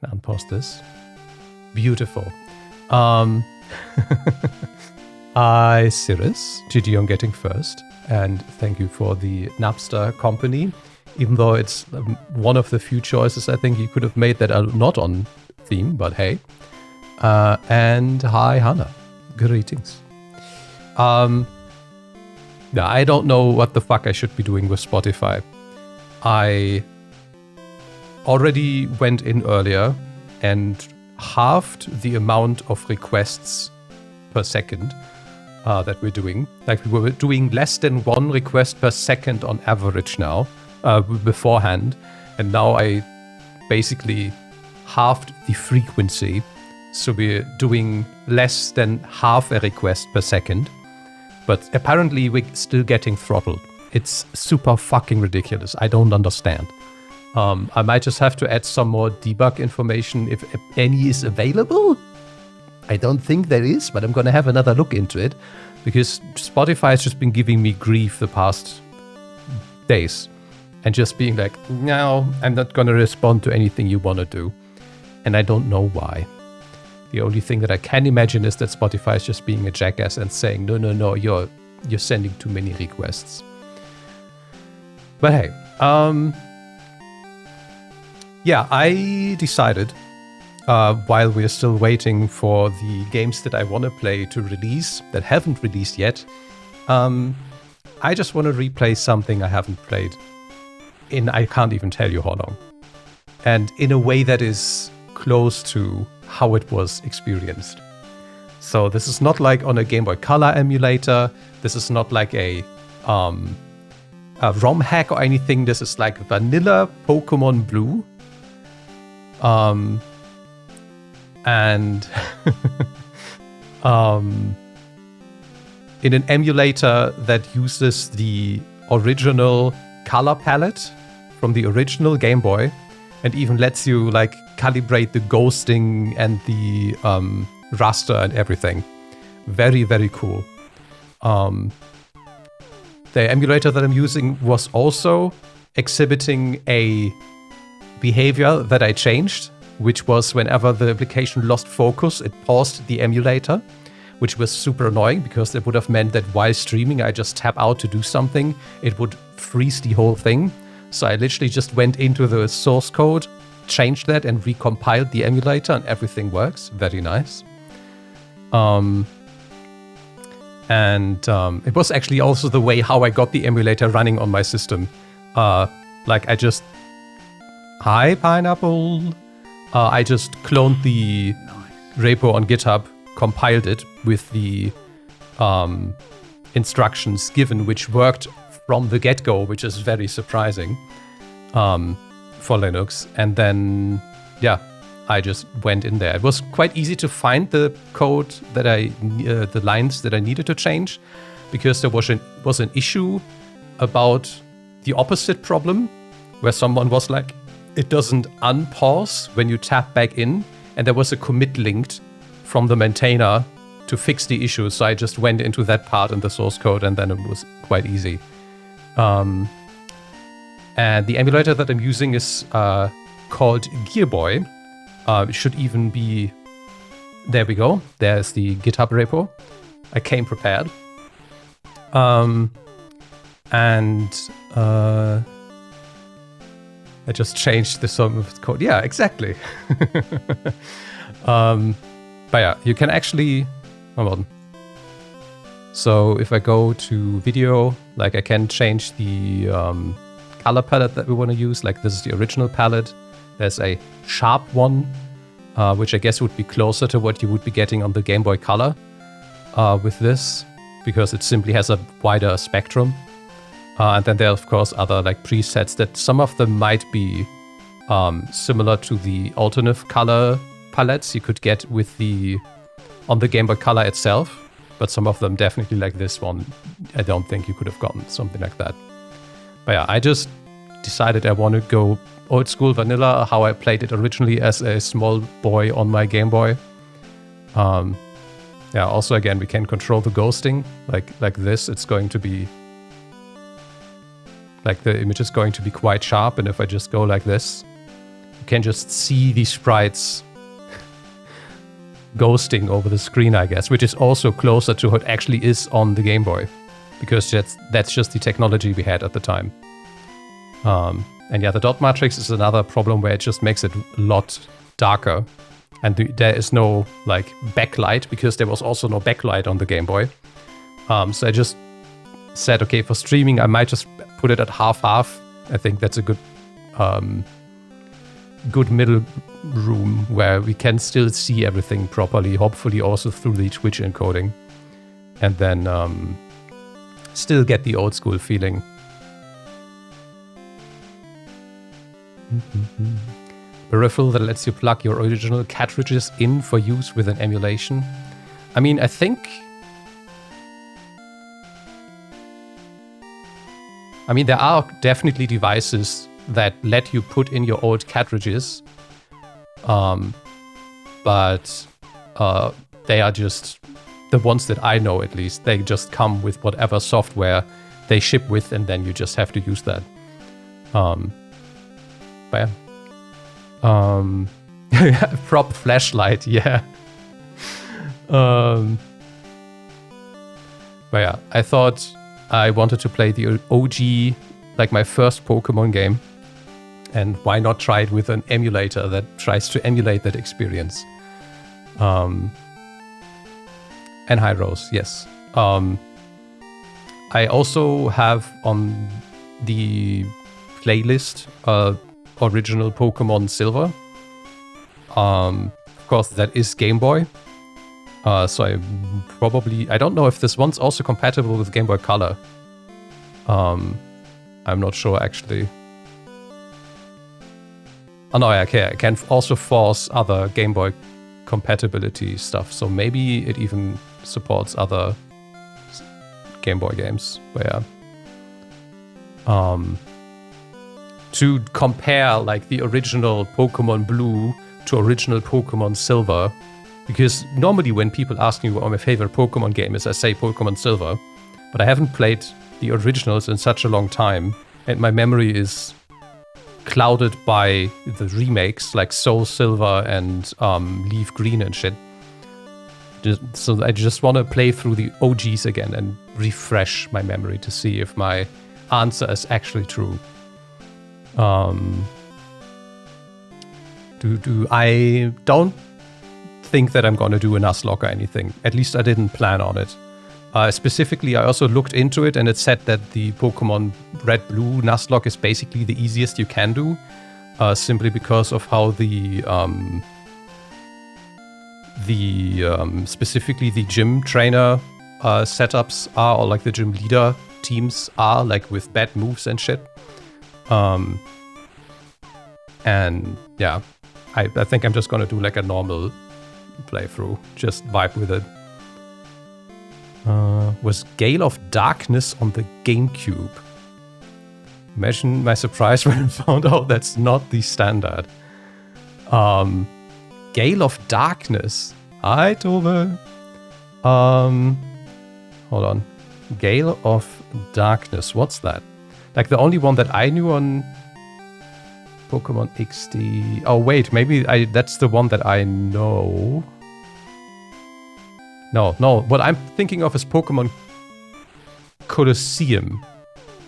And unpause this. Beautiful. Hi, Cirrus. GG on getting first. And thank you for the Napster company. Even though it's one of the few choices I think you could have made that are not on theme, but hey. And hi, Hannah. Greetings. Yeah, I don't know what the fuck I should be doing with Spotify. I already went in earlier and halved the amount of requests per second that we're doing. Like, we were doing less than 1 request per second on average now, beforehand. And now I basically halved the frequency. So we're doing less than half a request per second. But apparently we're still getting throttled. It's super fucking ridiculous. I don't understand. I might just have to add some more debug information if any is available. I don't think there is, but I'm going to have another look into it. Because Spotify has just been giving me grief the past days. And just being like, no, I'm not going to respond to anything you want to do. And I don't know why. The only thing that I can imagine is that Spotify is just being a jackass and saying, no, you're sending too many requests. But hey, yeah, I decided, while we're still waiting for the games that I want to play to release, that haven't released yet, I just want to replay something I haven't played in, I can't even tell you how long. And in a way that is close to how it was experienced. So this is not like on a Game Boy Color emulator. This is not like a ROM hack or anything. This is like vanilla Pokemon Blue. And in an emulator that uses the original color palette from the original Game Boy, and even lets you like calibrate the ghosting and the raster and everything. Very, very cool. The emulator that I'm using was also exhibiting a behavior that I changed, which was whenever the application lost focus, it paused the emulator, which was super annoying because it would have meant that while streaming, I just tap out to do something, it would freeze the whole thing. So I literally just went into the source code, changed that and recompiled the emulator and everything works. Very nice. It was actually also the way how I got the emulator running on my system. Like I just... Hi, Pineapple! I just cloned the repo on GitHub, compiled it with the instructions given, which worked from the get-go, which is very surprising for Linux. And then, yeah, I just went in there. It was quite easy to find the code that the lines that I needed to change, because there was an issue about the opposite problem, where someone was like, it doesn't unpause when you tap back in, and there was a commit linked from the maintainer to fix the issue. So I just went into that part in the source code, and then it was quite easy. And the emulator that I'm using is called Gearboy. It should even be... There we go. There's the GitHub repo. I came prepared. I just changed the sum of code. Yeah, exactly. But yeah, you can actually... Hold on. So if I go to video, like I can change the color palette that we want to use. Like this is the original palette. There's a sharp one, which I guess would be closer to what you would be getting on the Game Boy Color with this, because it simply has a wider spectrum. And then there are, of course, other like presets that some of them might be similar to the alternate color palettes you could get with on the Game Boy Color itself. But some of them definitely, like this one, I don't think you could have gotten something like that. But yeah, I just decided I want to go old school vanilla, how I played it originally as a small boy on my Game Boy. Yeah, also again, we can control the ghosting like this. It's going to be... Like the image is going to be quite sharp, and if I just go like this, you can just see these sprites ghosting over the screen, I guess, which is also closer to what actually is on the Game Boy, because that's just the technology we had at the time. And yeah, the dot matrix is another problem where it just makes it a lot darker, and there is no like backlight, because there was also no backlight on the Game Boy. So I just said, okay, for streaming, I might just put it at half-half. I think that's a good middle room where we can still see everything properly, hopefully also through the Twitch encoding, and then still get the old school feeling. Peripheral that lets you plug your original cartridges in for use with an emulation. I mean, I think... I mean, there are definitely devices that let you put in your old cartridges, but they are just the ones that I know, at least. They just come with whatever software they ship with, and then you just have to use that. But yeah. Prop flashlight, yeah. But yeah, I thought I wanted to play the OG, like my first Pokemon game. And why not try it with an emulator that tries to emulate that experience? And High Rose, yes. I also have on the playlist original Pokemon Silver. Of course, that is Game Boy. So I don't know if this one's also compatible with Game Boy Color. I'm not sure, actually. Oh no, okay, I can also force other Game Boy compatibility stuff, so maybe it even supports other Game Boy games. But yeah. To compare like the original Pokemon Blue to original Pokemon Silver, because normally when people ask me what my favorite Pokemon game is, I say Pokemon Silver, but I haven't played the originals in such a long time, and my memory is clouded by the remakes like Soul Silver and Leaf Green and shit. So I just want to play through the OGs again and refresh my memory to see if my answer is actually true. I don't think that I'm going to do a Nuzlocke or anything. At least I didn't plan on it. Specifically, I also looked into it, and it said that the Pokemon Red Blue Nuzlocke is basically the easiest you can do, simply because of how specifically the gym trainer setups are, or like the gym leader teams are, like with bad moves and shit. And yeah, I think I'm just gonna do like a normal playthrough, just vibe with it. Was Gale of Darkness on the GameCube? Imagine my surprise when I found out that's not the standard. Gale of Darkness. Hi, Tove. Hold on. Gale of Darkness. What's that? Like the only one that I knew on Pokemon XD. Oh wait, maybe that's the one that I know. No. What I'm thinking of is Pokemon Colosseum.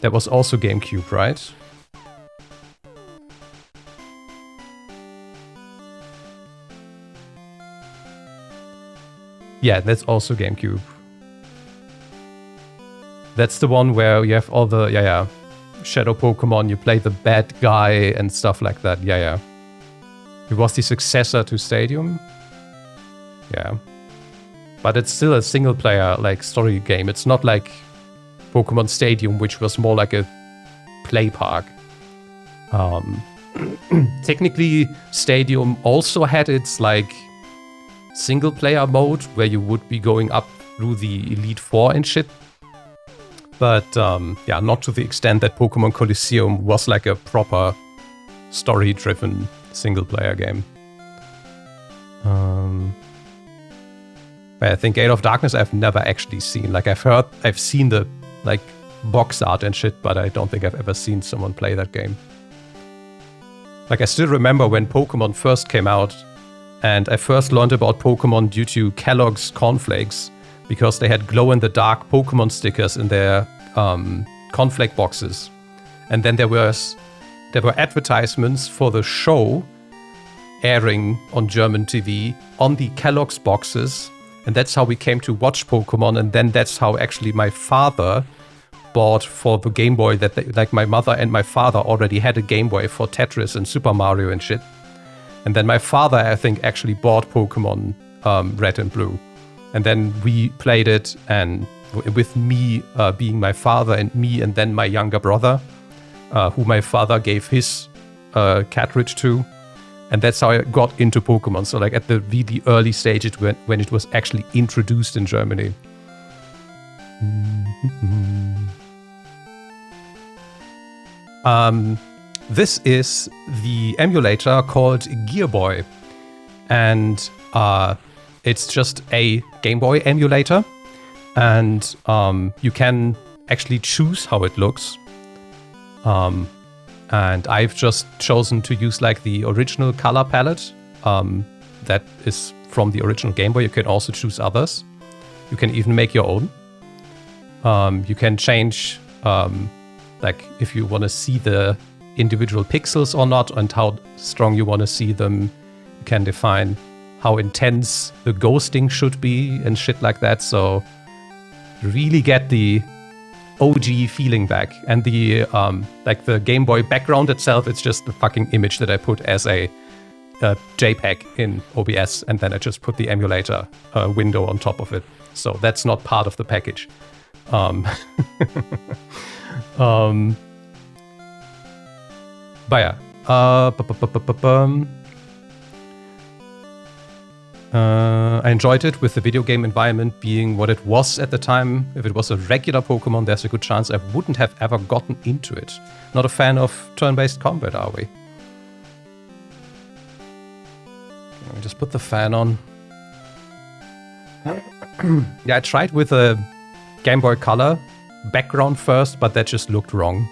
That was also GameCube, right? Yeah, that's also GameCube. That's the one where you have all the, Shadow Pokemon, you play the bad guy and stuff like that. Yeah. It was the successor to Stadium. Yeah. But it's still a single player, like, story game. It's not like Pokemon Stadium, which was more like a play park. Technically, Stadium also had its, like, single player mode, where you would be going up through the Elite Four and shit. But, not to the extent that Pokemon Colosseum was like a proper story-driven single-player game. But I think Gate of Darkness I've never actually seen. Like, I've seen the, like, box art and shit, but I don't think I've ever seen someone play that game. Like, I still remember when Pokemon first came out, and I first learned about Pokemon due to Kellogg's cornflakes, because they had glow-in-the-dark Pokemon stickers in their cornflake boxes. And then there were advertisements for the show airing on German TV on the Kellogg's boxes, and that's how we came to watch Pokemon. And then that's how actually my father bought for the Game Boy like my mother and my father already had a Game Boy for Tetris and Super Mario and shit. And then my father, I think, actually bought Pokemon Red and Blue. And then we played it, and with me being my father and me and then my younger brother, who my father gave his cartridge to. And that's how I got into Pokemon. So like at the really early stages when it was actually introduced in Germany. This is the emulator called Gear Boy. And it's just a Game Boy emulator. And you can actually choose how it looks. And I've just chosen to use like the original color palette that is from the original Game Boy. You can also choose others. You can even make your own. You can change like if you want to see the individual pixels or not and how strong you want to see them. You can define how intense the ghosting should be and shit like that. So really get the OG feeling back. And the like the Game Boy background itself, it's just the fucking image that I put as a JPEG in OBS, and then I just put the emulator window on top of it. So that's not part of the package. But yeah. I enjoyed it with the video game environment being what it was at the time. If it was a regular Pokemon, there's a good chance I wouldn't have ever gotten into it. Not a fan of turn-based combat, are we? Let me just put the fan on. Yeah, I tried with a Game Boy Color background first, but that just looked wrong.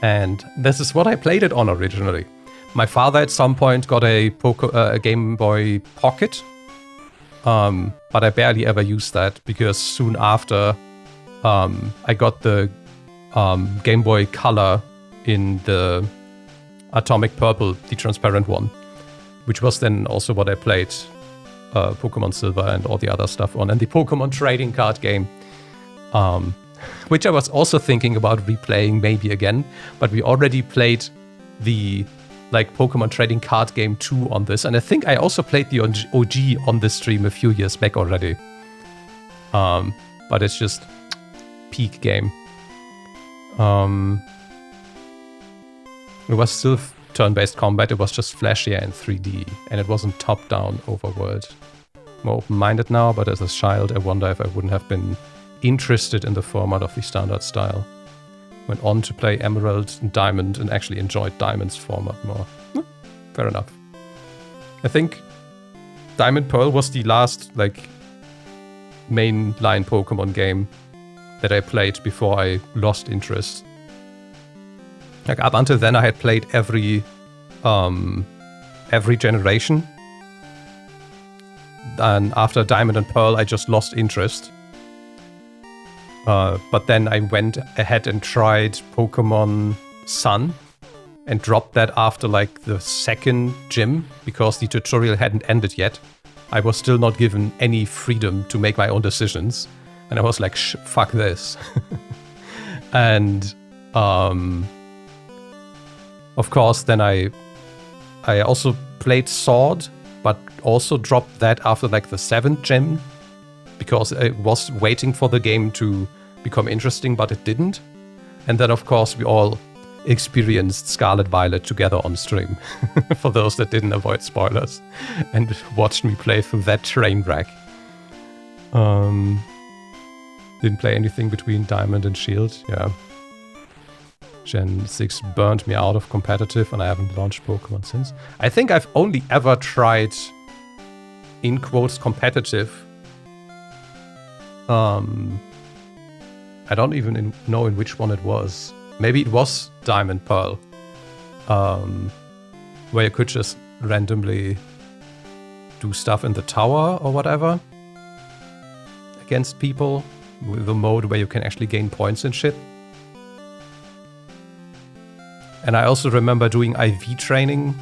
And this is what I played it on originally. My father at some point got a Game Boy Pocket, but I barely ever used that because soon after I got the Game Boy Color in the Atomic Purple, the transparent one, which was then also what I played Pokemon Silver and all the other stuff on, and the Pokemon trading card game, which I was also thinking about replaying maybe again, but we already played the like Pokemon trading card game 2 on this, and I think I also played the OG on this stream a few years back already. But it's just peak game. It was still turn-based combat, it was just flashier in 3D, and it wasn't top-down overworld. More open-minded now, but as a child I wonder if I wouldn't have been interested in the format of the standard style. Went on to play Emerald and Diamond and actually enjoyed Diamond's format more. Fair enough. I think Diamond Pearl was the last like mainline Pokemon game that I played before I lost interest. Like up until then I had played every generation. And after Diamond and Pearl I just lost interest. But then I went ahead and tried Pokemon Sun and dropped that after like the second gym because the tutorial hadn't ended yet. I was still not given any freedom to make my own decisions. And I was like, fuck this. And of course then I also played Sword, but also dropped that after like the 7th gym because I was waiting for the game to become interesting, but it didn't. And then, of course, we all experienced Scarlet Violet together on stream, for those that didn't avoid spoilers, and watched me play through that train wreck. Didn't play anything between Diamond and Shield, yeah. Gen 6 burned me out of competitive, and I haven't launched Pokemon since. I think I've only ever tried, in quotes, competitive. I don't even know in which one it was. Maybe it was Diamond Pearl. where you could just randomly do stuff in the tower or whatever against people, with a mode where you can actually gain points and shit. And I also remember doing IV training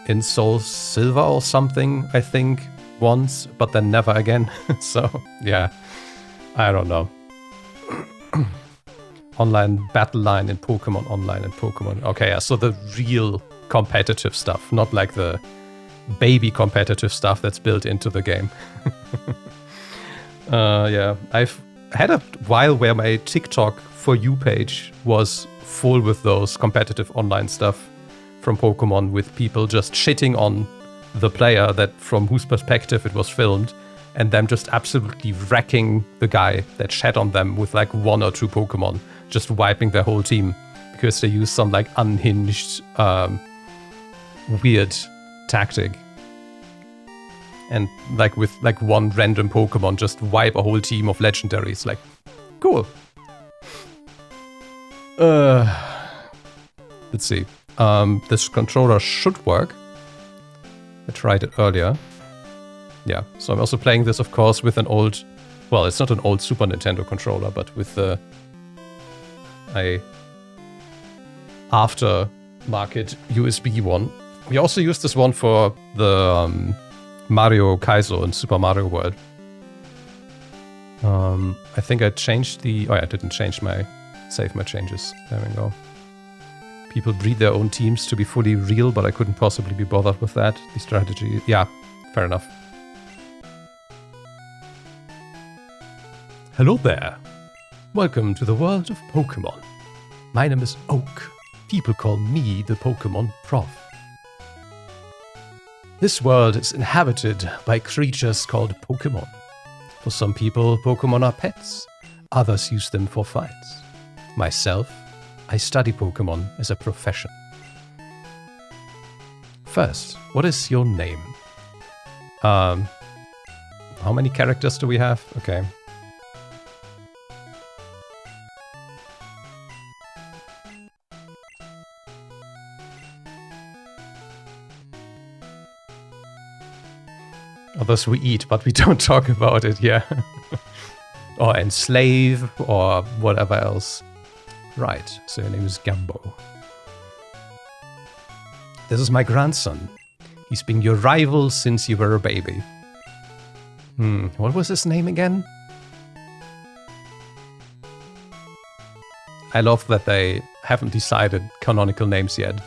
in Soul Silver or something, I think, once, but then never again. So, yeah, I don't know. Online battle line in Pokemon Online and Pokemon. Okay, yeah, so the real competitive stuff, not like the baby competitive stuff that's built into the game. Yeah, I've had a while where my TikTok For You page was full with those competitive online stuff from Pokemon, with people just shitting on the player that from whose perspective it was filmed, and them just absolutely wrecking the guy that shat on them with like 1 or 2 Pokemon, just wiping their whole team because they used some like unhinged, weird tactic. And like with like 1 random Pokemon just wipe a whole team of legendaries. Like, cool. Let's see. This controller should work. I tried it earlier. Yeah, so I'm also playing this, of course, with an old... Well, it's not an old Super Nintendo controller, but with the... aftermarket USB one. We also used this one for the Mario Kaizo in Super Mario World. I think I changed the... Oh yeah, I didn't change my... Save my changes. There we go. People breed their own teams to be fully real, but I couldn't possibly be bothered with that. The strategy... Yeah, fair enough. Hello there. Welcome to the world of Pokemon. My name is Oak. People call me the Pokemon Prof. This world is inhabited by creatures called Pokemon. For some people, Pokemon are pets. Others use them for fights. Myself, I study Pokemon as a profession. First, what is your name? How many characters do we have? Okay. Others we eat, but we don't talk about it, yeah. Or enslave, or whatever else. Right, so your name is Gambo. This is my grandson. He's been your rival since you were a baby. What was his name again? I love that they haven't decided canonical names yet.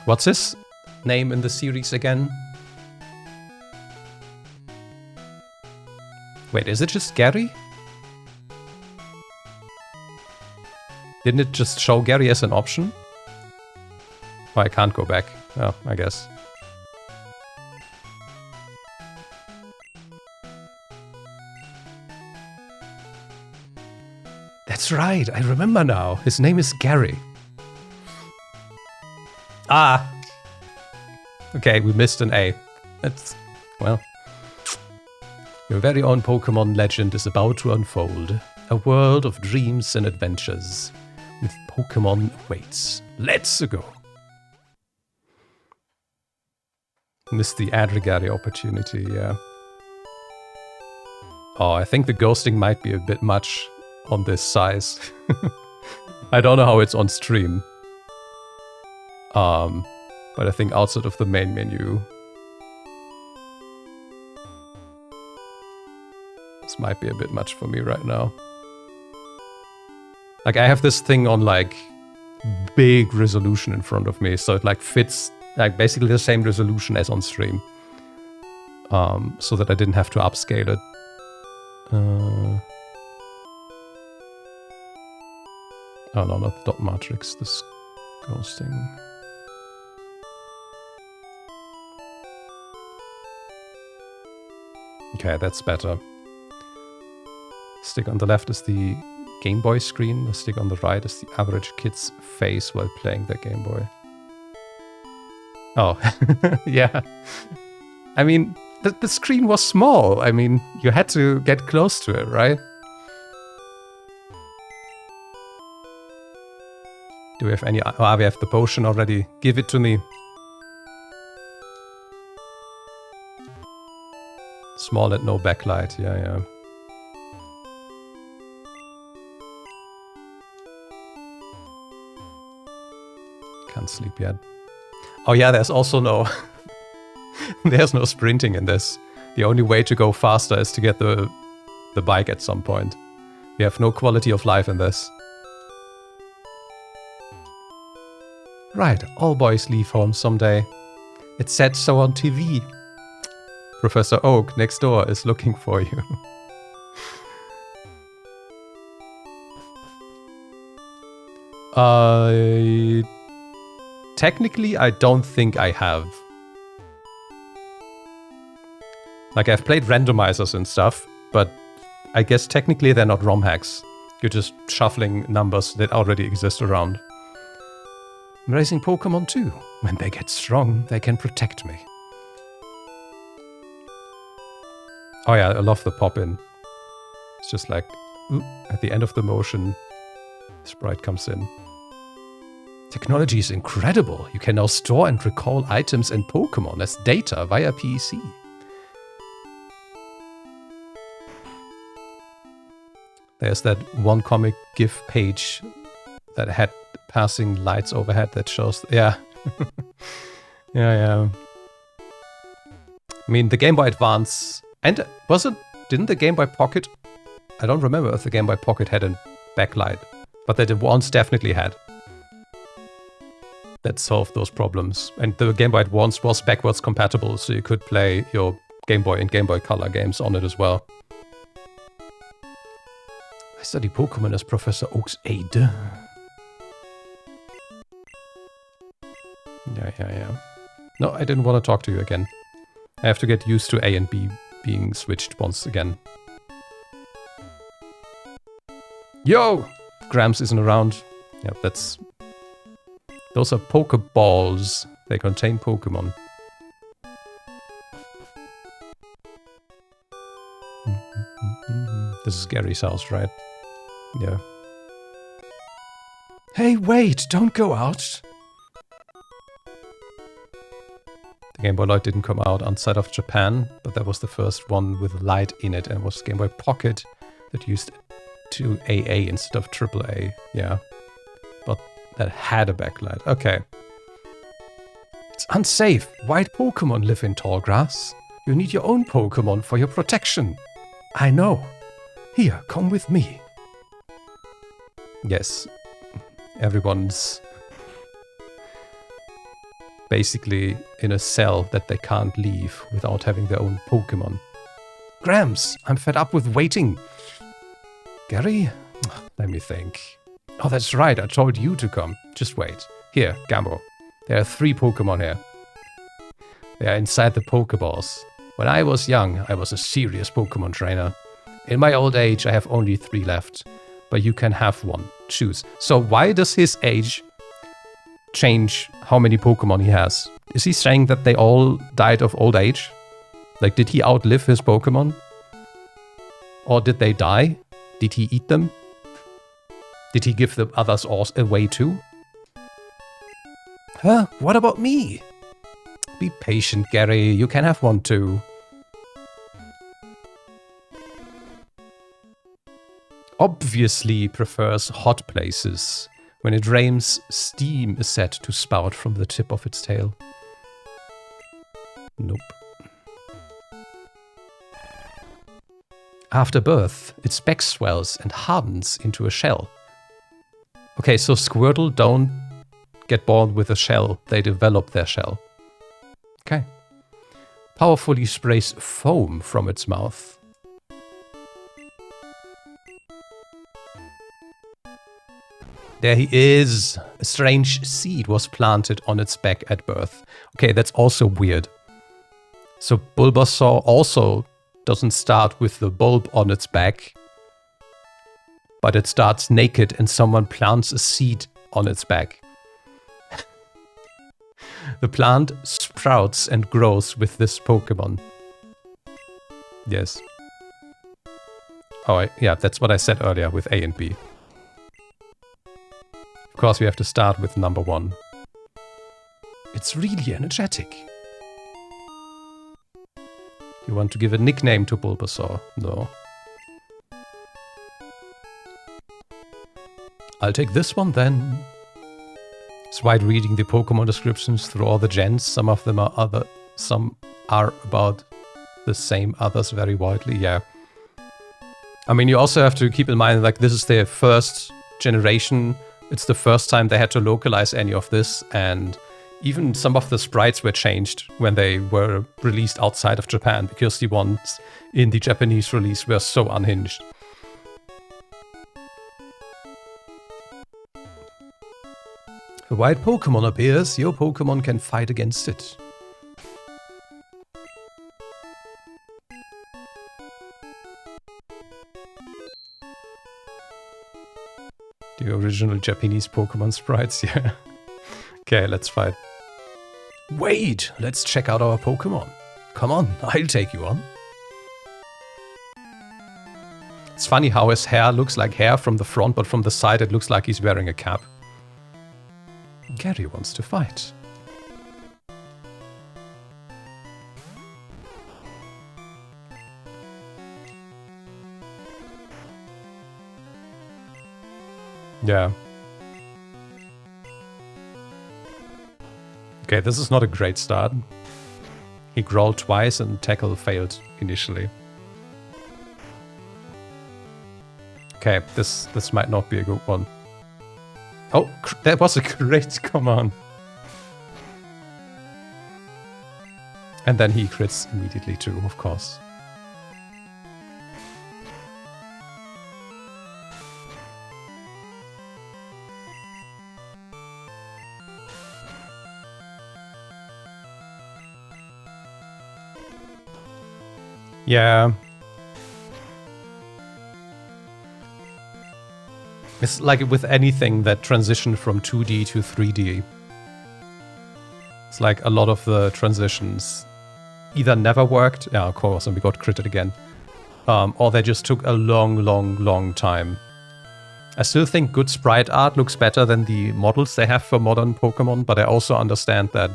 What's his name in the series again? Wait, is it just Gary? Didn't it just show Gary as an option? Oh, I can't go back. Oh, I guess. That's right, I remember now. His name is Gary. Ah! Okay, we missed an A. That's... well... Your very own Pokemon legend is about to unfold. A world of dreams and adventures. With Pokemon awaits. Let's go! Missed the Adrigari opportunity, yeah. Oh, I think the ghosting might be a bit much on this size. I don't know how it's on stream. But I think outside of the main menu... this might be a bit much for me right now. Like, I have this thing on, like, big resolution in front of me, so it, like, fits, like, basically the same resolution as on stream. So that I didn't have to upscale it. Oh no, not the dot matrix, this ghosting. Okay, that's better. Stick on the left is the Game Boy screen, the stick on the right is the average kid's face while playing their Game Boy. Oh, yeah. I mean, the screen was small. I mean, you had to get close to it, right? Do we have any... Oh, we have the potion already. Give it to me. Small and no backlight. Yeah. Can't sleep yet. Oh yeah, there's also no... there's no sprinting in this. The only way to go faster is to get the bike at some point. We have no quality of life in this. Right, all boys leave home someday. It said so on TV. Professor Oak next door is looking for you. Technically, I don't think I have. Like, I've played randomizers and stuff, but I guess technically they're not ROM hacks. You're just shuffling numbers that already exist around. I'm raising Pokemon too. When they get strong, they can protect me. Oh yeah, I love the pop-in. It's just like, at the end of the motion, sprite comes in. Technology is incredible. You can now store and recall items and Pokemon as data via PC. There's that one comic GIF page that had passing lights overhead that shows... Yeah. yeah. I mean, the Game Boy Advance... And was it... Didn't the Game Boy Pocket... I don't remember if the Game Boy Pocket had a backlight. But that it once definitely had. That solved those problems. And the Game Boy Advance was backwards compatible, so you could play your Game Boy and Game Boy Color games on it as well. I study Pokemon as Professor Oak's aide. Yeah. No, I didn't want to talk to you again. I have to get used to A and B being switched once again. Yo! Grams isn't around. Yeah, that's... Those are Pokeballs. They contain Pokemon. This is Gary's house, right? Yeah. Hey, wait! Don't go out! The Game Boy Light didn't come out outside of Japan, but that was the first one with light in it, and was Game Boy Pocket that used 2AA instead of AAA. Yeah. But that had a backlight. Okay. It's unsafe. White Pokemon live in tall grass. You need your own Pokemon for your protection. I know. Here, come with me. Yes. Everyone's basically in a cell that they can't leave without having their own Pokemon. Grams, I'm fed up with waiting. Gary? Let me think. Oh, that's right, I told you to come. Just wait. Here, Gambo. There are 3 Pokemon here. They are inside the Pokeballs. When I was young, I was a serious Pokemon trainer. In my old age, I have only 3 left. But you can have one. Choose. So why does his age change how many Pokemon he has? Is he saying that they all died of old age? Like, did he outlive his Pokemon? Or did they die? Did he eat them? Did he give the others all away too? Huh? What about me? Be patient, Gary. You can have one too. Obviously prefers hot places. When it rains, steam is said to spout from the tip of its tail. Nope. After birth, its back swells and hardens into a shell. Okay, so Squirtle don't get born with a shell, they develop their shell. Okay. Powerfully sprays foam from its mouth. There he is! A strange seed was planted on its back at birth. Okay, that's also weird. So Bulbasaur also doesn't start with the bulb on its back, but it starts naked and someone plants a seed on its back. The plant sprouts and grows with this Pokemon. Yes. Oh, yeah, that's what I said earlier with A and B. Of course, we have to start with number 1. It's really energetic. You want to give a nickname to Bulbasaur? No. I'll take this one then. Despite reading the Pokemon descriptions through all the gens, some of them are some are about the same, others very widely, yeah. I mean, you also have to keep in mind, like, this is their first generation. It's the first time they had to localize any of this, and even some of the sprites were changed when they were released outside of Japan, because the ones in the Japanese release were so unhinged. If a white Pokemon appears, your Pokemon can fight against it. The original Japanese Pokemon sprites, yeah. Okay, let's fight. Wait, let's check out our Pokemon. Come on, I'll take you on. It's funny how his hair looks like hair from the front, but from the side it looks like he's wearing a cap. Gary wants to fight. Yeah. Okay, this is not a great start. He growled twice and tackle failed initially. Okay, this might not be a good one. Oh, that was a great command. And then he crits immediately too, of course. Yeah. It's like with anything that transitioned from 2D to 3D. It's like a lot of the transitions either never worked, yeah, of course, and we got critted again, or they just took a long time. I still think good sprite art looks better than the models they have for modern Pokemon, but I also understand that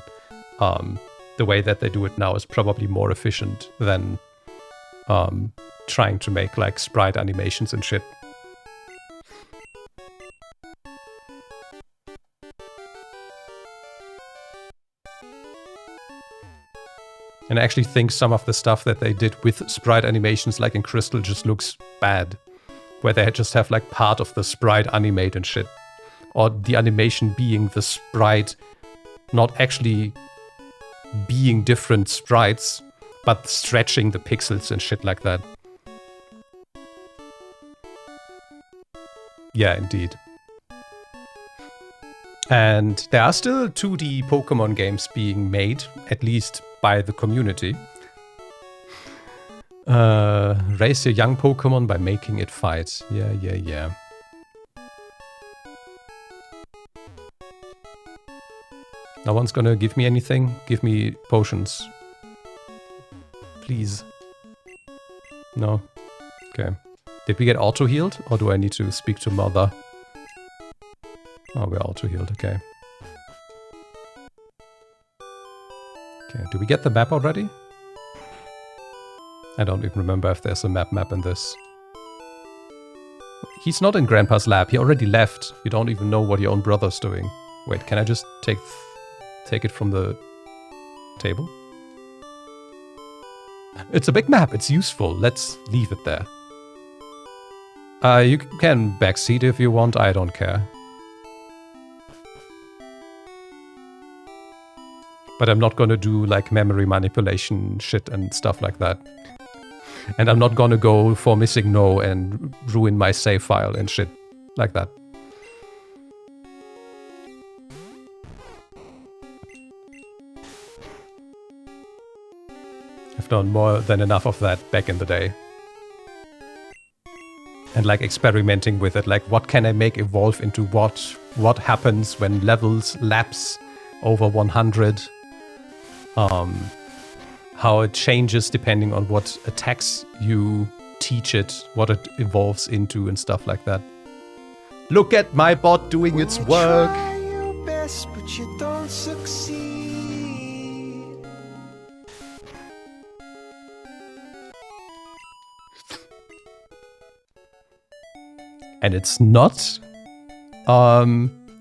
the way that they do it now is probably more efficient than trying to make like sprite animations and shit. And I actually think some of the stuff that they did with sprite animations like in Crystal just looks bad. Where they just have like part of the sprite animate and shit. Or the animation being the sprite not actually being different sprites, but stretching the pixels and shit like that. Yeah, indeed. And there are still 2D Pokemon games being made, at least by the community. Raise your young Pokemon by making it fight. Yeah. No one's gonna give me anything? Give me potions. Please. No? Okay. Did we get auto-healed? Or do I need to speak to Mother? Oh, we're auto-healed, okay. Okay, do we get the map already? I don't even remember if there's a map in this. He's not in Grandpa's lab, he already left. You don't even know what your own brother's doing. Wait, can I just take it from the table? It's a big map, it's useful. Let's leave it there. You can backseat if you want, I don't care. But I'm not gonna do like memory manipulation shit and stuff like that. And I'm not gonna go for missing no and ruin my save file and shit like that. I've done more than enough of that back in the day. And like experimenting with it, like what can I make evolve into what happens when levels lapse over 100. How it changes depending on what attacks you teach it, what it evolves into and stuff like that. Look at my bot doing its work. Try your best, but you don't succeed. And it's not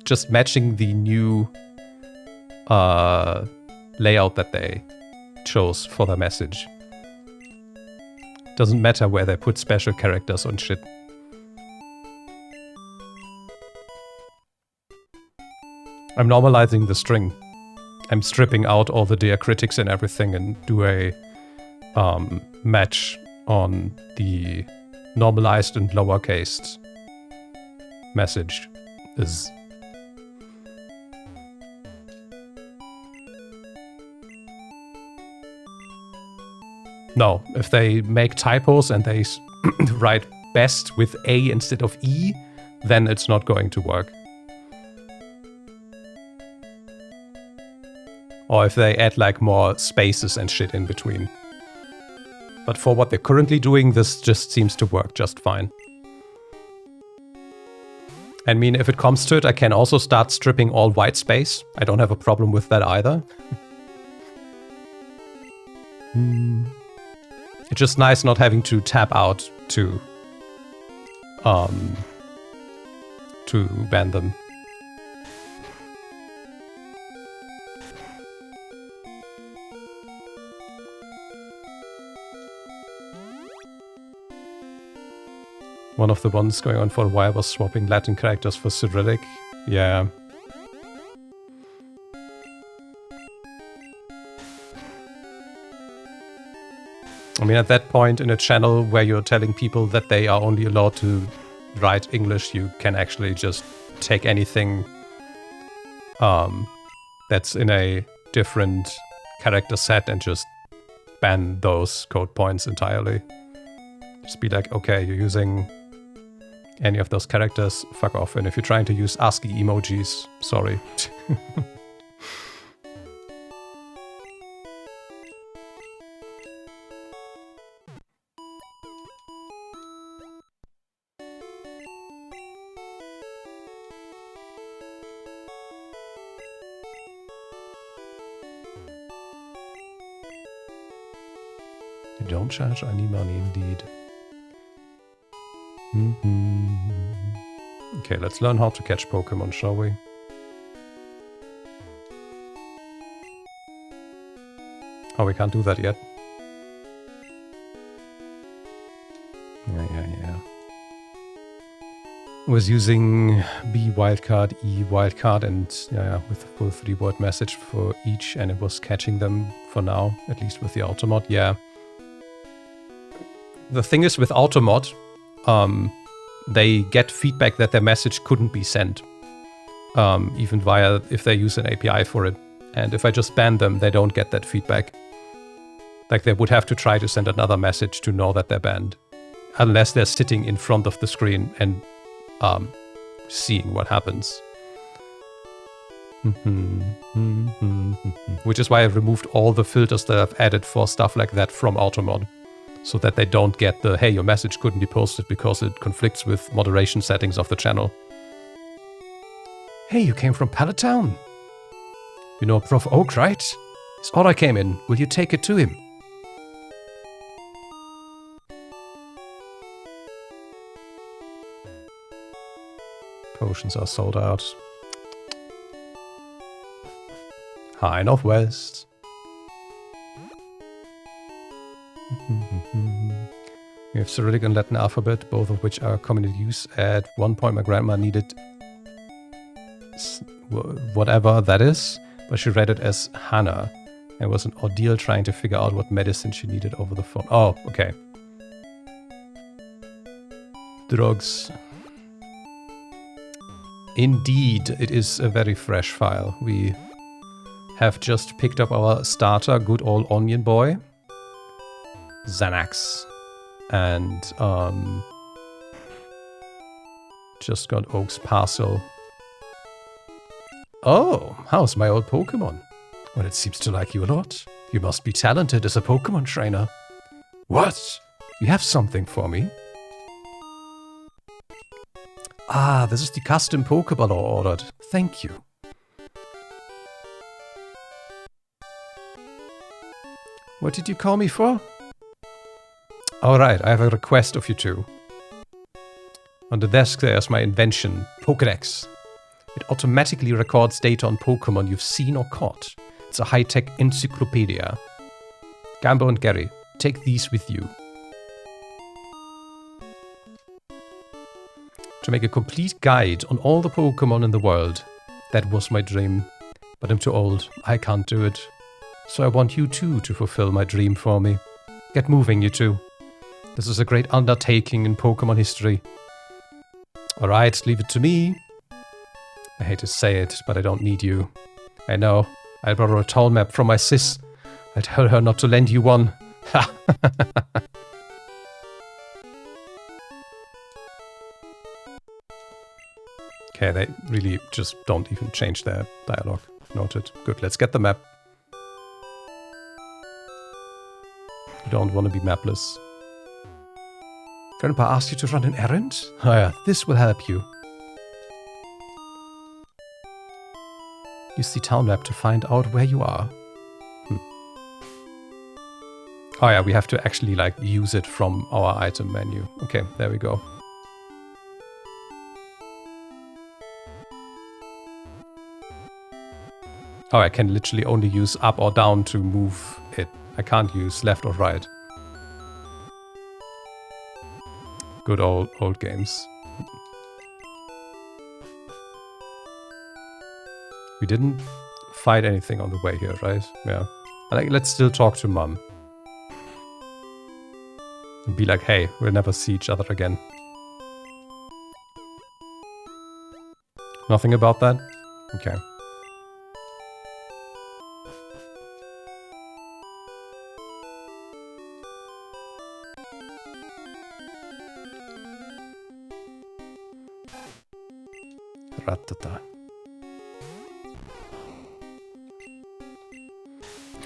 just matching the new layout that they chose for the message. Doesn't matter where they put special characters on shit. I'm normalizing the string. I'm stripping out all the diacritics and everything and do a match on the normalized and lowercase message is. No, if they make typos and they write best with A instead of E, then it's not going to work. Or if they add like more spaces and shit in between. But for what they're currently doing, this just seems to work just fine. I mean, if it comes to it, I can also start stripping all white space. I don't have a problem with that either. It's just nice not having to tab out to ban them. One of the ones going on for a while was swapping Latin characters for Cyrillic. Yeah. I mean, at that point in a channel where you're telling people that they are only allowed to write English, you can actually just take anything that's in a different character set and just ban those code points entirely. Just be like, okay, you're using any of those characters, fuck off. And if you're trying to use ASCII emojis, sorry. You don't charge any money indeed. Okay, let's learn how to catch Pokemon, shall we? Oh, we can't do that yet. Yeah. Was using B wildcard, E wildcard, and yeah, with a full 3-word message for each, and it was catching them for now, at least with the Automod, yeah. The thing is with Automod, they get feedback that their message couldn't be sent, even via if they use an API for it. And if I just ban them, they don't get that feedback. Like they would have to try to send another message to know that they're banned, unless they're sitting in front of the screen and seeing what happens. Which is why I've removed all the filters that I've added for stuff like that from Automod. So that they don't get the, hey, your message couldn't be posted because it conflicts with moderation settings of the channel. Hey, you came from Pallet Town. You know Prof. Oak, right? His order came in. Will you take it to him? Potions are sold out. High Northwest. We have Cyrillic and Latin alphabet, both of which are common in use. At one point my grandma needed whatever that is, but she read it as Hannah. It was an ordeal trying to figure out what medicine she needed over the phone. Oh, okay. Drugs. Indeed, it is a very fresh file. We have just picked up our starter, good old onion boy. Xanax. And just got Oak's parcel. Oh, how's my old Pokemon? Well, it seems to like you a lot. You must be talented as a Pokemon trainer. What? You have something for me? Ah, this is the custom Pokeball I ordered. Thank you. What did you call me for? Alright, I have a request of you two. On the desk there's my invention, Pokédex. It automatically records data on Pokemon you've seen or caught. It's a high-tech encyclopedia. Gambo and Gary, take these with you. To make a complete guide on all the Pokemon in the world. That was my dream. But I'm too old. I can't do it. So I want you two to fulfill my dream for me. Get moving, you two. This is a great undertaking in Pokemon history. Alright, leave it to me. I hate to say it, but I don't need you. I know. I borrow a town map from my sis. I tell her not to lend you one. Ha! Okay, they really just don't even change their dialogue. Noted. Good, let's get the map. You don't want to be mapless. Grandpa asked you to run an errand? Oh yeah, this will help you. Use the town map to find out where you are. Oh yeah, we have to actually like use it from our item menu. Okay, there we go. Oh, I can literally only use up or down to move it. I can't use left or right. Good old games. We didn't fight anything on the way here, right? Yeah. Let's still talk to Mom. And be like, hey, we'll never see each other again. Nothing about that? Okay. Ratata.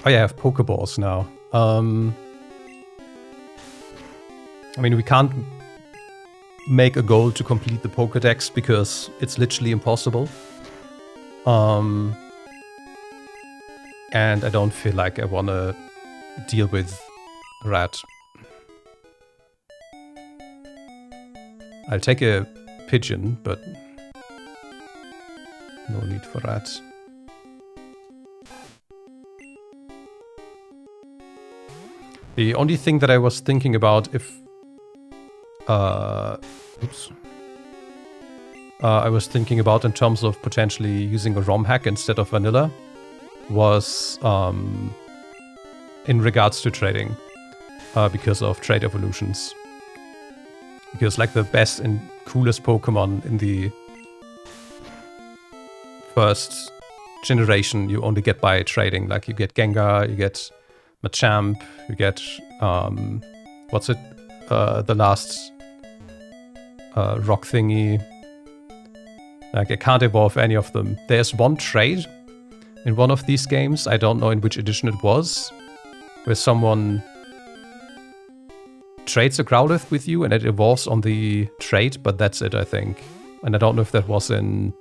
Oh yeah, I have Pokeballs now. I mean, we can't make a goal to complete the Pokédex because it's literally impossible. And I don't feel like I want to deal with Rat. I'll take a pigeon, but no need for Rat. The only thing that I was thinking about if... I was thinking about in terms of potentially using a ROM hack instead of vanilla was in regards to trading because of trade evolutions. Because like the best and coolest Pokemon in the first generation you only get by trading. Like you get Gengar, you get Machamp, you get what's it? The last rock thingy. Like I can't evolve any of them. There's one trait in one of these games, I don't know in which edition it was, where someone trades a Growlithe with you and it evolves on the trait, but that's it, I think. And I don't know if that was in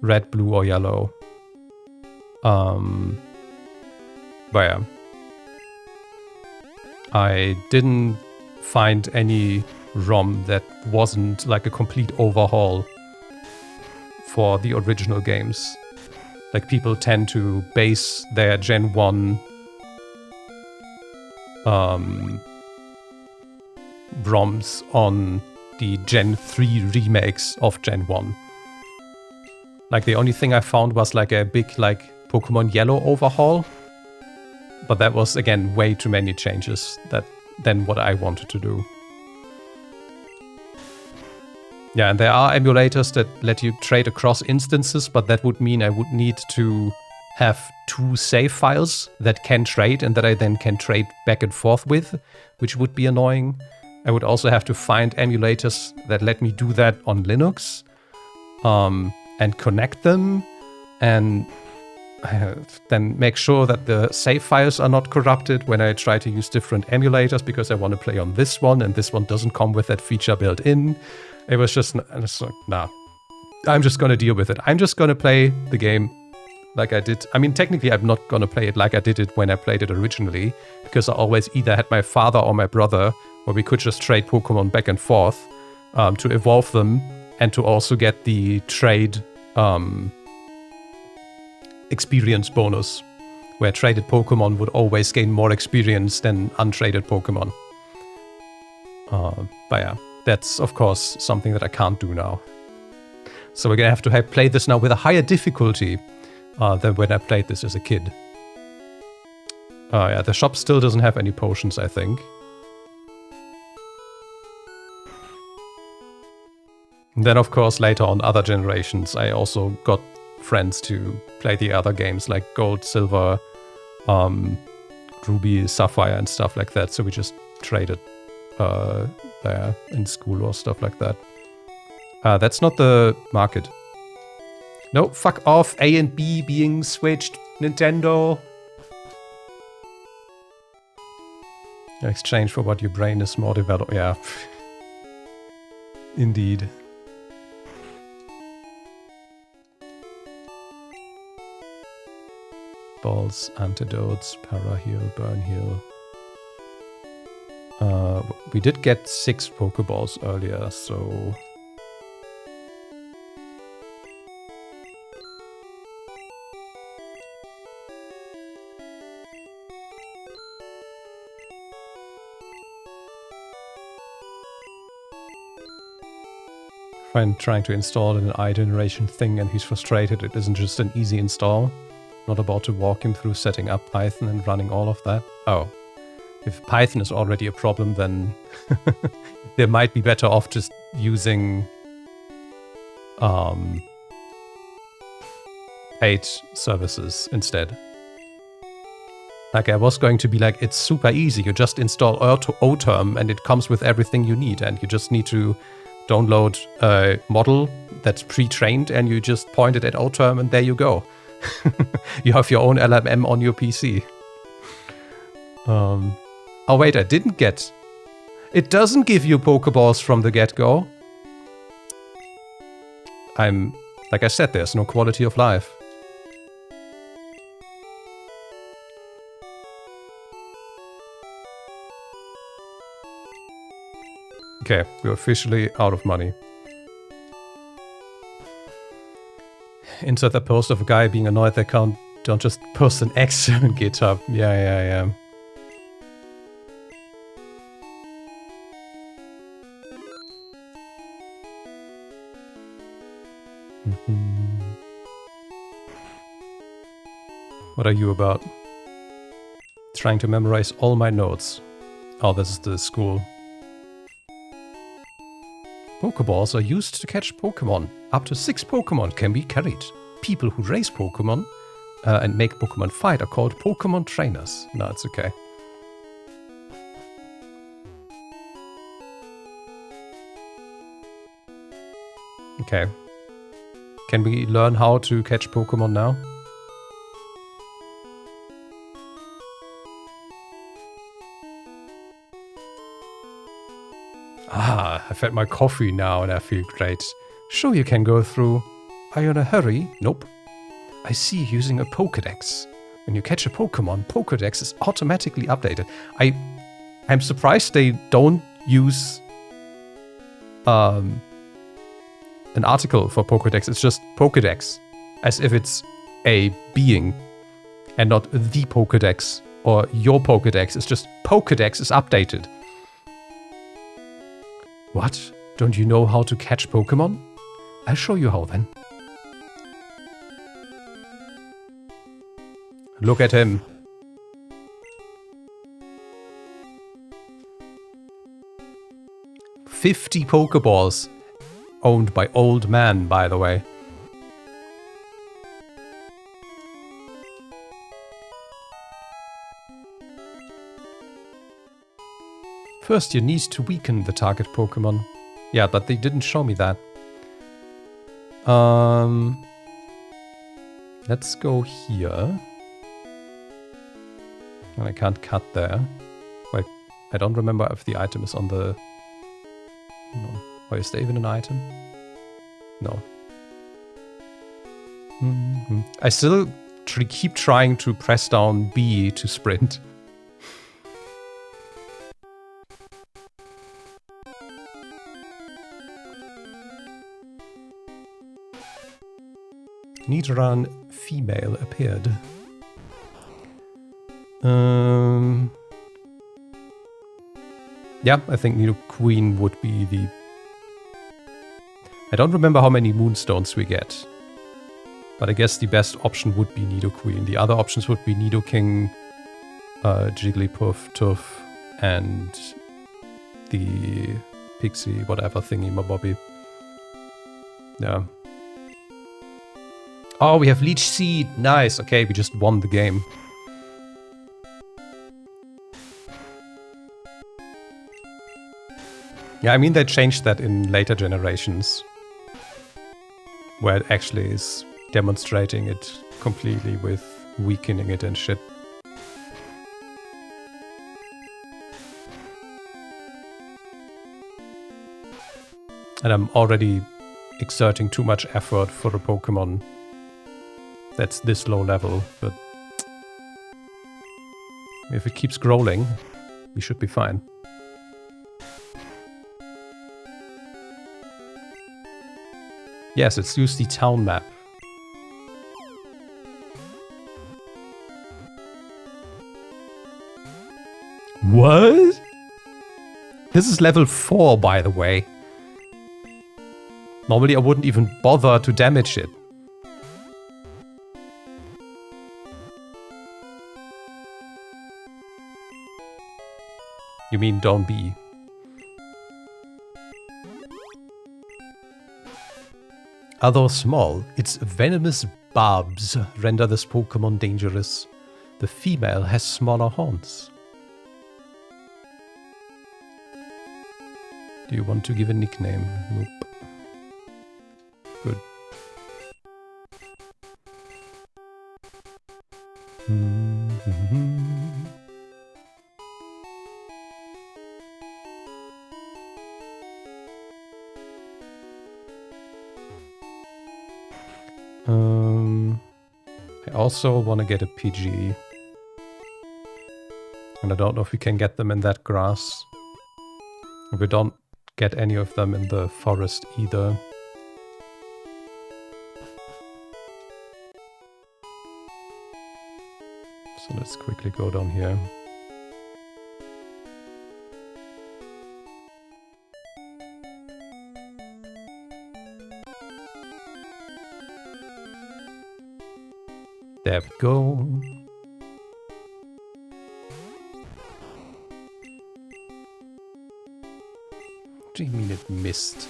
red, blue, or yellow. But yeah. I didn't find any ROM that wasn't like a complete overhaul for the original games. Like people tend to base their Gen 1 ROMs on the Gen 3 remakes of Gen 1. Like the only thing I found was like a big like Pokemon Yellow overhaul. But that was again way too many changes than what I wanted to do. Yeah, and there are emulators that let you trade across instances, but that would mean I would need to have 2 save files that can trade and that I then can trade back and forth with, which would be annoying. I would also have to find emulators that let me do that on Linux and connect them and then make sure that the save files are not corrupted when I try to use different emulators because I want to play on this one and this one doesn't come with that feature built in. It was just, nah. I'm just gonna deal with it. I'm just gonna play the game like I did. I mean, technically, I'm not gonna play it like I did it when I played it originally, because I always either had my father or my brother, where we could just trade Pokemon back and forth to evolve them and to also get the trade experience bonus, where traded Pokemon would always gain more experience than untraded Pokemon. But yeah, that's of course something that I can't do now. So we're gonna have to play this now with a higher difficulty than when I played this as a kid. Yeah, the shop still doesn't have any potions, I think. And then of course later on other generations I also got friends to play the other games like Gold, Silver, Ruby, Sapphire and stuff like that. So we just traded there in school or stuff like that. That's not the market. No, fuck off. A and B being switched. Nintendo. In exchange for what your brain is more developed. Yeah. Indeed. Balls, antidotes, para-heal, burn heal. We did get 6 Pokeballs earlier, so... Friend trying to install an iGeneration thing and he's frustrated. It isn't just an easy install. Not about to walk him through setting up Python and running all of that. Oh. If Python is already a problem, then they might be better off just using paid services instead. Like I was going to be like, it's super easy. You just install O-Term and it comes with everything you need. And you just need to download a model that's pre-trained and you just point it at O-Term and there you go. You have your own LMM on your PC. Oh wait, I didn't get... It doesn't give you Pokeballs from the get-go. Like I said, there's no quality of life. Okay, we're officially out of money. Insert the post of a guy being annoyed they don't just post an X on GitHub. Yeah. What are you about? Trying to memorize all my notes. Oh, this is the school. Pokeballs are used to catch Pokemon. Up to 6 Pokemon can be carried. People who raise Pokemon and make Pokemon fight are called Pokemon trainers. No, it's okay. Okay. Can we learn how to catch Pokemon now? Ah, I've had my coffee now and I feel great. Sure you can go through. Are you in a hurry? Nope. I see you using a Pokédex. When you catch a Pokemon, Pokédex is automatically updated. I'm surprised they don't use an article for Pokédex. It's just Pokédex, as if it's a being and not the Pokédex or your Pokédex. It's just Pokédex is updated. What? Don't you know how to catch Pokemon? I'll show you how then. Look at him. $50 Pokeballs. Owned by old man, by the way. First, you need to weaken the target Pokemon. Yeah, but they didn't show me that. Let's go here. And I can't cut there. Wait, I don't remember if the item is on the... Or is there even an item? No. I still keep trying to press down B to sprint. Nidoran female appeared. Yeah, I think Nidoqueen would be the... I don't remember how many Moonstones we get. But I guess the best option would be Nidoqueen. The other options would be Nidoking, Jigglypuff, Tuff, and the Pixie, whatever thingy, Mabobby. Yeah. Oh, we have Leech Seed. Nice. Okay, we just won the game. Yeah, I mean, they changed that in later generations. Where it actually is demonstrating it completely with weakening it and shit. And I'm already exerting too much effort for a Pokemon that's this low level, but if it keeps growing, we should be fine. Yes, let's use the town map. What? This is level 4, by the way. Normally I wouldn't even bother to damage it. You mean don't be. Although small, its venomous barbs render this Pokemon dangerous. The female has smaller horns. Do you want to give a nickname? Nope. Good. I also want to get a PG. And I don't know if we can get them in that grass. We don't get any of them in the forest either. So let's quickly go down here. There we go. What do you mean it missed?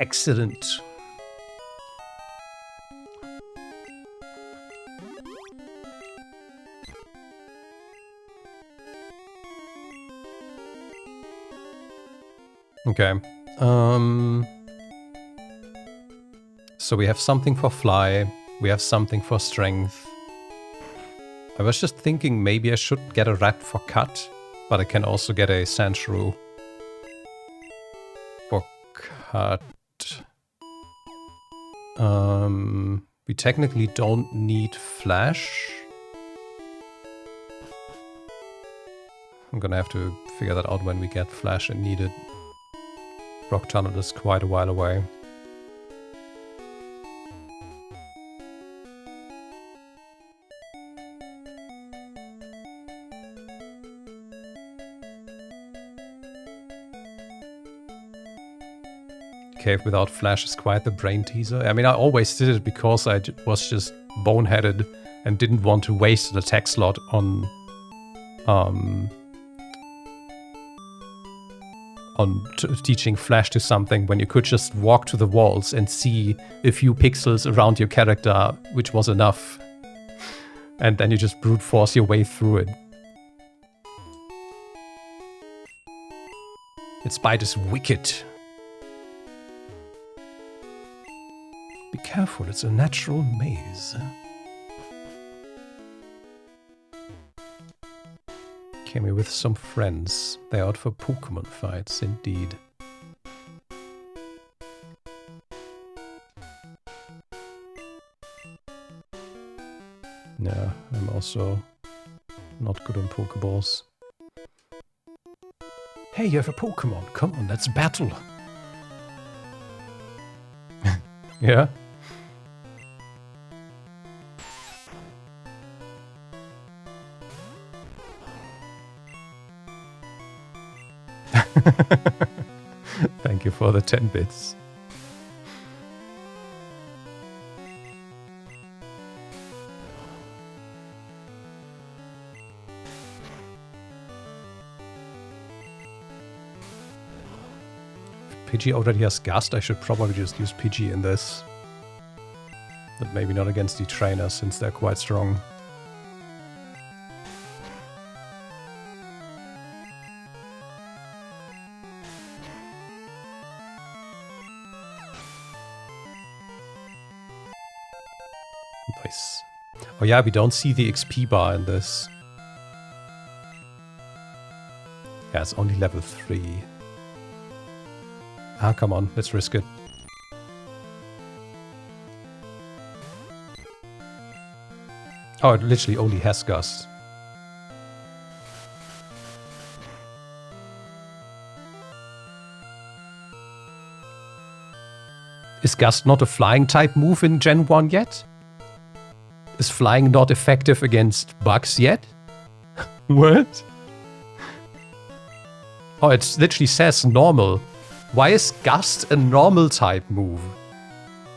Excellent. Okay. So we have something for fly. We have something for strength. I was just thinking maybe I should get a rat for cut, but I can also get a Sandshrew for cut. We technically don't need flash. I'm gonna have to figure that out when we get flash and need it. Rock Tunnel is quite a while away. Cave without flash is quite the brain teaser. I mean, I always did it because I was just boneheaded and didn't want to waste an attack slot on on teaching Flash to something when you could just walk to the walls and see a few pixels around your character, which was enough. And then you just brute force your way through it. Its bite is wicked. Be careful, it's a natural maze. Came here with some friends. They're out for Pokemon fights, indeed. Yeah, I'm also not good on Pokeballs. Hey, you have a Pokemon. Come on, let's battle. Yeah? Thank you for the 10 bits. Pidgey already has Gust. I should probably just use Pidgey in this. But maybe not against the trainers, since they're quite strong. Nice. Oh yeah, we don't see the XP bar in this. Yeah, it's only level 3. Ah, come on, let's risk it. Oh, it literally only has Gust. Is Gust not a flying type move in Gen 1 yet? Is flying not effective against bugs yet? What? Oh, it literally says normal. Why is Gust a normal type move?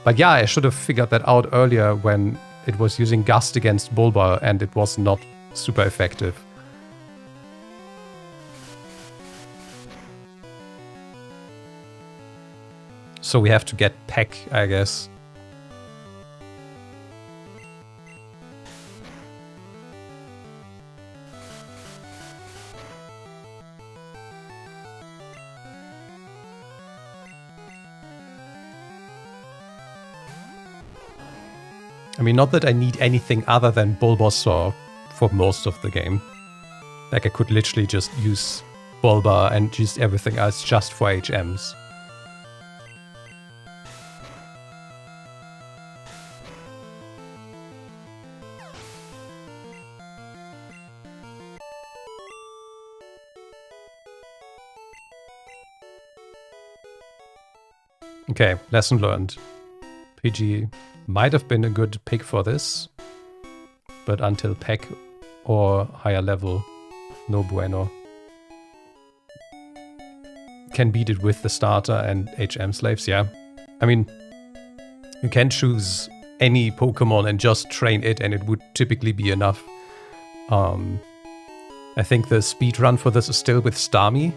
But yeah, I should have figured that out earlier when it was using Gust against Bulba and it was not super effective. So we have to get Peck, I guess. I mean, not that I need anything other than Bulbasaur for most of the game. Like, I could literally just use Bulba and use everything else just for HMs. Okay, lesson learned. PG might have been a good pick for this, but until Peck or higher level, no bueno. Can beat it with the starter and HM slaves, yeah. I mean, you can choose any Pokemon and just train it and it would typically be enough. I think the speed run for this is still with Starmie.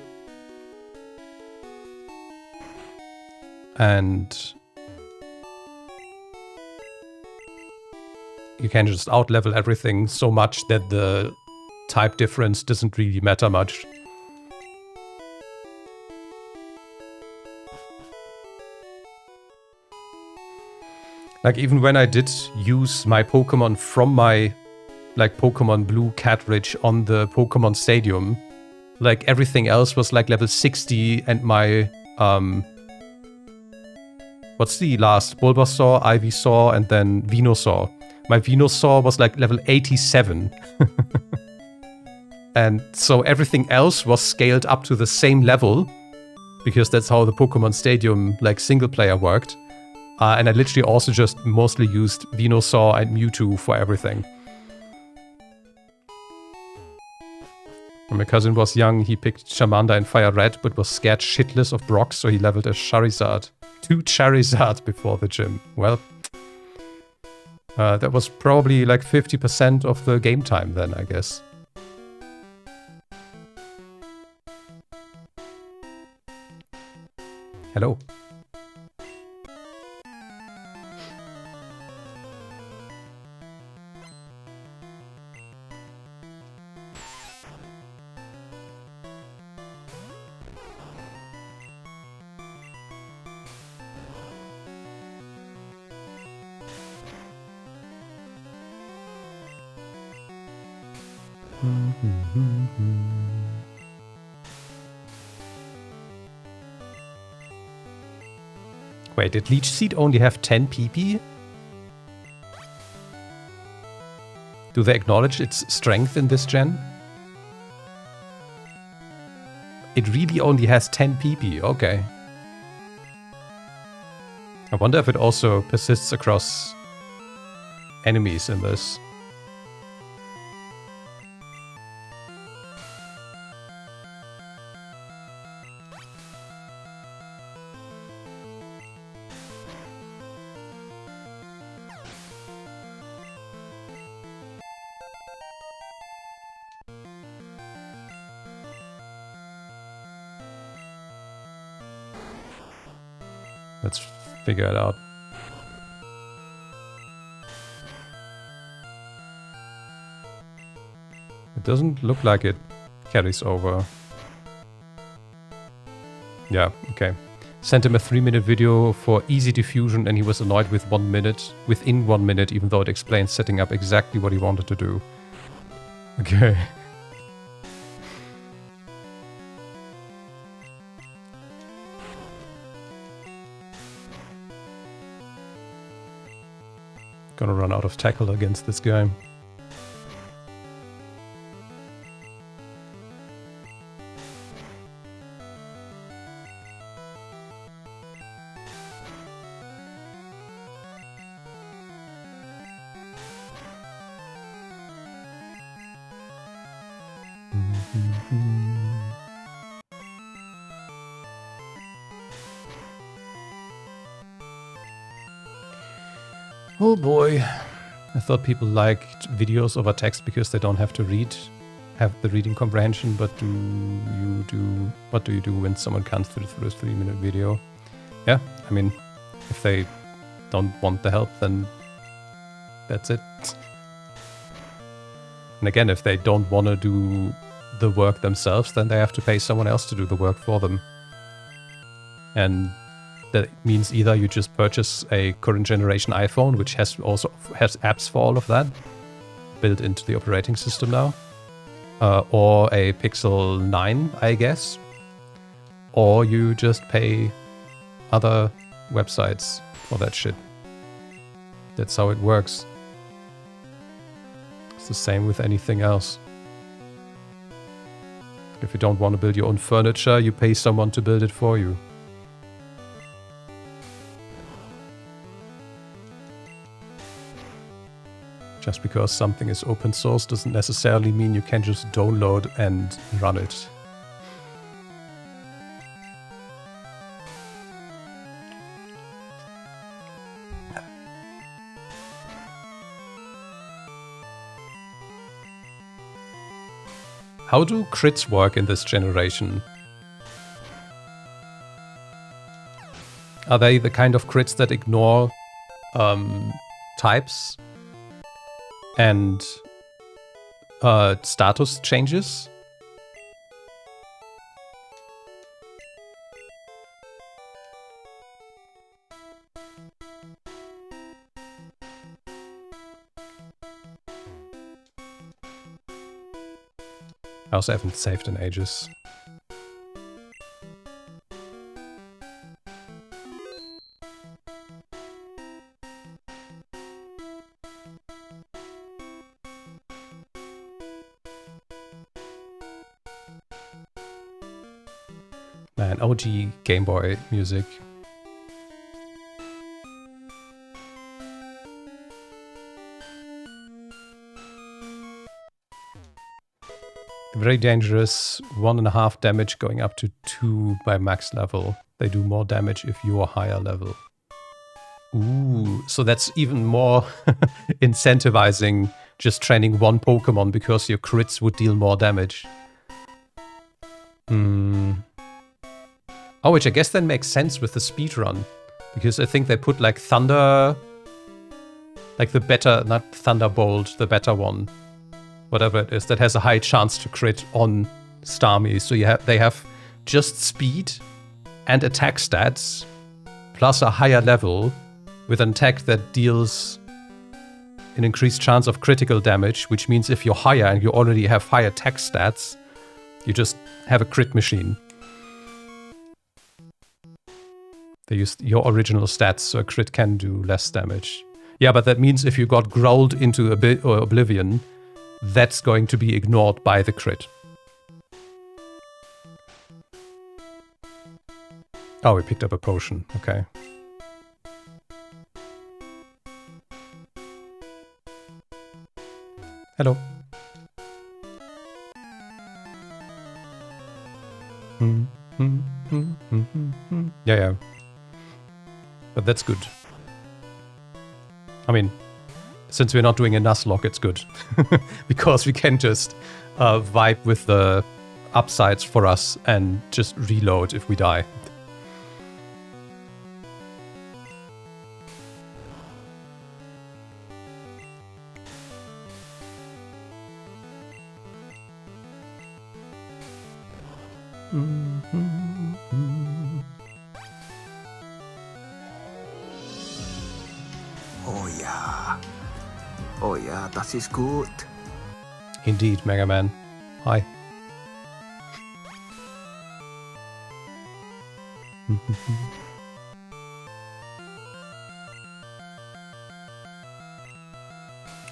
And you can just outlevel everything so much that the type difference doesn't really matter much. Like, even when I did use my Pokemon from my, like, Pokemon Blue cartridge on the Pokemon Stadium, like, everything else was, like, level 60 and my, what's the last? Bulbasaur, Ivysaur, and then Venusaur. My Venusaur was like level 87. And so everything else was scaled up to the same level, because that's how the Pokemon Stadium, like, single player worked. And I literally also just mostly used Venusaur and Mewtwo for everything. When my cousin was young, he picked Charmander in Fire Red, but was scared shitless of Brock, so he leveled a Charizard. 2 Charizard before the gym. Well, that was probably like 50% of the game time then, I guess. Hello. Wait, did Leech Seed only have 10 PP? Do they acknowledge its strength in this gen? It really only has 10 PP, okay. I wonder if it also persists across enemies in this. Let's figure it out. It doesn't look like it carries over. Yeah, okay. Sent him a 3-minute video for easy diffusion and he was annoyed with 1 minute, within 1 minute, even though it explains setting up exactly what he wanted to do. Okay. Gonna run out of tackle against this guy. Oh boy. I thought people liked videos over text because they don't have to have the reading comprehension, but what do you do when someone comes through a 3-minute video? Yeah, I mean, if they don't want the help, then that's it. And again, if they don't want to do the work themselves, then they have to pay someone else to do the work for them. And that means either you just purchase a current generation iPhone, which has apps for all of that built into the operating system now, or a Pixel 9, I guess, or you just pay other websites for that shit. That's how it works. It's the same with anything else. If you don't want to build your own furniture, you pay someone to build it for you. Just because something is open source doesn't necessarily mean you can just download and run it. How do crits work in this generation? Are they the kind of crits that ignore types and status changes? I also haven't saved in ages. Man, OG Game Boy music. Very dangerous, 1.5 damage going up to 2 by max level. They do more damage if you're higher level. Ooh, so that's even more incentivizing just training one Pokemon because your crits would deal more damage. Oh, which I guess then makes sense with the speed run. Because I think they put like Thunder... Like the better, not Thunderbolt, the better one. Whatever it is, that has a high chance to crit on Starmie. So they have just speed and attack stats, plus a higher level with an attack that deals an increased chance of critical damage, which means if you're higher and you already have high attack stats, you just have a crit machine. They used your original stats, so a crit can do less damage. Yeah, but that means if you got growled into oblivion, that's going to be ignored by the crit. Oh, we picked up a potion. Okay. Hello. Yeah. But that's good. I mean, since we're not doing a Nuzlocke, it's good. Because we can just vibe with the upsides for us and just reload if we die. Oh yeah, das ist gut. Indeed, Mega Man. Hi.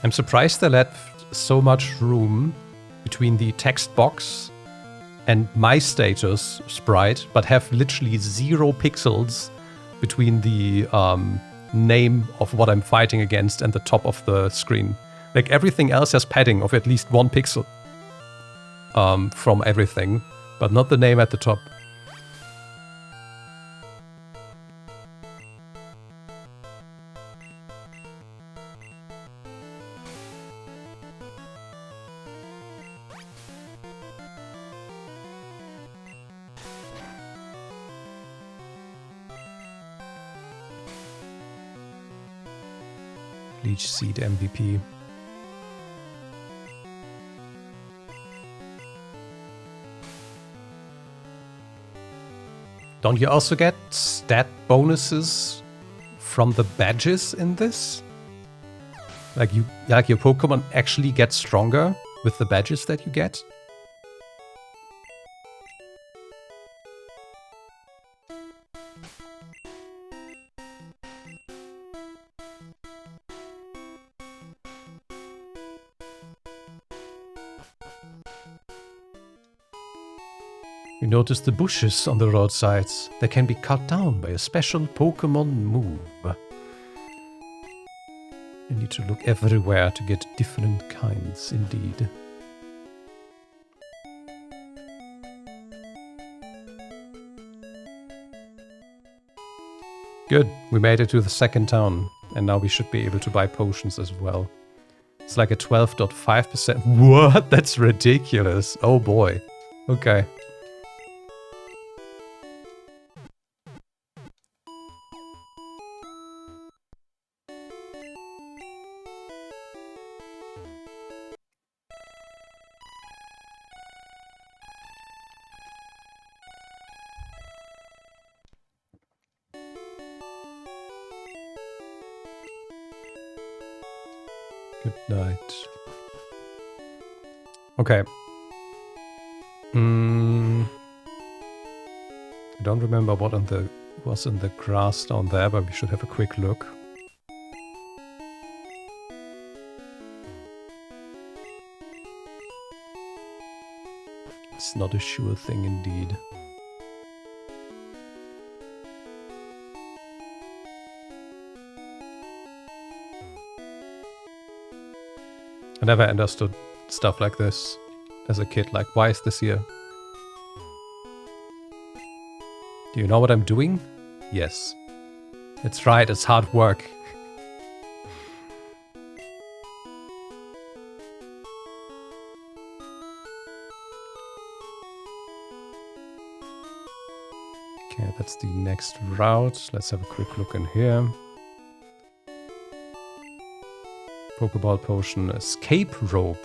I'm surprised they left so much room between the text box and my status sprite, but have literally 0 pixels between the name of what I'm fighting against and the top of the screen. Like everything else has padding of at least 1 pixel from everything, but not the name at the top. Leech Seed MVP. Don't you also get stat bonuses from the badges in this? Like your Pokemon actually get stronger with the badges that you get? You notice the bushes on the roadsides. They can be cut down by a special Pokemon move. You need to look everywhere to get different kinds, indeed. Good, we made it to the second town, and now we should be able to buy potions as well. It's like a 12.5%. What? That's ridiculous. Oh boy. Okay. Good night. Okay. I don't remember what was in the grass down there, but we should have a quick look. It's not a sure thing indeed. I never understood stuff like this as a kid. Like, why is this here? Do you know what I'm doing? Yes. It's right, it's hard work. Okay, that's the next route. Let's have a quick look in here. Pokeball potion, escape rope.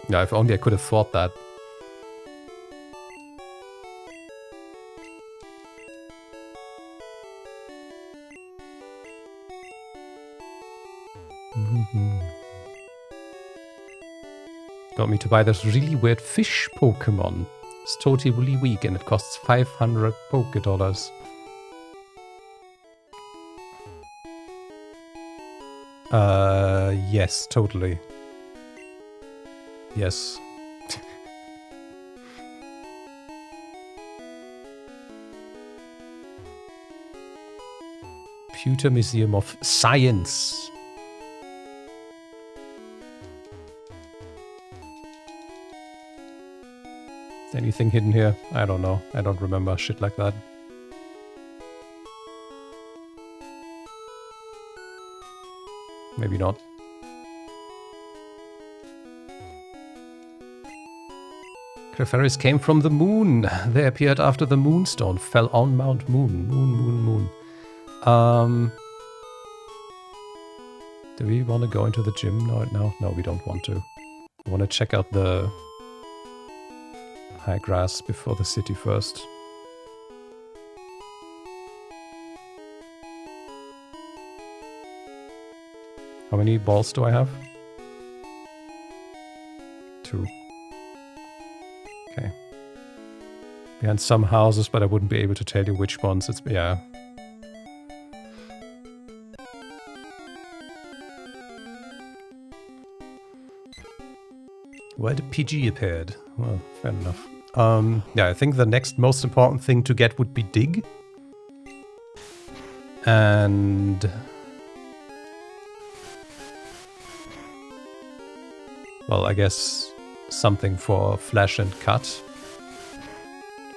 Yeah, if only I could afford that. Got me to buy this really weird fish Pokemon. It's totally really weak and it costs 500 Poké-Dollars. Yes, totally. Yes. Pewter Museum of Science. Is there anything hidden here? I don't know. I don't remember shit like that. Maybe not. Clefairies came from the moon. They appeared after the moonstone fell on Mount Moon. Moon. Do we want to go into the gym? No, we don't want to. I want to check out the high grass before the city first. How many balls do I have? 2. Okay. Behind some houses, but I wouldn't be able to tell you which ones. It's, yeah. Where the PG appeared. Well, fair enough. Yeah, I think the next most important thing to get would be dig. And... well, I guess something for flash and cut.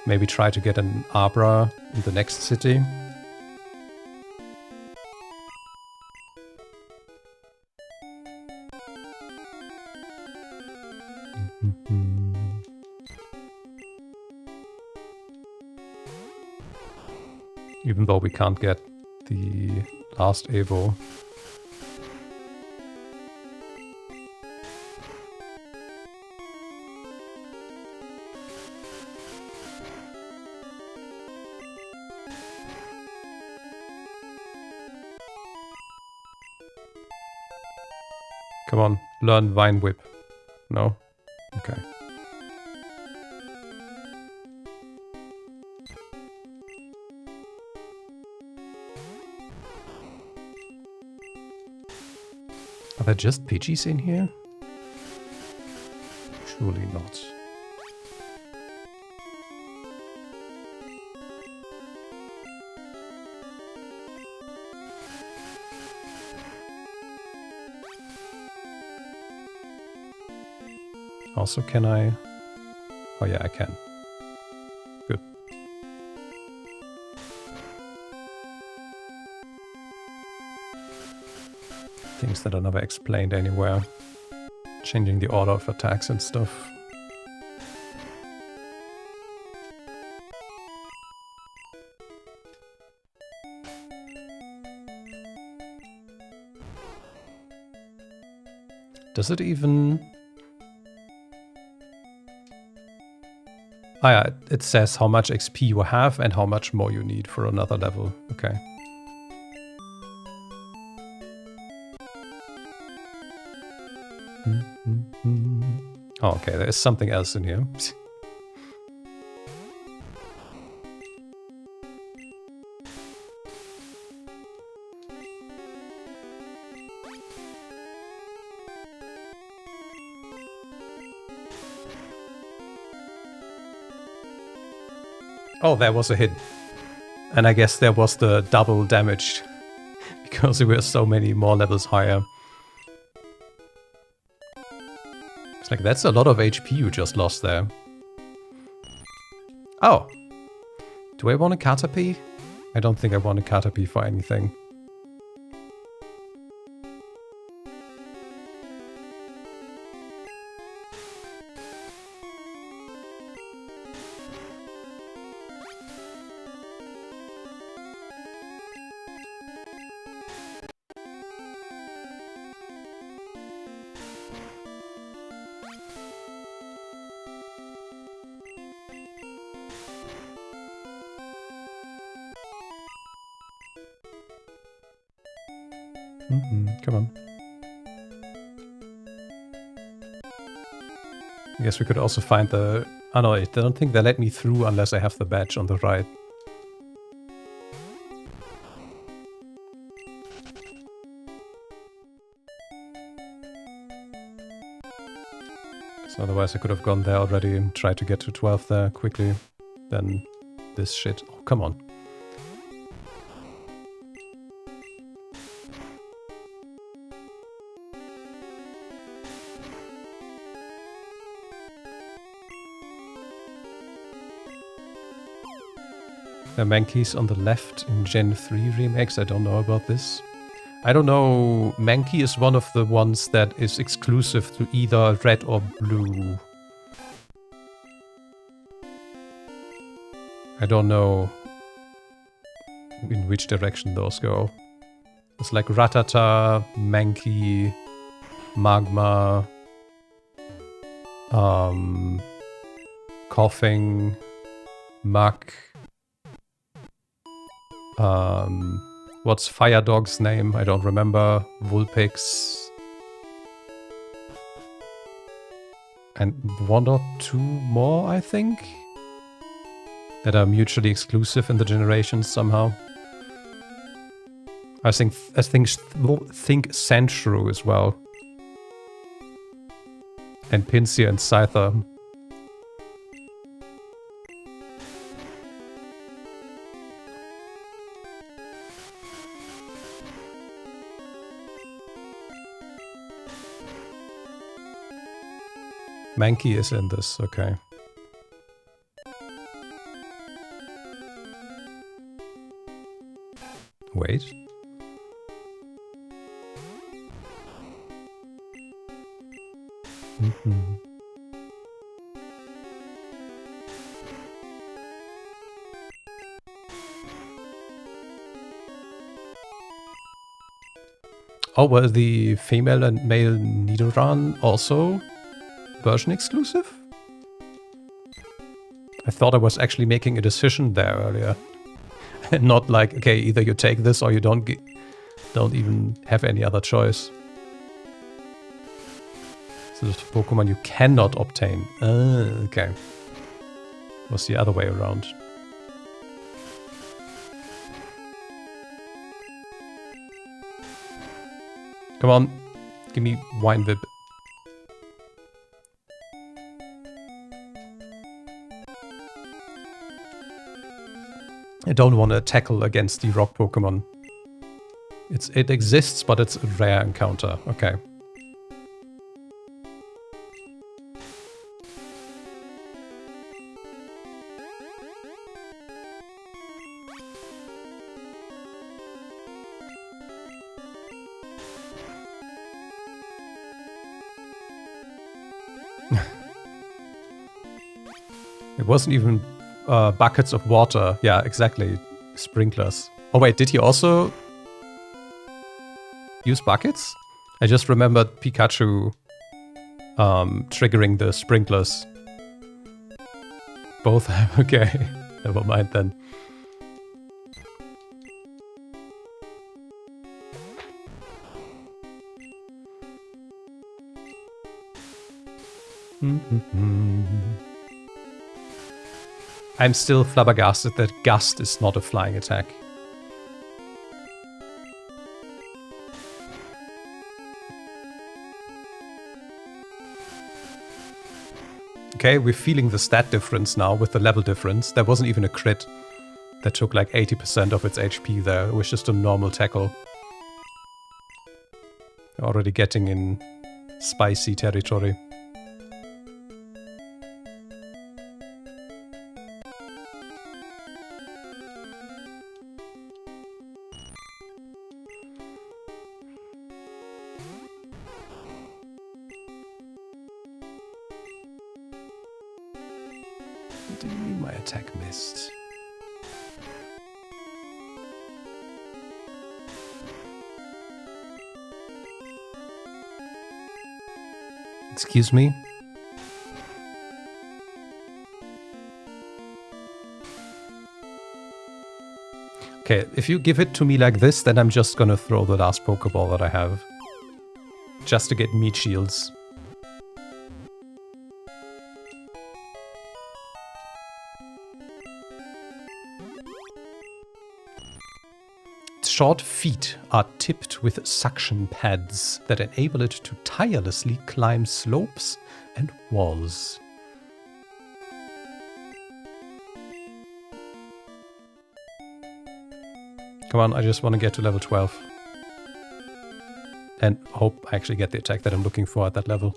Maybe try to get an Abra in the next city. Even though we can't get the last Evo. Come on, learn Vine Whip. No? Okay. Are there just Pidgeys in here? Surely not. Also, can I... oh yeah, I can. Good. Things that are never explained anywhere. Changing the order of attacks and stuff. Does it even... ah yeah, it says how much XP you have and how much more you need for another level. Okay. Oh, okay, there is something else in here. Oh, there was a hit. And I guess there was the double damage. Because we were so many more levels higher. It's like, that's a lot of HP you just lost there. Oh! Do I want a Caterpie? I don't think I want a Caterpie for anything. Come on. I guess we could also find the... Oh no, I don't think they let me through unless I have the badge on the right. So otherwise I could have gone there already and tried to get to 12 there quickly. Then this shit. Oh, come on. The Mankeys on the left in Gen 3 remakes. I don't know about this. I don't know. Mankey is one of the ones that is exclusive to either red or blue. I don't know in which direction those go. It's like Ratata, Mankey, Magma, Coughing, Muck. What's Fire Dog's name? I don't remember. Vulpix. And one or two more, I think, that are mutually exclusive in the generations somehow. I think Sandshrew as well. And Pinsir and Scyther. Mankey is in this, okay. Wait. Oh, were the female and male Nidoran also version exclusive? I thought I was actually making a decision there earlier. And not like, okay, either you take this or you don't even have any other choice. So this Pokemon you cannot obtain. Okay. Was the other way around. Come on, give me Wine Whip. I don't want to tackle against the rock Pokemon. It exists, but it's a rare encounter. Okay. It wasn't even buckets of water. Yeah, exactly. Sprinklers. Oh wait, did he also use buckets? I just remembered Pikachu triggering the sprinklers. Both have. Okay, never mind then. I'm still flabbergasted that Gust is not a flying attack. Okay, we're feeling the stat difference now with the level difference. There wasn't even a crit. That took like 80% of its HP there. It was just a normal tackle. Already getting in spicy territory. What do you mean my attack missed? Excuse me? Okay, if you give it to me like this, then I'm just gonna throw the last Pokeball that I have. Just to get meat shields. Short feet are tipped with suction pads that enable it to tirelessly climb slopes and walls. Come on, I just want to get to level 12. And hope I actually get the attack that I'm looking for at that level.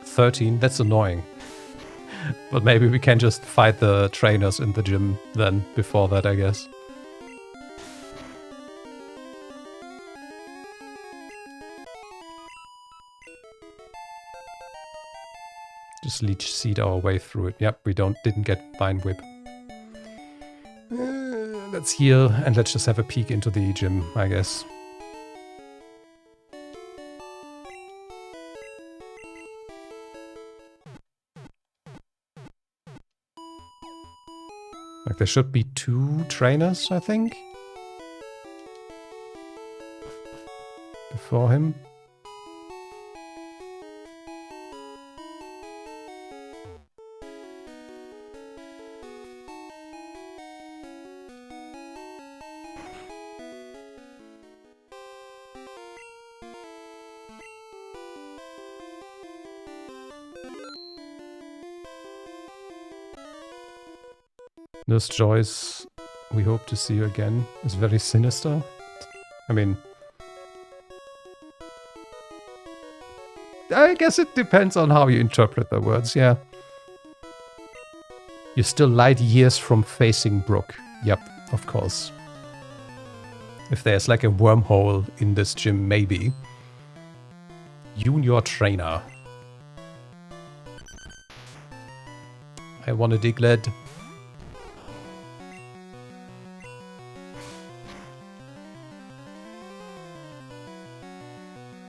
$13, that's annoying. But maybe we can just fight the trainers in the gym then, before that, I guess. Just leech seed our way through it. Yep, we didn't get Vine Whip. Let's heal and let's just have a peek into the gym, I guess. Like there should be 2 trainers, I think. Before him. Nurse Joyce, we hope to see you again, is very sinister. I mean, I guess it depends on how you interpret the words, yeah. You're still light years from facing Brooke. Yep, of course. If there's like a wormhole in this gym, maybe. Junior trainer. I want a Diglett.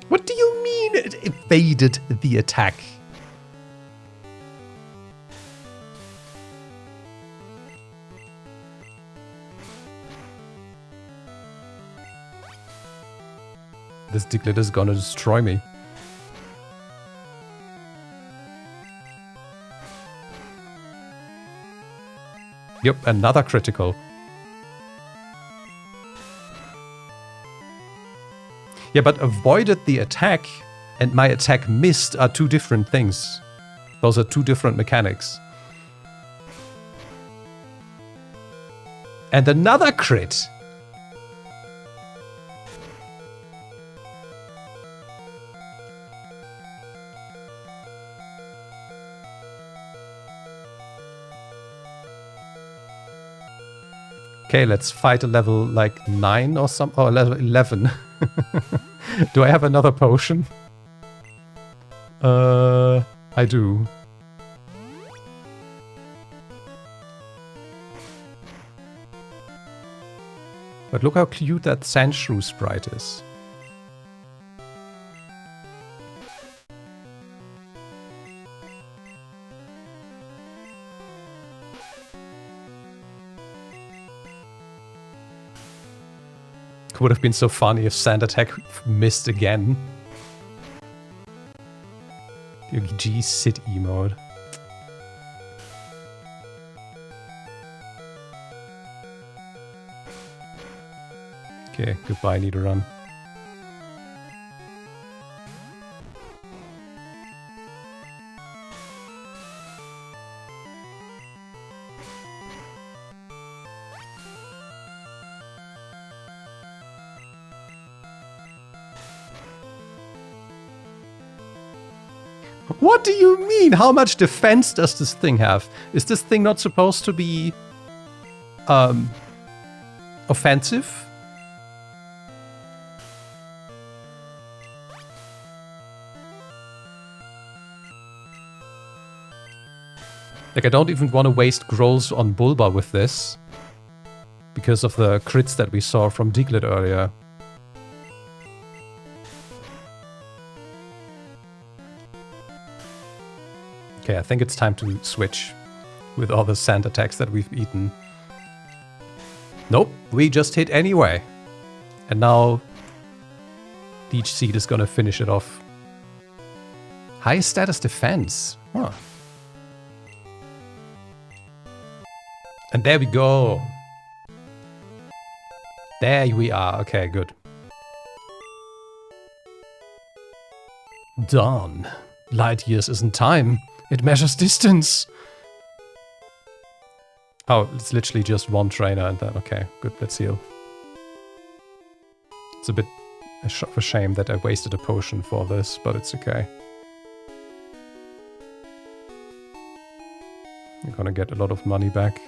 What do you mean it evaded the attack? This Diglett is gonna destroy me. Yep, another critical. Yeah, but avoided the attack and my attack missed are 2 different things. Those are 2 different mechanics. And another crit! Okay, let's fight a level like 9 or something. Oh, level 11. Do I have another potion? I do. But look how cute that Sandshrew sprite is. Would have been so funny if Sand Attack missed again. G sit emote. Okay, goodbye, need to run. What do you mean? How much defense does this thing have? Is this thing not supposed to be offensive? Like, I don't even want to waste growls on Bulba with this. Because of the crits that we saw from Diglett earlier. Okay, I think it's time to switch with all the sand attacks that we've eaten. Nope, we just hit anyway. And now Leech Seed is gonna finish it off. High status defense. Huh. And there we go. There we are. Okay, good. Done. Light years isn't time. It measures distance. Oh, it's literally just one trainer and then, okay, good, let's heal. It's a bit of a shame that I wasted a potion for this, but it's okay. I'm gonna get a lot of money back.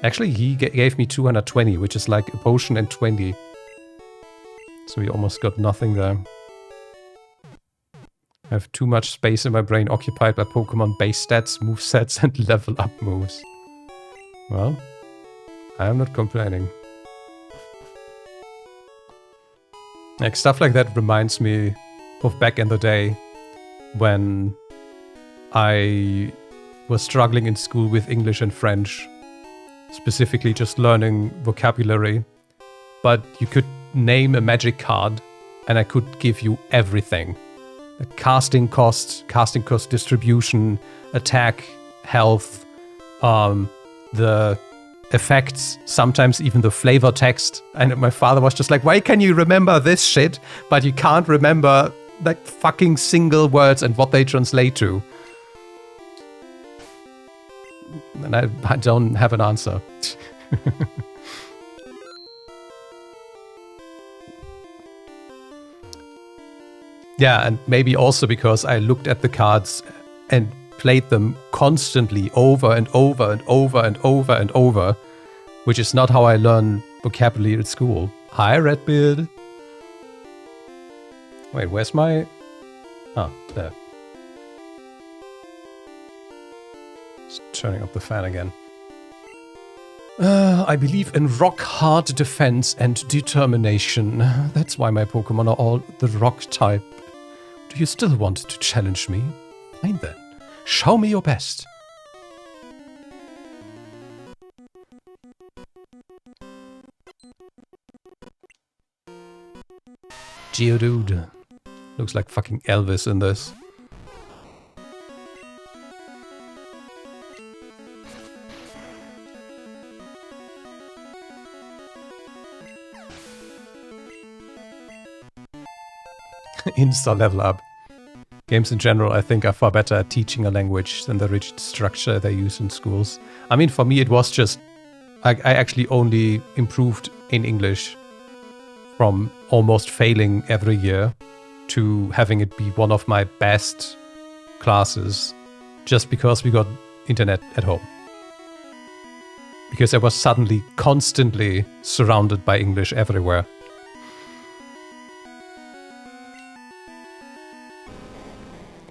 Actually, he gave me 220, which is like a potion and 20. So we almost got nothing there. I have too much space in my brain occupied by Pokemon base stats, movesets, and level up moves. Well, I am not complaining. Like, stuff like that reminds me of back in the day when I was struggling in school with English and French. Specifically just learning vocabulary. But you could name a magic card and I could give you everything. The casting cost distribution, attack, health, the effects, sometimes even the flavor text. And my father was just like, why can you remember this shit, but you can't remember like fucking single words and what they translate to? And I don't have an answer. Yeah, and maybe also because I looked at the cards and played them constantly over and over and over and over and over, which is not how I learn vocabulary at school. Hi, Redbeard. Wait, where's my... Oh, there. Just turning up the fan again. I believe in rock-hard defense and determination. That's why my Pokemon are all the rock type. Do you still want to challenge me? Fine then. Show me your best. Geodude. Looks like fucking Elvis in this. Insta level up. Games in general, I think, are far better at teaching a language than the rigid structure they use in schools. I mean, for me, it was just... I actually only improved in English from almost failing every year to having it be one of my best classes just because we got internet at home. Because I was suddenly constantly surrounded by English everywhere.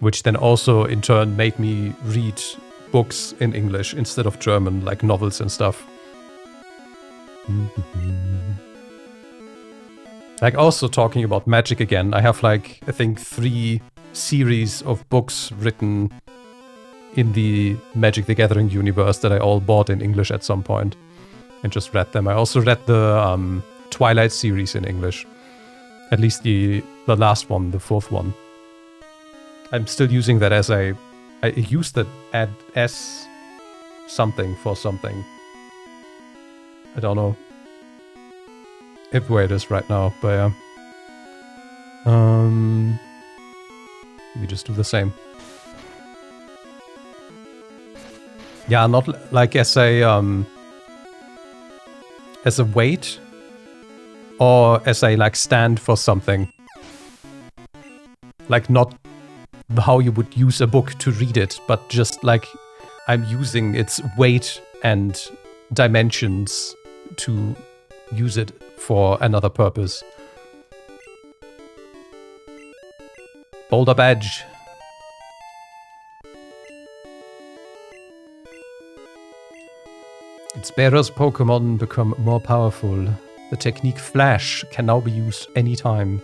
Which then also, in turn, made me read books in English instead of German, like novels and stuff. Like, also talking about magic again, I have like, I think 3 series of books written in the Magic the Gathering universe that I all bought in English at some point and just read them. I also read the Twilight series in English. At least the last one, the 4th one. I'm still using that as I used that add S something for something. I don't know where it is right now, but yeah. We just do the same. Yeah, not like as a weight or as a like stand for something. Like not how you would use a book to read it, but just like I'm using its weight and dimensions to use it for another purpose. Boulder Badge. Its bearer's Pokemon become more powerful. The technique Flash can now be used anytime.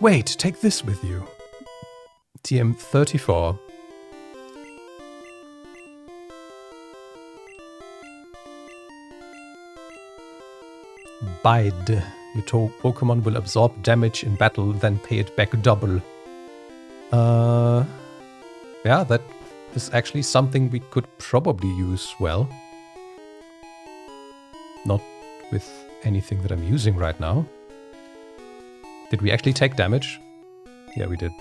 Wait, take this with you. TM34. Bide. Your Pokemon will absorb damage in battle, then pay it back double. Yeah, that is actually something we could probably use well. Not with anything that I'm using right now. Did we actually take damage? Yeah, we did.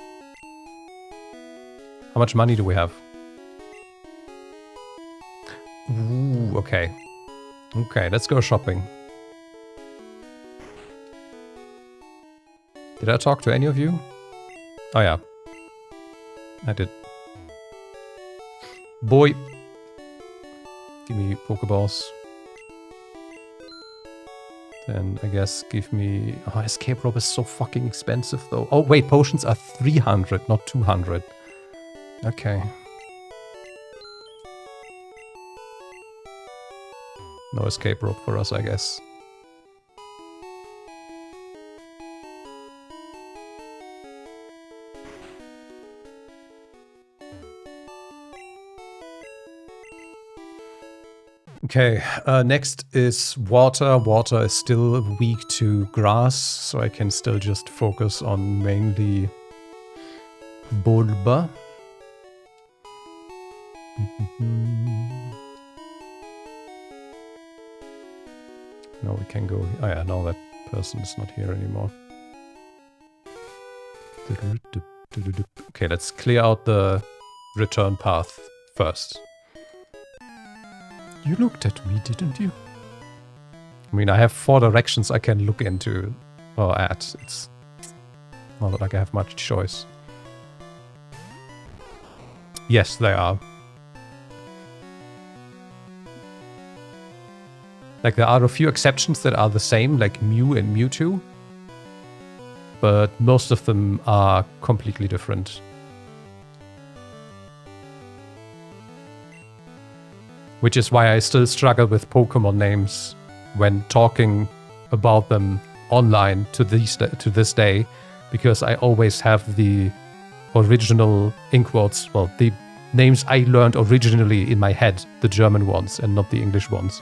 How much money do we have? Ooh, okay. Okay, let's go shopping. Did I talk to any of you? Oh yeah. I did. Boy. Give me Pokeballs. Then I guess give me... Oh, escape rope is so fucking expensive though. Oh wait, potions are 300, not 200. Okay. No escape rope for us, I guess. Okay, next is water. Water is still weak to grass, so I can still just focus on mainly Bulba. No, we can go... Oh yeah, no, that person is not here anymore. Okay, let's clear out the return path first. You looked at me, didn't you? I mean, I have 4 directions I can look into or at. It's not like I have much choice. Yes, they are. Like, there are a few exceptions that are the same, like Mew and Mewtwo. But most of them are completely different. Which is why I still struggle with Pokemon names when talking about them online to this day, because I always have the original, in quotes, well, the names I learned originally in my head, the German ones, and not the English ones.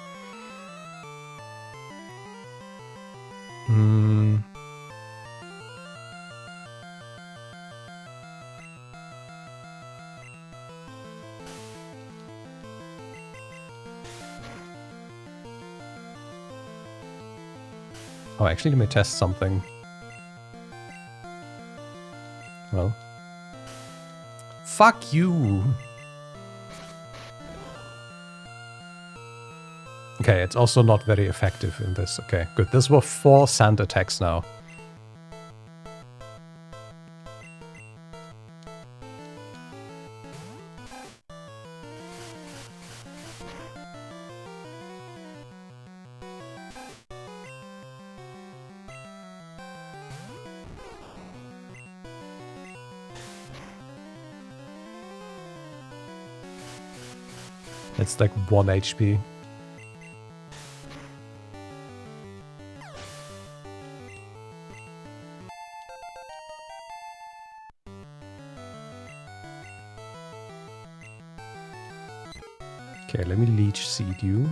Oh, actually, let me test something. Well. Fuck you! Okay, it's also not very effective in this. Okay, good. This were 4 sand attacks now. It's like 1 HP. Okay, let me leech seed you.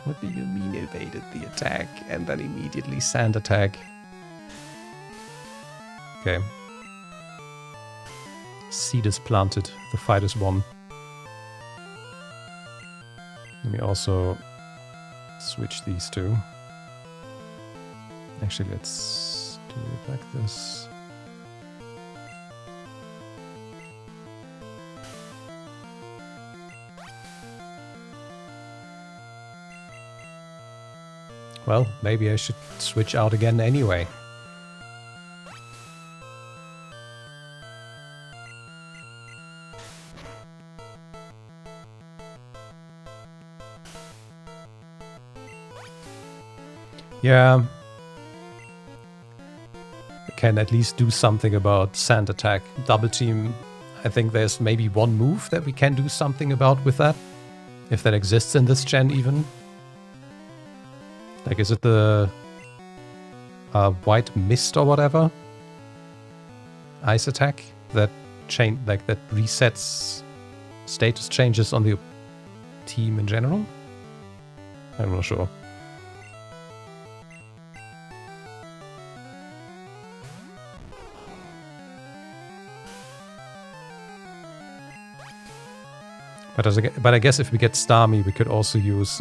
What do you mean evaded the attack and then immediately sand attack? Okay. Seed is planted. The fight is won. Let me also switch these two. Actually, let's do it like this. Well, maybe I should switch out again anyway. Yeah. I can at least do something about sand attack. Double team. I think there's maybe one move that we can do something about with that. If that exists in this gen even. Like, is it the... white mist or whatever. Ice attack that that resets status changes on the team in general. I'm not sure. But I guess if we get Starmie, we could also use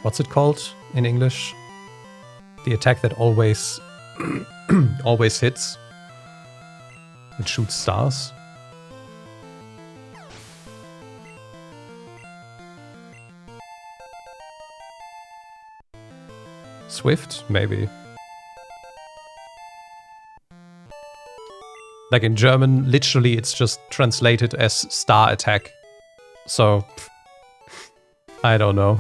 what's it called in English? The attack that always always hits. It shoots stars. Swift, maybe. Like in German, literally it's just translated as star attack. So, I don't know.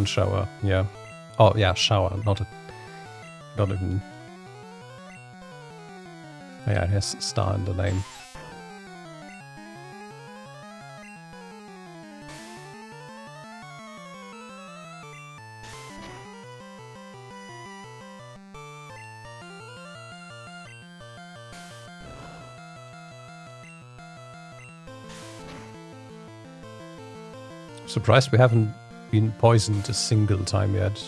Shower, yeah. Oh, yeah, shower, not even... Oh, yeah, it has star in the name. Surprised we haven't been poisoned a single time yet.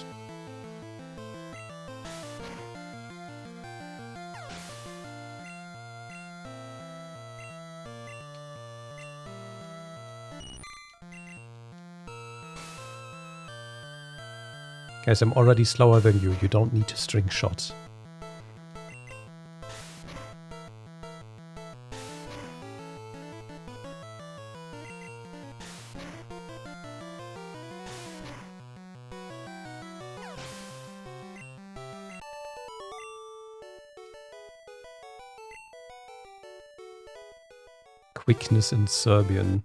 Guys, I'm already slower than you. You don't need to string shots. Quickness in Serbian.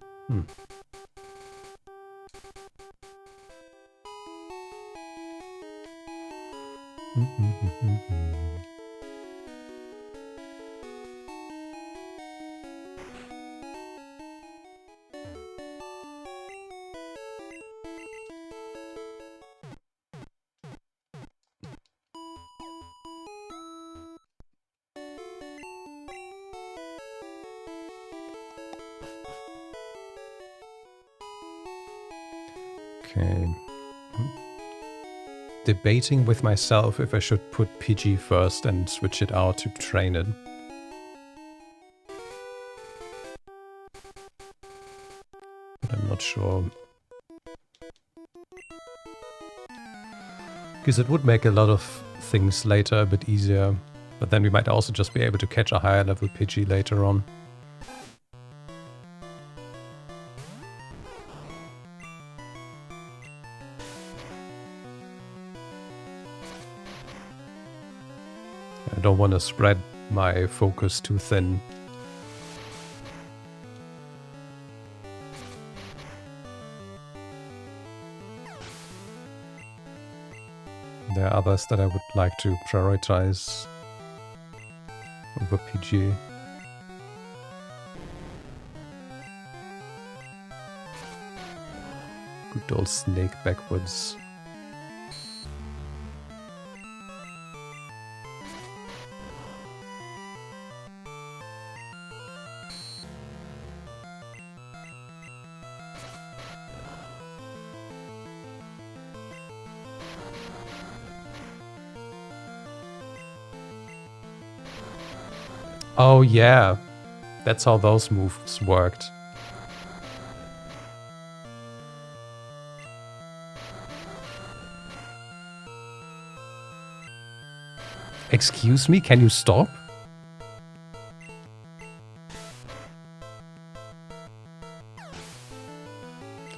Okay. Debating with myself if I should put PG first and switch it out to train it. But I'm not sure. Because it would make a lot of things later a bit easier. But then we might also just be able to catch a higher level PG later on. I don't want to spread my focus too thin. There are others that I would like to prioritize over PG. Good old snake backwards. Oh yeah, that's how those moves worked. Excuse me, can you stop?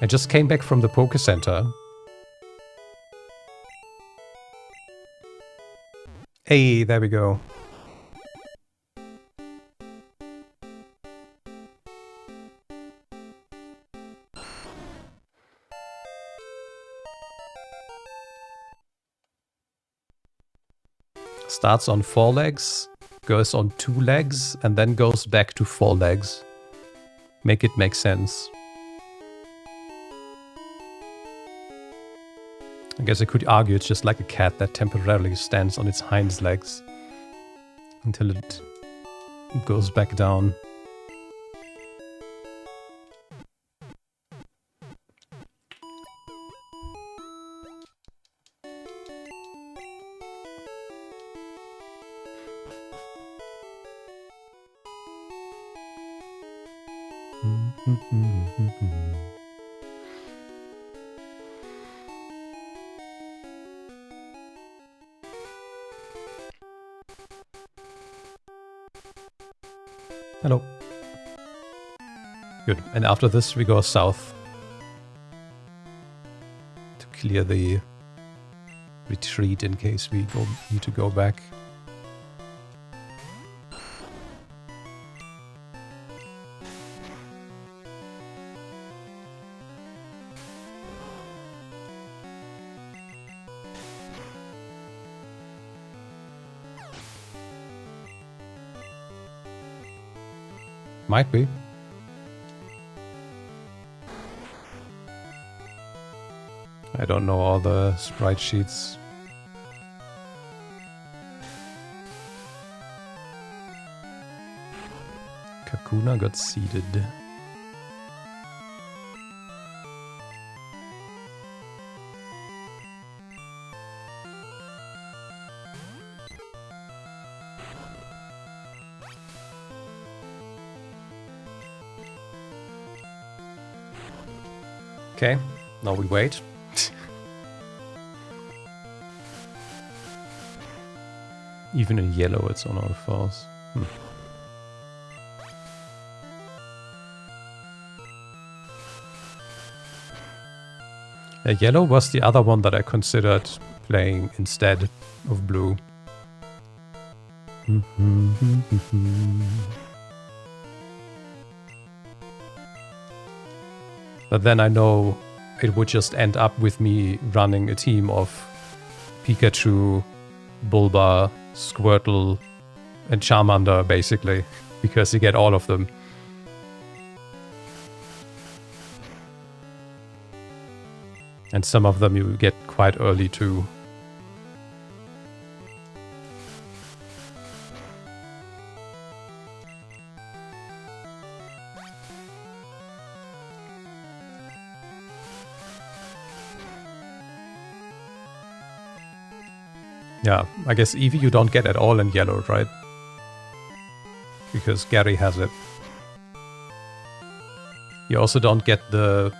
I just came back from the Poke Center. Hey, there we go. Starts on 4 legs, goes on 2 legs, and then goes back to 4 legs. Make it make sense. I guess I could argue it's just like a cat that temporarily stands on its hind legs until it goes back down. Hello. Good. And after this we go south to clear the retreat in case we need to go back. Might be. I don't know all the sprite sheets. Kakuna got seeded. Okay, now we wait. Even in yellow it's on all fours. Yellow was the other one that I considered playing instead of blue. But then I know it would just end up with me running a team of Pikachu, Bulba, Squirtle, and Charmander, basically, because you get all of them. And some of them you get quite early too. Yeah, I guess Eevee you don't get at all in yellow, right? Because Gary has it. You also don't get the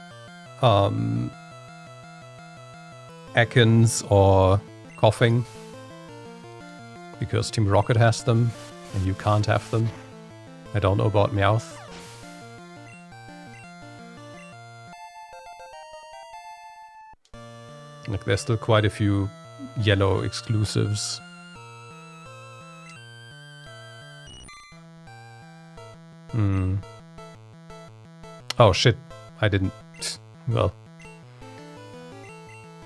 Ekans or Coughing because Team Rocket has them and you can't have them. I don't know about Meowth. Like there's still quite a few yellow exclusives. Oh shit, I didn't. Well.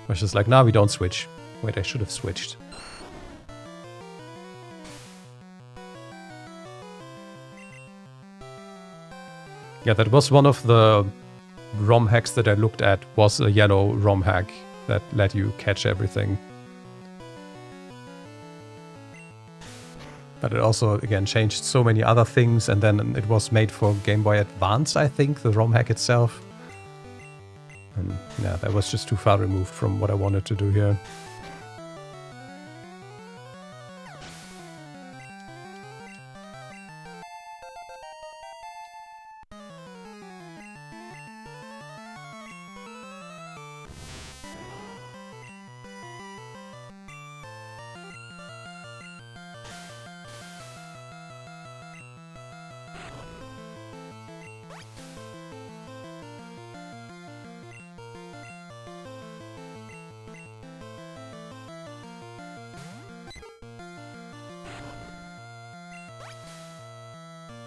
I was just like, nah, we don't switch. Wait, I should have switched. Yeah, that was one of the ROM hacks that I looked at, was a yellow ROM hack that let you catch everything. But it also, again, changed so many other things, and then it was made for Game Boy Advance, I think, the ROM hack itself. And yeah, that was just too far removed from what I wanted to do here.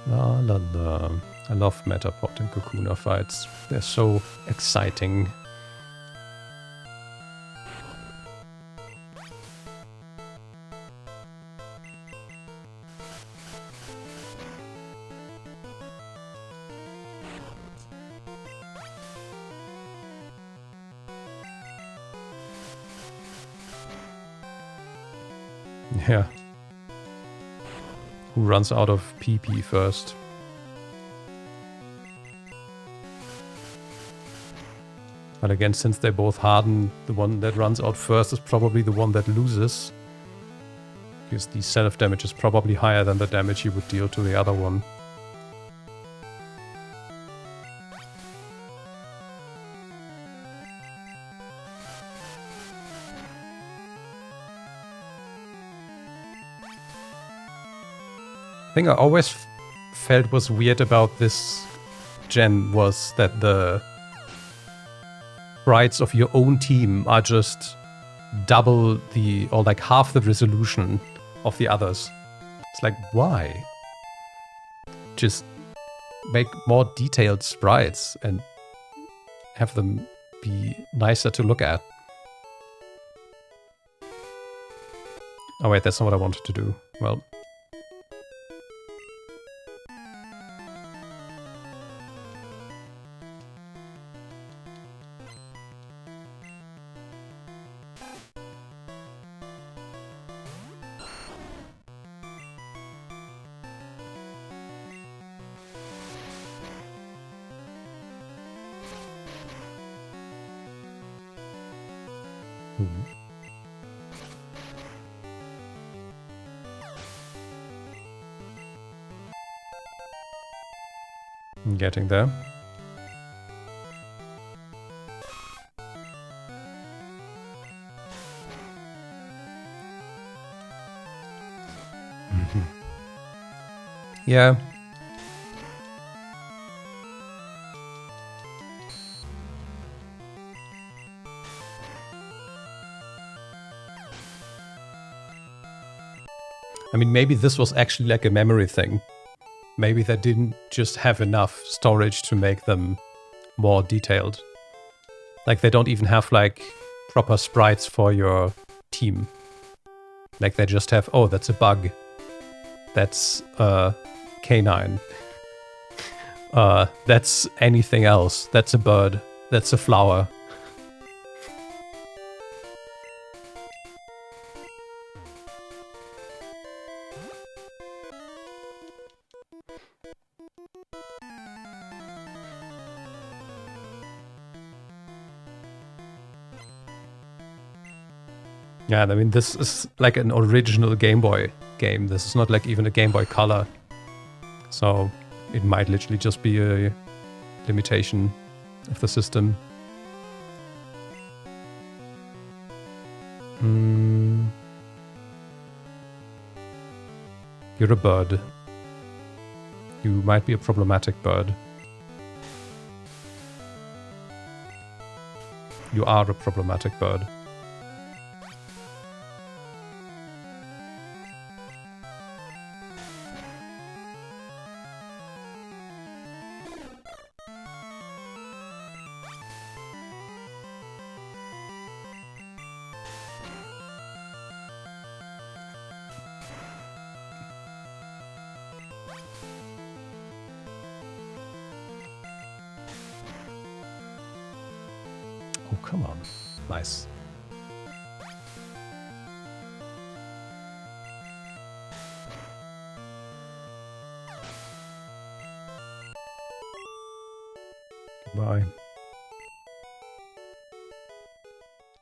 La la la. I love Metapod and Kakuna fights. They're so exciting. Yeah. Who runs out of PP first? But again, since they both harden, the one that runs out first is probably the one that loses. Because the self-damage is probably higher than the damage you would deal to the other one. The thing I always felt was weird about this gen was that the sprites of your own team are just double the, or like half the resolution of the others. It's like, why? Just make more detailed sprites and have them be nicer to look at. Oh wait, that's not what I wanted to do. Well. I'm getting there. Yeah. I mean, maybe this was actually like a memory thing. Maybe they didn't just have enough storage to make them more detailed. Like they don't even have like proper sprites for your team. Like they just have, oh, that's a bug. That's canine. That's anything else. That's a bird. That's a flower. Yeah, I mean, this is like an original Game Boy game. This is not like even a Game Boy Color. So it might literally just be a limitation of the system. You're a bird. You might be a problematic bird. You are a problematic bird. Oh, come on. Nice. Goodbye.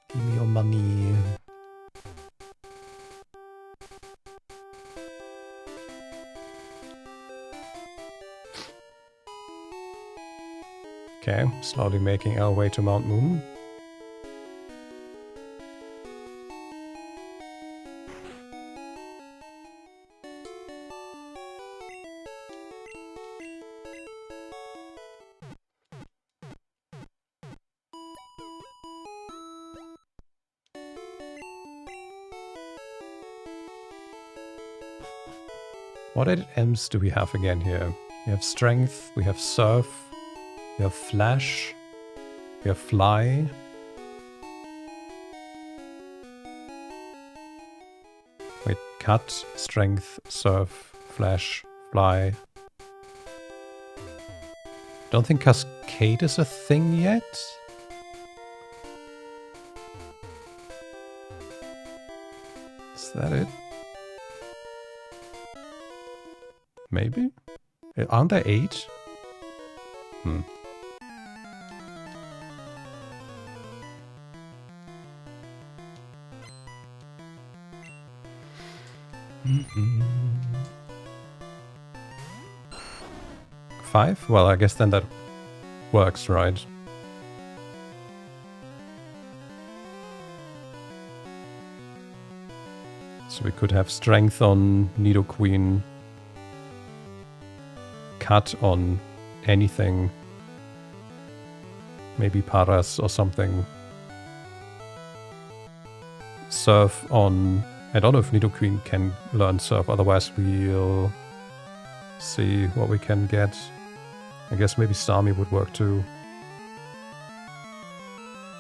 Give me your money. Okay, slowly making our way to Mount Moon. What items do we have again here? We have strength, we have surf, we have flash, we have fly. Wait, cut, strength, surf, flash, fly. Don't think cascade is a thing yet. Is that it? Maybe? Aren't there 8? Five? Well, I guess then that works, right? So we could have strength on Nidoqueen, cut on anything, maybe Paras or something. Surf on... I don't know if Nidoqueen can learn Surf, otherwise we'll see what we can get. I guess maybe Starmie would work too.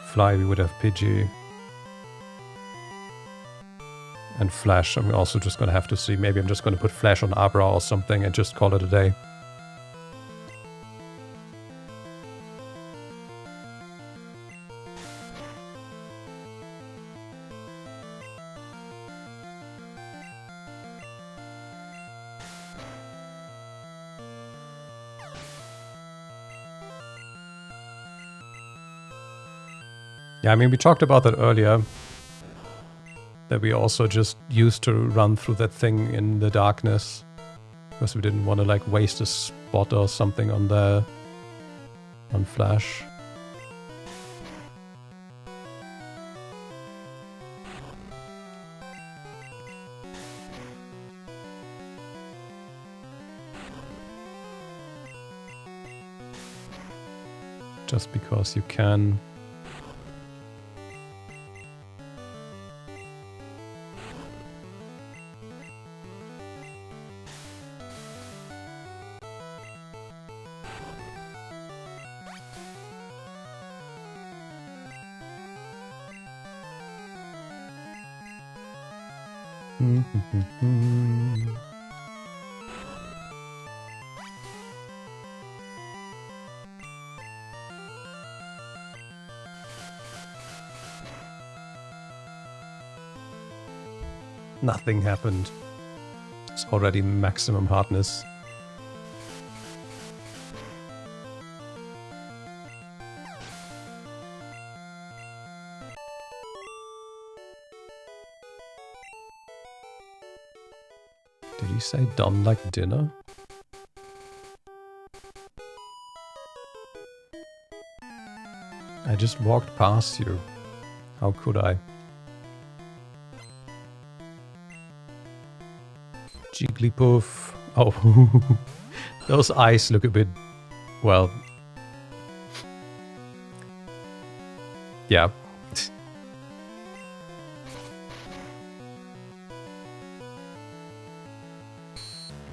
Fly, we would have Pidgey. And Flash, I'm also just gonna have to see. Maybe I'm just gonna put Flash on Abra or something and just call it a day. Yeah, I mean, we talked about that earlier. That we also just used to run through that thing in the darkness. Because we didn't want to, like, waste a spot or something on the... on Flash. Just because you can. Nothing happened. It's already maximum hardness. Did he say done like dinner? I just walked past you. How could I? Jigglypuff. Oh, those eyes look a bit, well, yeah.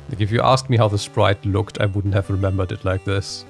Like, if you asked me how the sprite looked, I wouldn't have remembered it like this.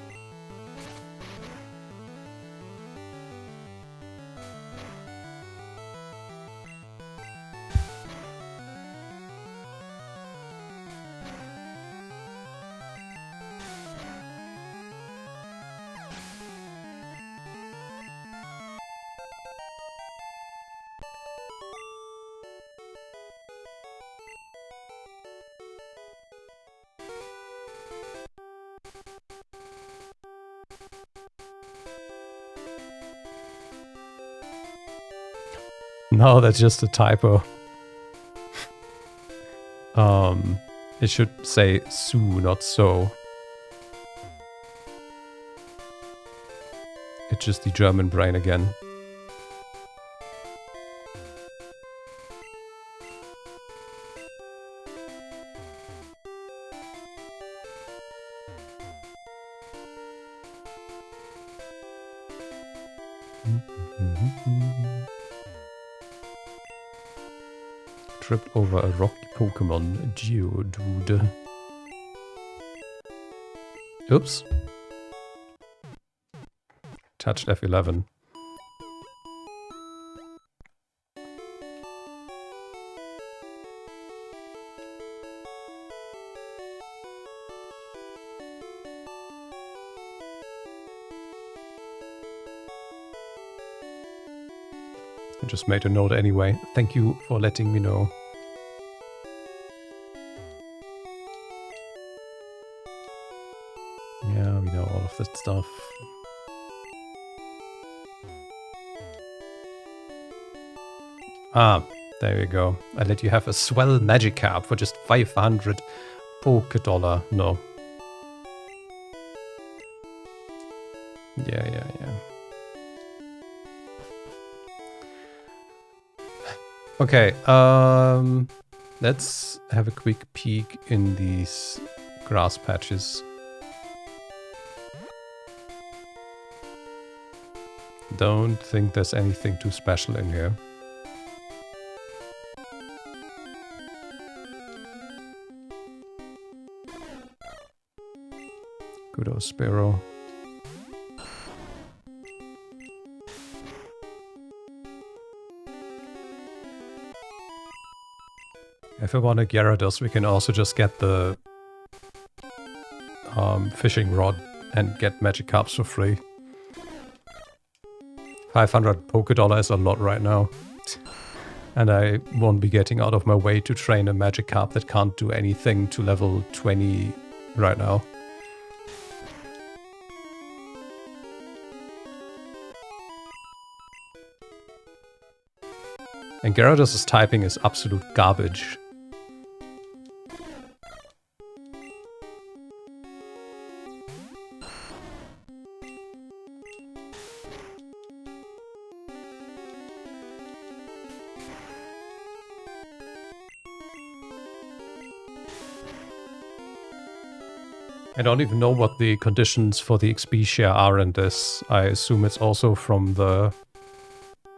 No, that's just a typo. It should say su, not so. It's just the German brain again. Tripped over a rocky Pokemon, Geodude. Oops. Touched F11. I just made a note anyway. Thank you for letting me know. Yeah, we know all of that stuff. Ah, there we go. I let you have a swell magic carp for just 500 poke dollar. No. Yeah. Okay, let's have a quick peek in these grass patches. Don't think there's anything too special in here. Good old sparrow. If we want a Gyarados, we can also just get the fishing rod and get Magikarps for free. 500 Poké Dollar is a lot right now. And I won't be getting out of my way to train a Magikarp that can't do anything to level 20 right now. And Gyarados' typing is absolute garbage. I don't even know what the conditions for the XP share are in this. I assume it's also from the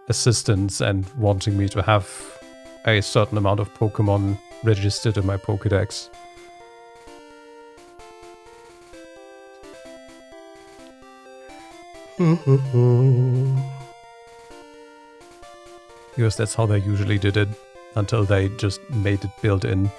assistants and wanting me to have a certain amount of Pokemon registered in my Pokédex. Because that's how they usually did it, until they just made it built in.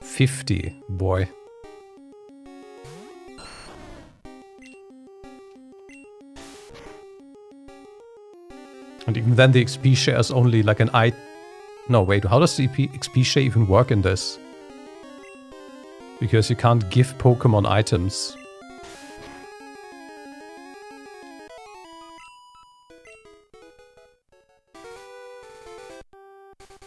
$50, boy. And even then the XP share is only like an No, wait, how does the XP share even work in this? Because you can't give Pokemon items.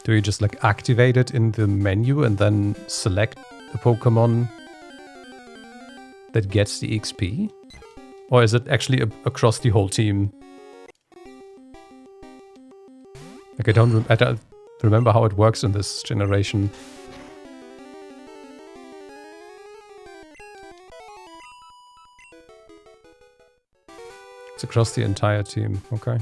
Do you just like activate it in the menu and then select the Pokemon that gets the XP? Or is it actually across the whole team? Like I don't remember how it works in this generation. It's across the entire team, okay.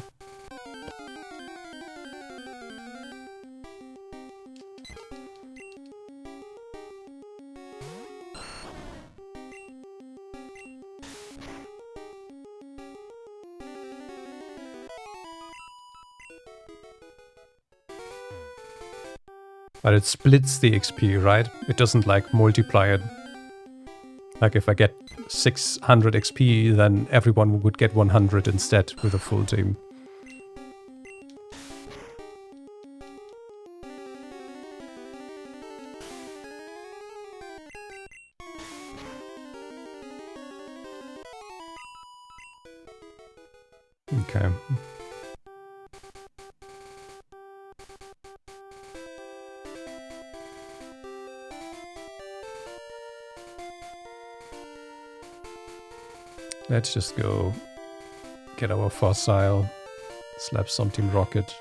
But it splits the XP, right? It doesn't like multiply it. Like if I get 600 XP, then everyone would get 100 instead with a full team. Okay. Let's just go get our fossil, slap some Team Rocket.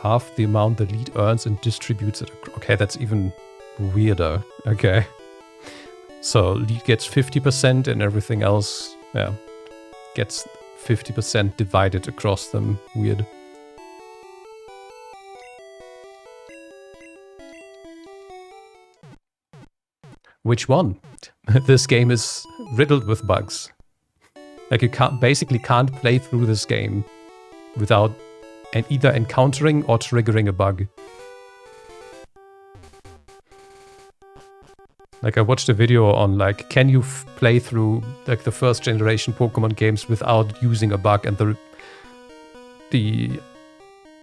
Half the amount the lead earns and distributes it. Okay, that's even weirder. Okay. So lead gets 50% and everything else, yeah. gets 50% divided across them. Weird. Which one? This game is riddled with bugs. Like you basically can't play through this game without either encountering or triggering a bug. Like I watched a video on like, can you play through like the first generation Pokemon games without using a bug, and the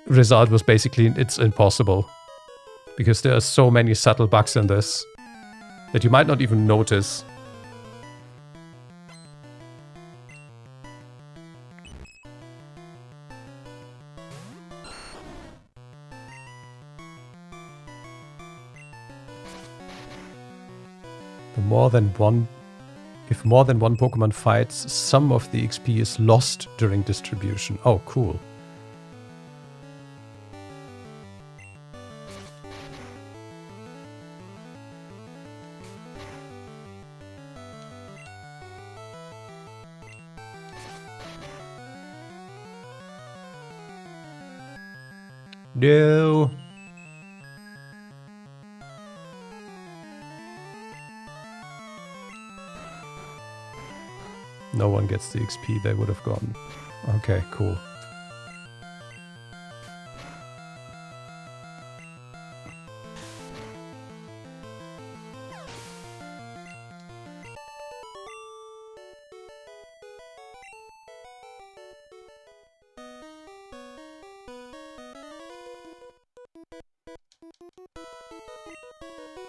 result was basically it's impossible. Because there are so many subtle bugs in this that you might not even notice. If more than one Pokemon fights, some of the XP is lost during distribution. Oh, cool. No. No one gets the XP they would have gotten. Okay, cool.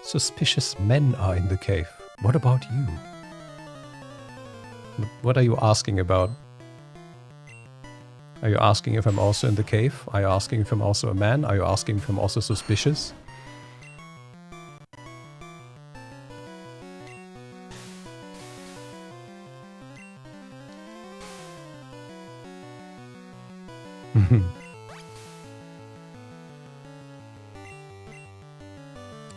Suspicious men are in the cave. What about you? What are you asking about? Are you asking if I'm also in the cave? Are you asking if I'm also a man? Are you asking if I'm also suspicious?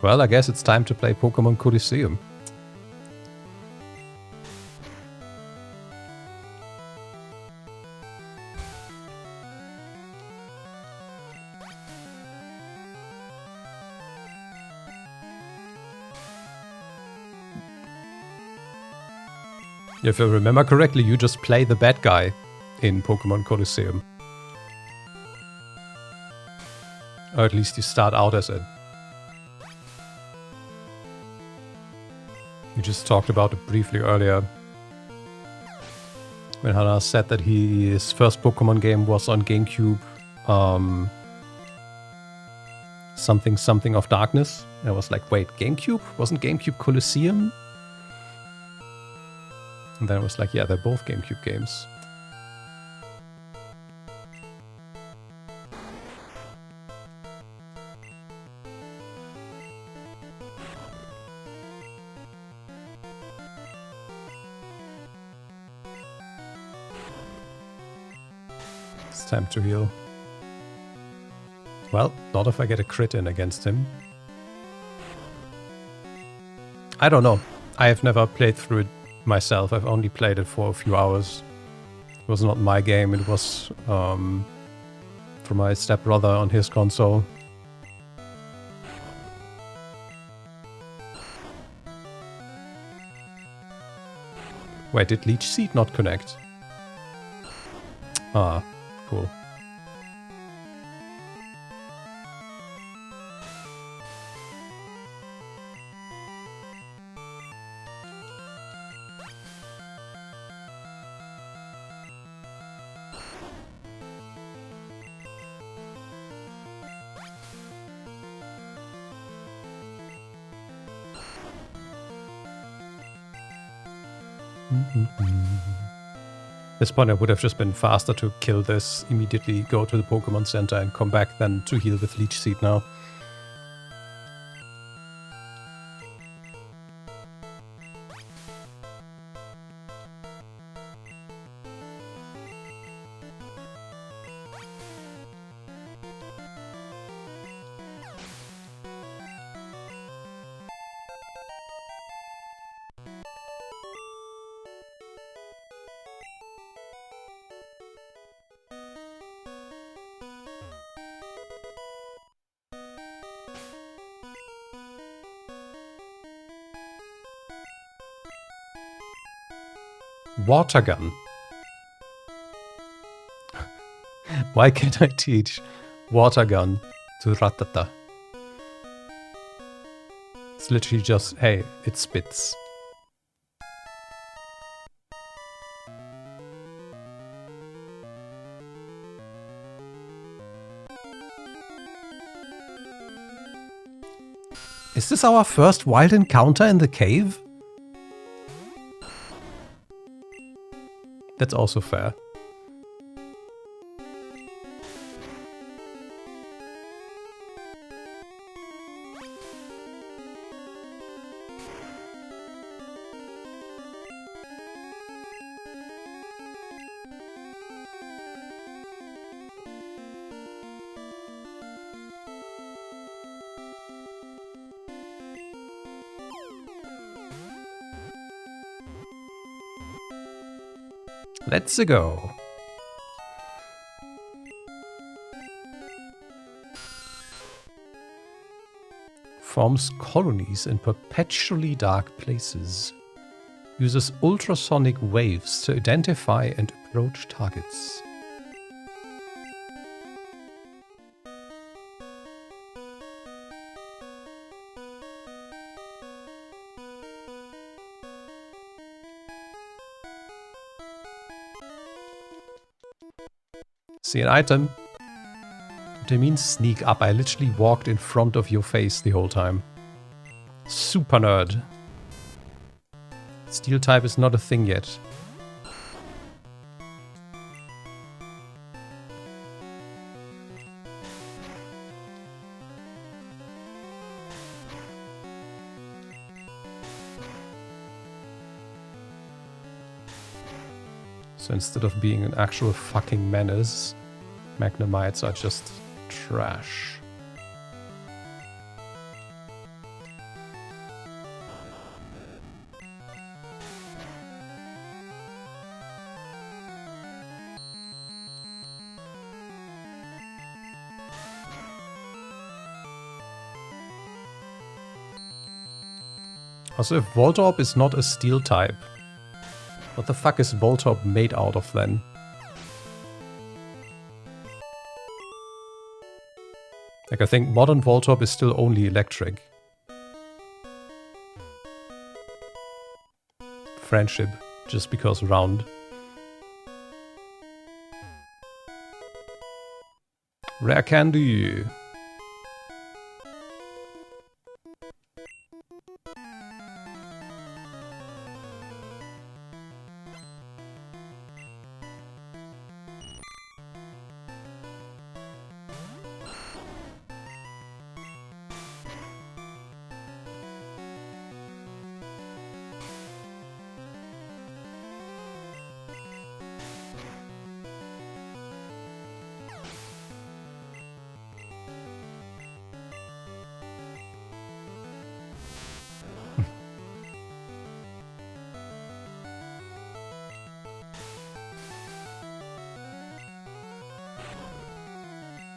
Well, I guess it's time to play Pokemon Coliseum. If I remember correctly, you just play the bad guy in Pokemon Coliseum. Or at least you start out as it. We just talked about it briefly earlier. When Hana said that his first Pokemon game was on GameCube. Something of Darkness. And I was like, wait, GameCube? Wasn't GameCube Coliseum? And then I was like, yeah, they're both GameCube games. It's time to heal. Well, not if I get a crit in against him. I don't know. I have never played through it myself. I've only played it for a few hours. It was not my game. It was from my stepbrother on his console. Wait, did Leech Seed not connect? Ah, cool. At this point I would have just been faster to kill this, immediately go to the Pokemon Center and come back than to heal with Leech Seed now. Water gun. Why can't I teach water gun to Ratata? It's literally just, hey, it spits. Is this our first wild encounter in the cave? That's also fair. Let's go. Forms colonies in perpetually dark places. Uses ultrasonic waves to identify and approach targets. See an item? What do you mean sneak up? I literally walked in front of your face the whole time. Super nerd. Steel type is not a thing yet. So instead of being an actual fucking menace, Magnemites are just trash. Also, if Voltorb is not a steel type, what the fuck is Voltorb made out of then? Like, I think modern Voltorb is still only electric. Friendship, just because round. Rare candy.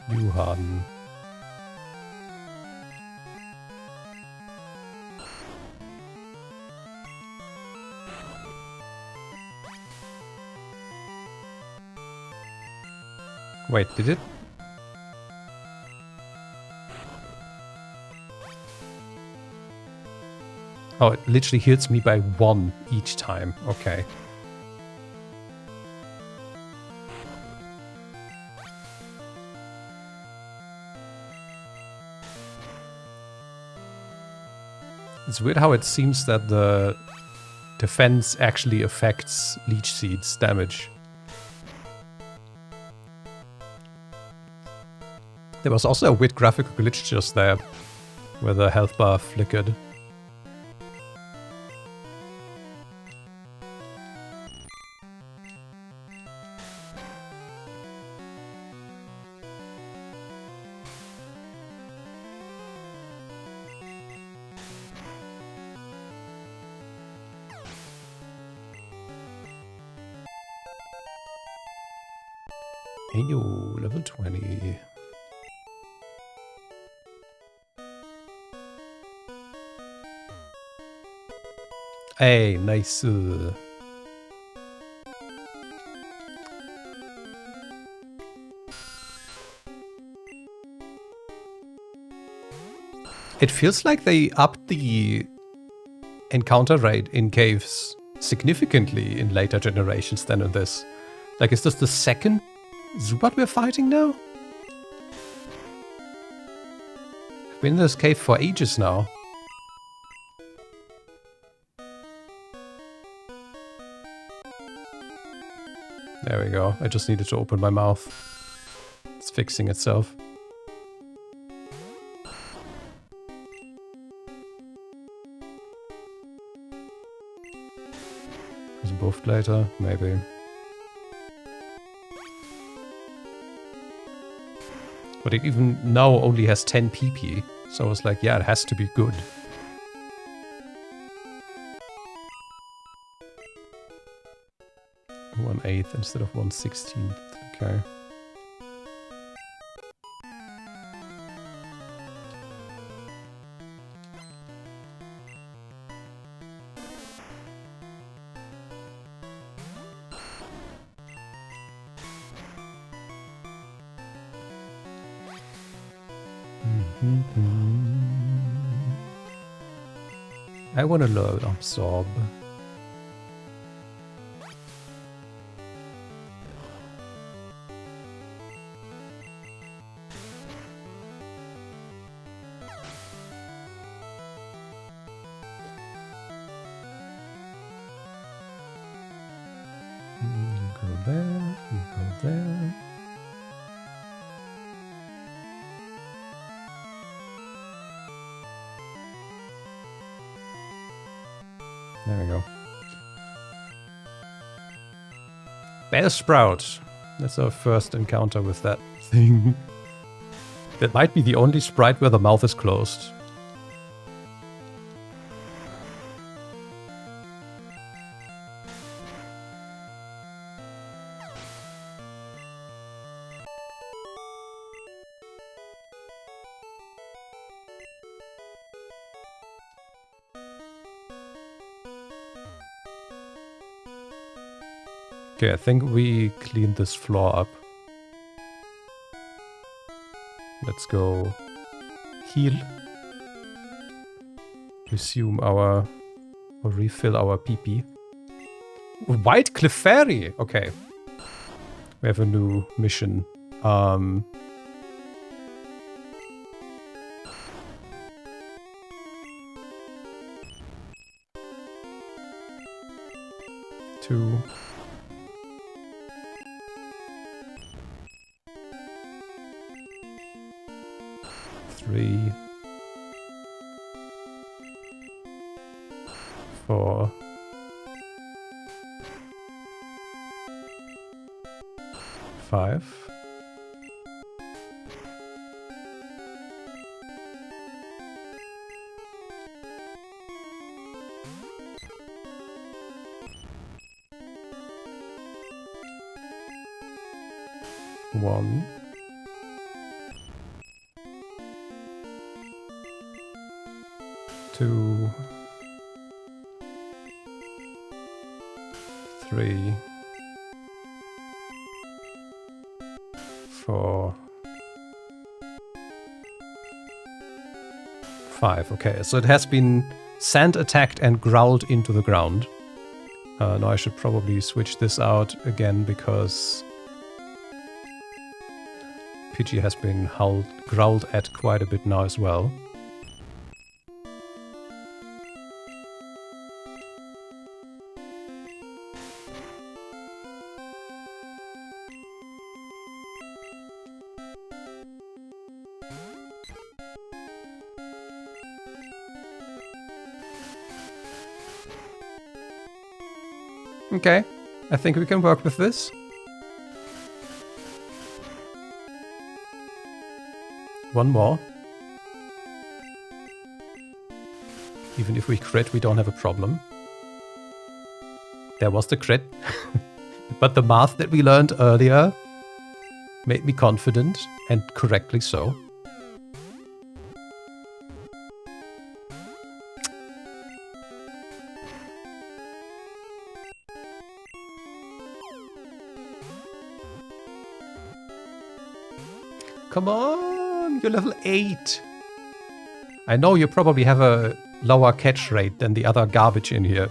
Juhan. Wait, did it? Oh, it literally hits me by 1 each time. Okay. It's weird how it seems that the defense actually affects Leech Seed's damage. There was also a weird graphical glitch just there, where the health bar flickered. Hey yo, level 20. Hey, nice. It feels like they upped the encounter rate in caves significantly in later generations than in this. Like, is this the second Zubat we're fighting now? I've been in this cave for ages now. There we go. I just needed to open my mouth. It's fixing itself. Is it buffed later? Maybe. But it even now only has 10 PP. So I was like, yeah, it has to be good. One-eighth instead of 1/16. Okay. I want to learn absorb. Go there, go there. There we go. Bellsprout. That's our first encounter with that thing. That might be the only sprite where the mouth is closed. Okay, I think we cleaned this floor up. Let's go heal. Resume our... or refill our PP. White Clefairy! Okay. We have a new mission. 2. 3. 4. 5. 1. 2. 3. 4. 5. Okay, so it has been sand attacked and growled into the ground. Now I should probably switch this out again because Pidgey has been growled at quite a bit now as well. Okay, I think we can work with this. One more. Even if we crit, we don't have a problem. There was the crit. But the math that we learned earlier made me confident, and correctly so. Come on, you're level 8. I know you probably have a lower catch rate than the other garbage in here.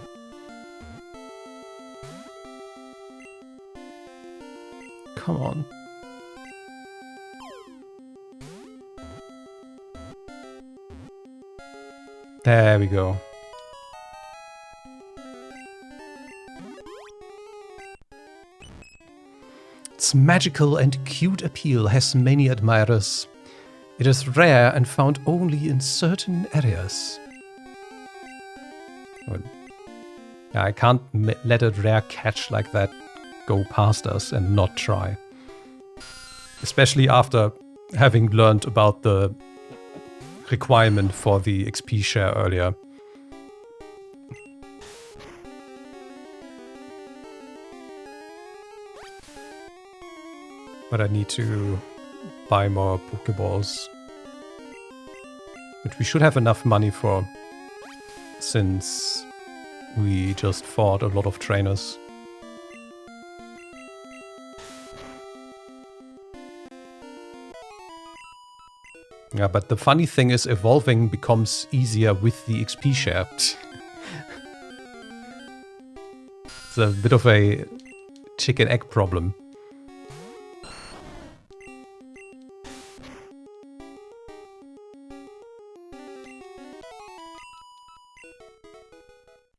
Come on. There we go. Its magical and cute appeal has many admirers. It is rare and found only in certain areas. Well, yeah, I can't let a rare catch like that go past us and not try. Especially after having learned about the requirement for the XP share earlier. But I need to buy more Pokeballs. Which we should have enough money for, since we just fought a lot of trainers. Yeah, but the funny thing is evolving becomes easier with the XP share. It's a bit of a chicken egg problem.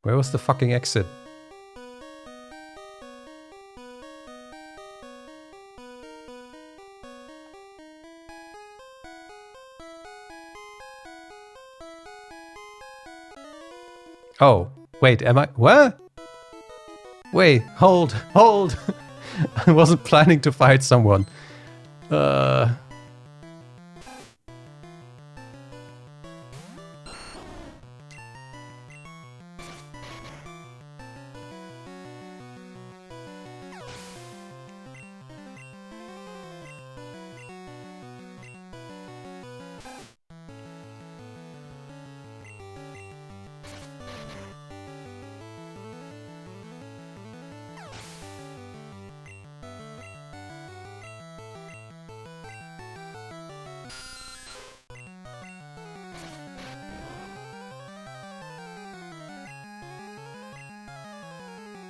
Where was the fucking exit? Oh, wait, am I... What? Wait, hold. I wasn't planning to fight someone.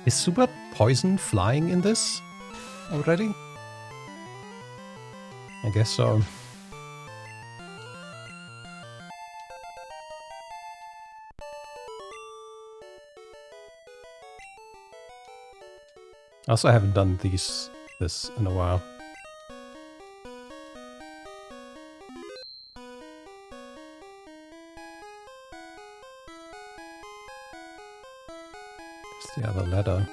Is Super Poison flying in this already? I guess so. Also, I haven't done this in a while. The other ladder.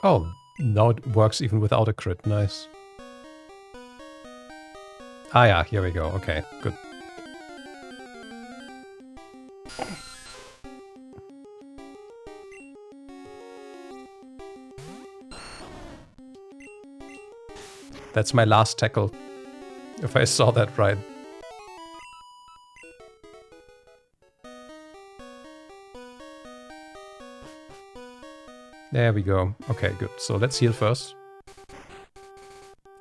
Oh, now it works even without a crit. Nice. Ah yeah, here we go. Okay, good. That's my last tackle, if I saw that right. There we go. Okay, good. So let's heal first.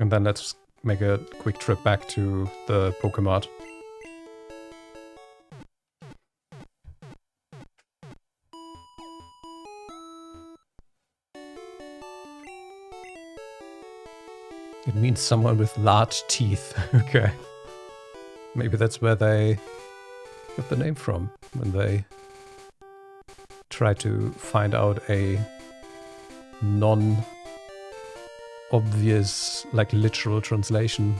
And then let's make a quick trip back to the Pokemart. It means someone with large teeth. Okay. Maybe that's where they got the name from, when they try to find out a non-obvious, like, literal translation.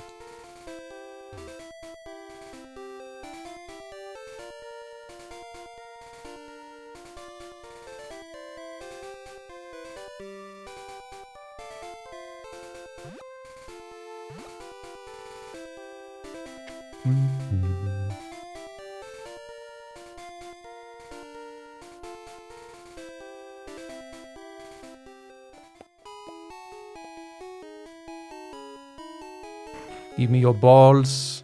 Give me your balls.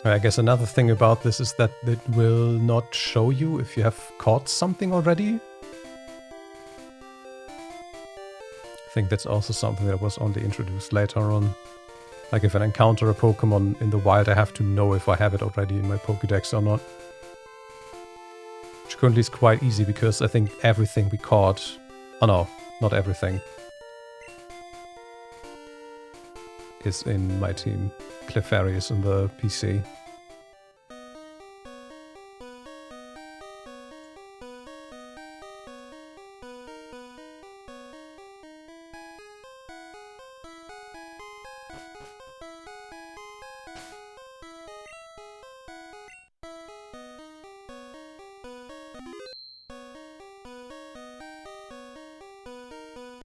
I guess another thing about this is that it will not show you if you have caught something already. I think that's also something that was only introduced later on. Like if I encounter a Pokemon in the wild, I have to know if I have it already in my Pokédex or not. Which currently is quite easy because I think everything we caught... Oh no, not everything. Is in my team. Clefairy in the PC.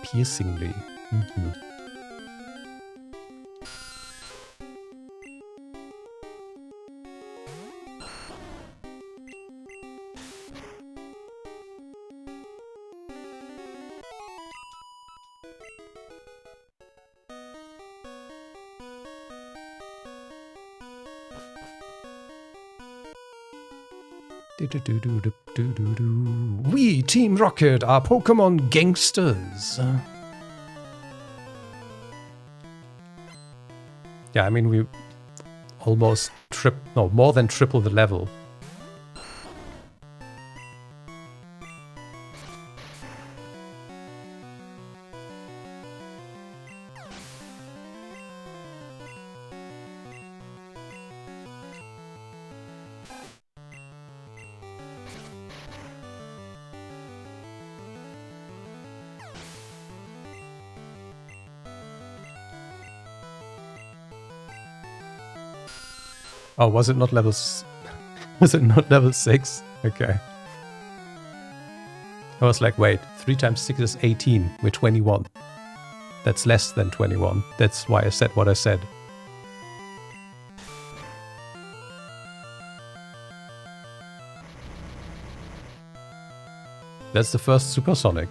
Piercingly. Mm-hmm. We, Team Rocket, are Pokemon gangsters. Yeah, I mean, we almost more than triple the level. Oh, was it not level... was it not level 6? Okay. I was like, wait, 3 times 6 is 18. We're 21. That's less than 21. That's why I said what I said. That's the first Supersonic.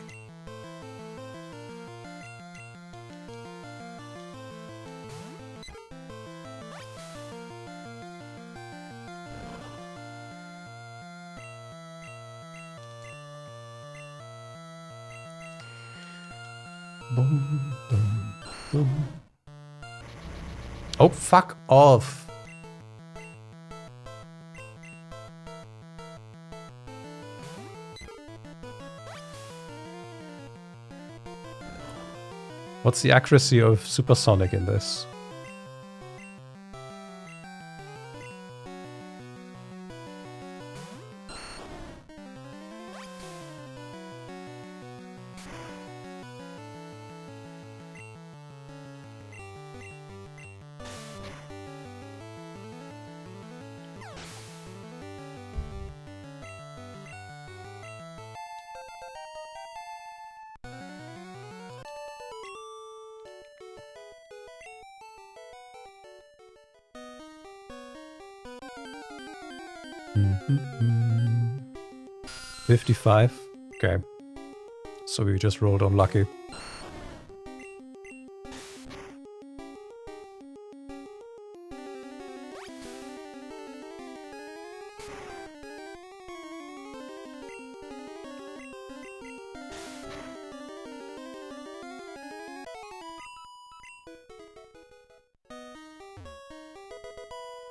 Boom, boom, boom. Oh, fuck off. What's the accuracy of Supersonic in this? Mm-hmm. 55. Okay. So we just rolled unlucky.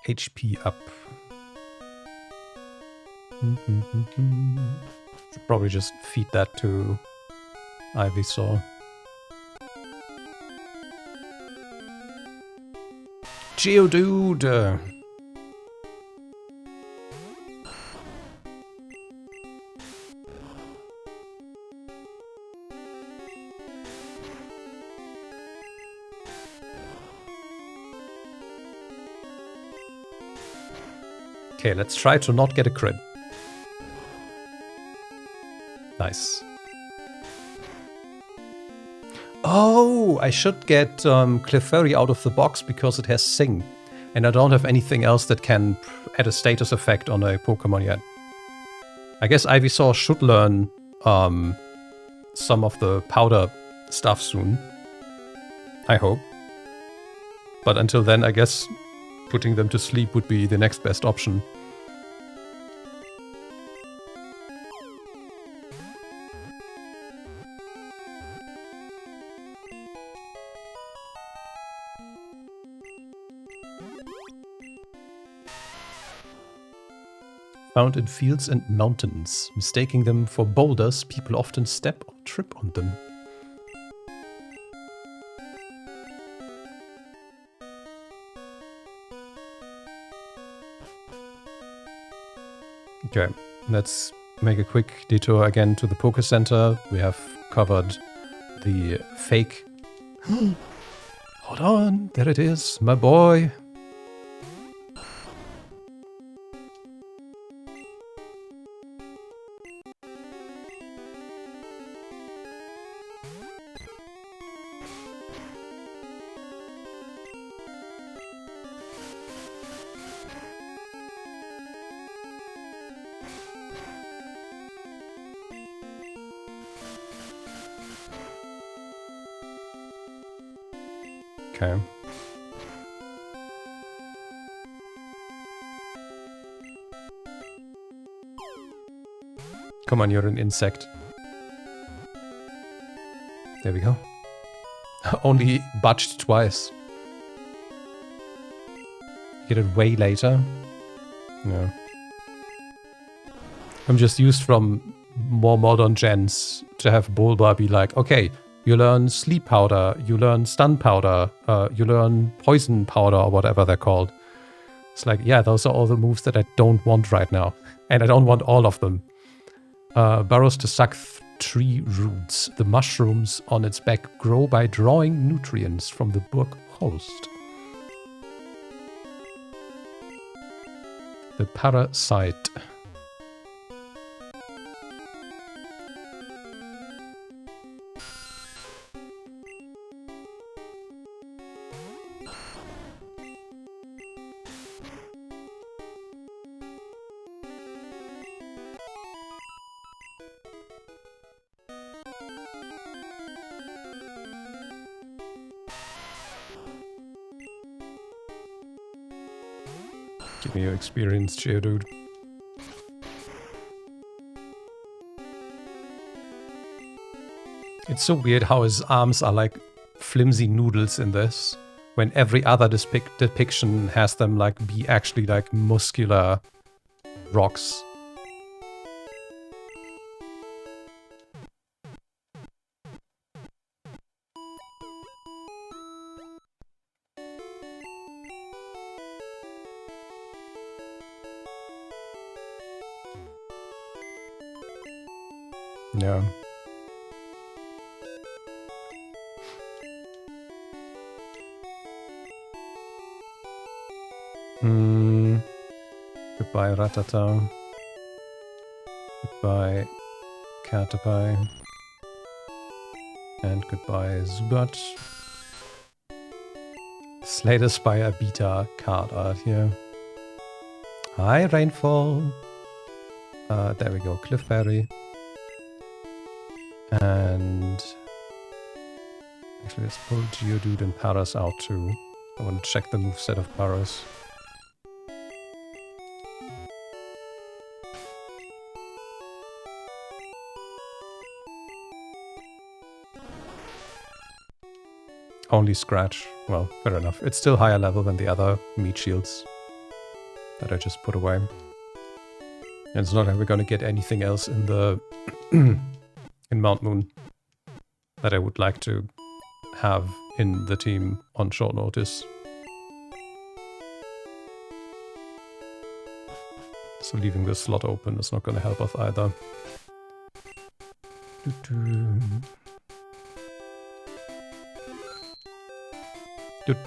HP up. Should probably just feed that to Ivysaur. Geodude! Okay, let's try to not get a crit. Nice. Oh, I should get Clefairy out of the box because it has Sing. And I don't have anything else that can add a status effect on a Pokemon yet. I guess Ivysaur should learn some of the powder stuff soon. I hope. But until then, I guess putting them to sleep would be the next best option. Found in fields and mountains. Mistaking them for boulders, people often step or trip on them. Okay, let's make a quick detour again to the Poke Center. We have covered the fake... Hold on, there it is, my boy. Okay. Come on, you're an insect. There we go. Only budged twice. Get it way later. No. I'm just used from more modern gens to have Bulba be like, okay, you learn sleep powder, you learn stun powder, you learn poison powder or whatever they're called. It's like, yeah, those are all the moves that I don't want right now. And I don't want all of them. Burrows to suck tree roots. The mushrooms on its back grow by drawing nutrients from the book host. The parasite. Give me your experience, Geodude. It's so weird how his arms are like flimsy noodles in this, when every other depiction has them like be actually like muscular rocks. Yeah. Goodbye, Rattata. Goodbye, Caterpie. And goodbye, Zubat. Slater Spire Beta card art here. Hi, Rainfall. There we go, Clefairy. And actually, let's pull Geodude and Paras out too. I want to check the moveset of Paras. Only Scratch. Well, fair enough. It's still higher level than the other meat shields that I just put away. And it's not like we're gonna get anything else in the in Mount Moon that I would like to have in the team on short notice. So leaving this slot open is not going to help us either. Good.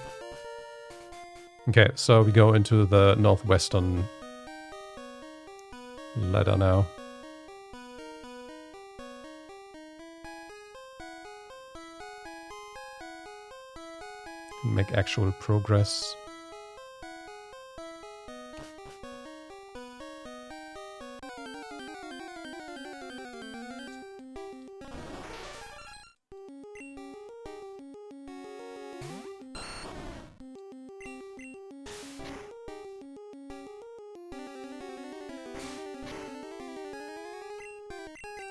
Okay, so we go into the northwestern Let her know. Make actual progress.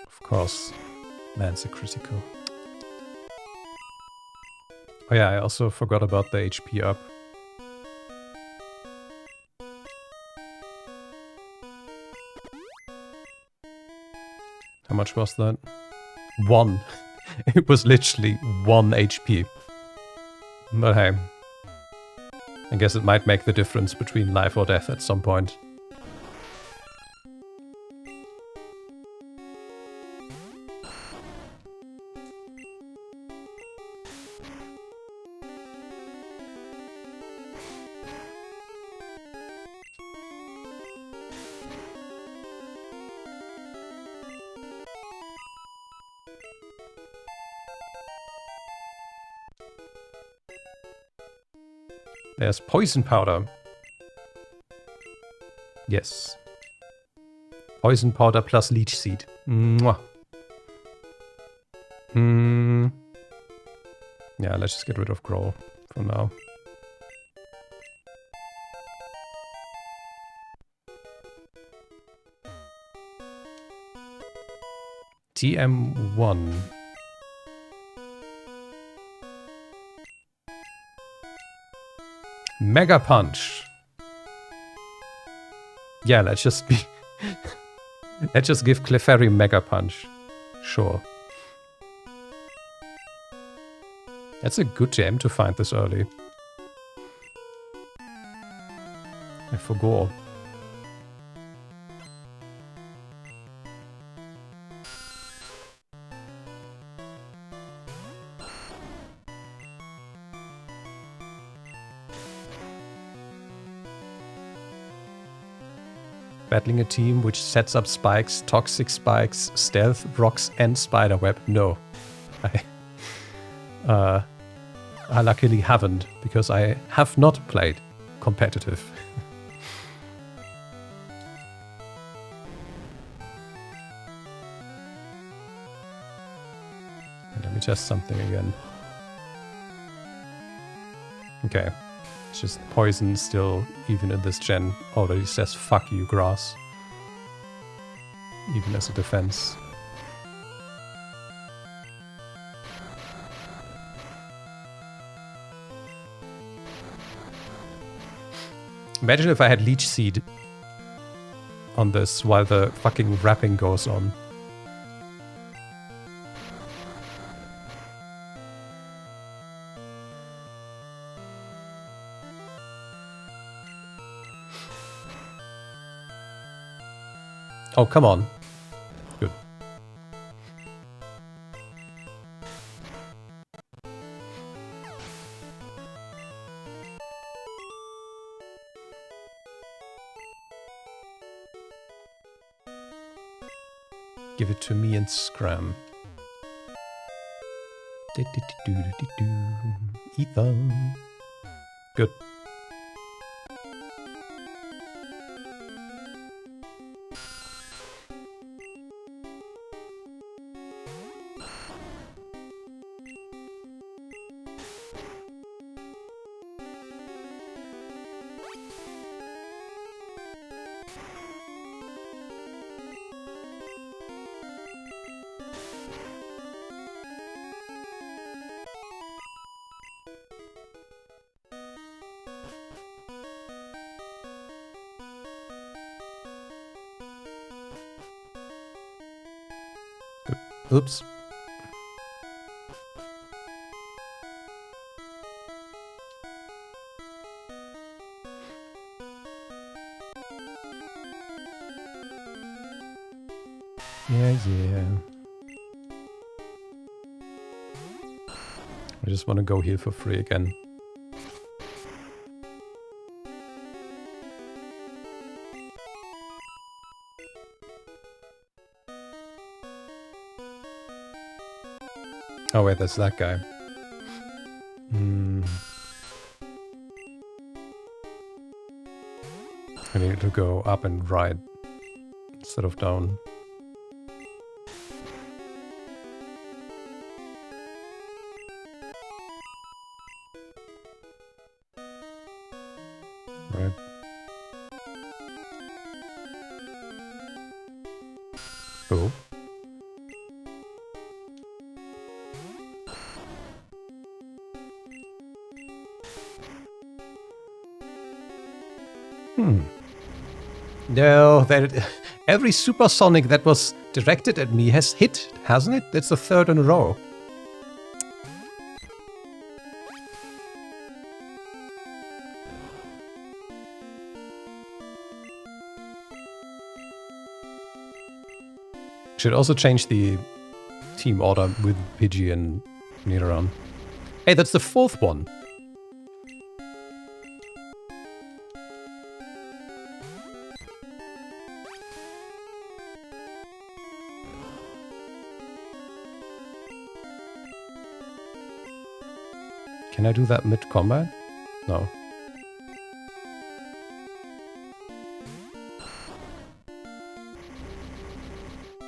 Of course, man's a critical. Oh yeah, I also forgot about the HP up. How much was that? 1. It was literally 1 HP. But hey, I guess it might make the difference between life or death at some point. There's poison powder. Yes. Poison powder plus leech seed. Mwah. Yeah, let's just get rid of Growl for now. TM1. Mega Punch. Yeah, let's just be... let's just give Clefairy Mega Punch. Sure. That's a good gem to find this early. I forgot. Battling a team which sets up spikes, toxic spikes, stealth, rocks, and spiderweb. No. I luckily haven't, because I have not played competitive. Let me test something again. Okay. It's just poison still, even in this gen, already says fuck you, grass. Even as a defense. Imagine if I had Leech Seed on this while the fucking wrapping goes on. Oh, come on. Good. Give it to me and Scram. Ether. Good. Oops. Yeah. I just want to go heal for free again. Oh wait, that's that guy. I need to go up and right instead of down. Right. Cool. No, every supersonic that was directed at me has hit, hasn't it? That's the third in a row. Should also change the team order with Pidgey and Nidoran. Hey, that's the fourth one. Can I do that mid-combat? No.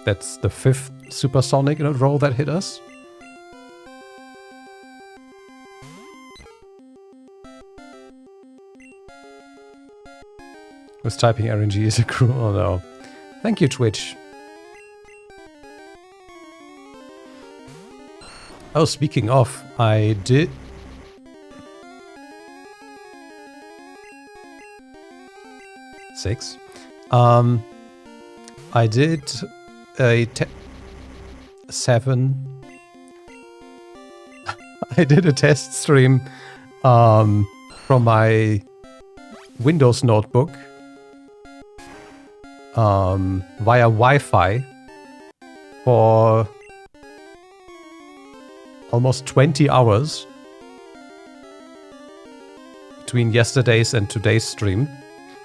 That's the fifth supersonic in a row that hit us. Was typing RNG is a crew? Oh no. Thank you, Twitch. Oh, speaking of, I did... Six. I did a 7. I did a test stream from my Windows notebook via Wi-Fi for almost 20 hours between yesterday's and today's stream.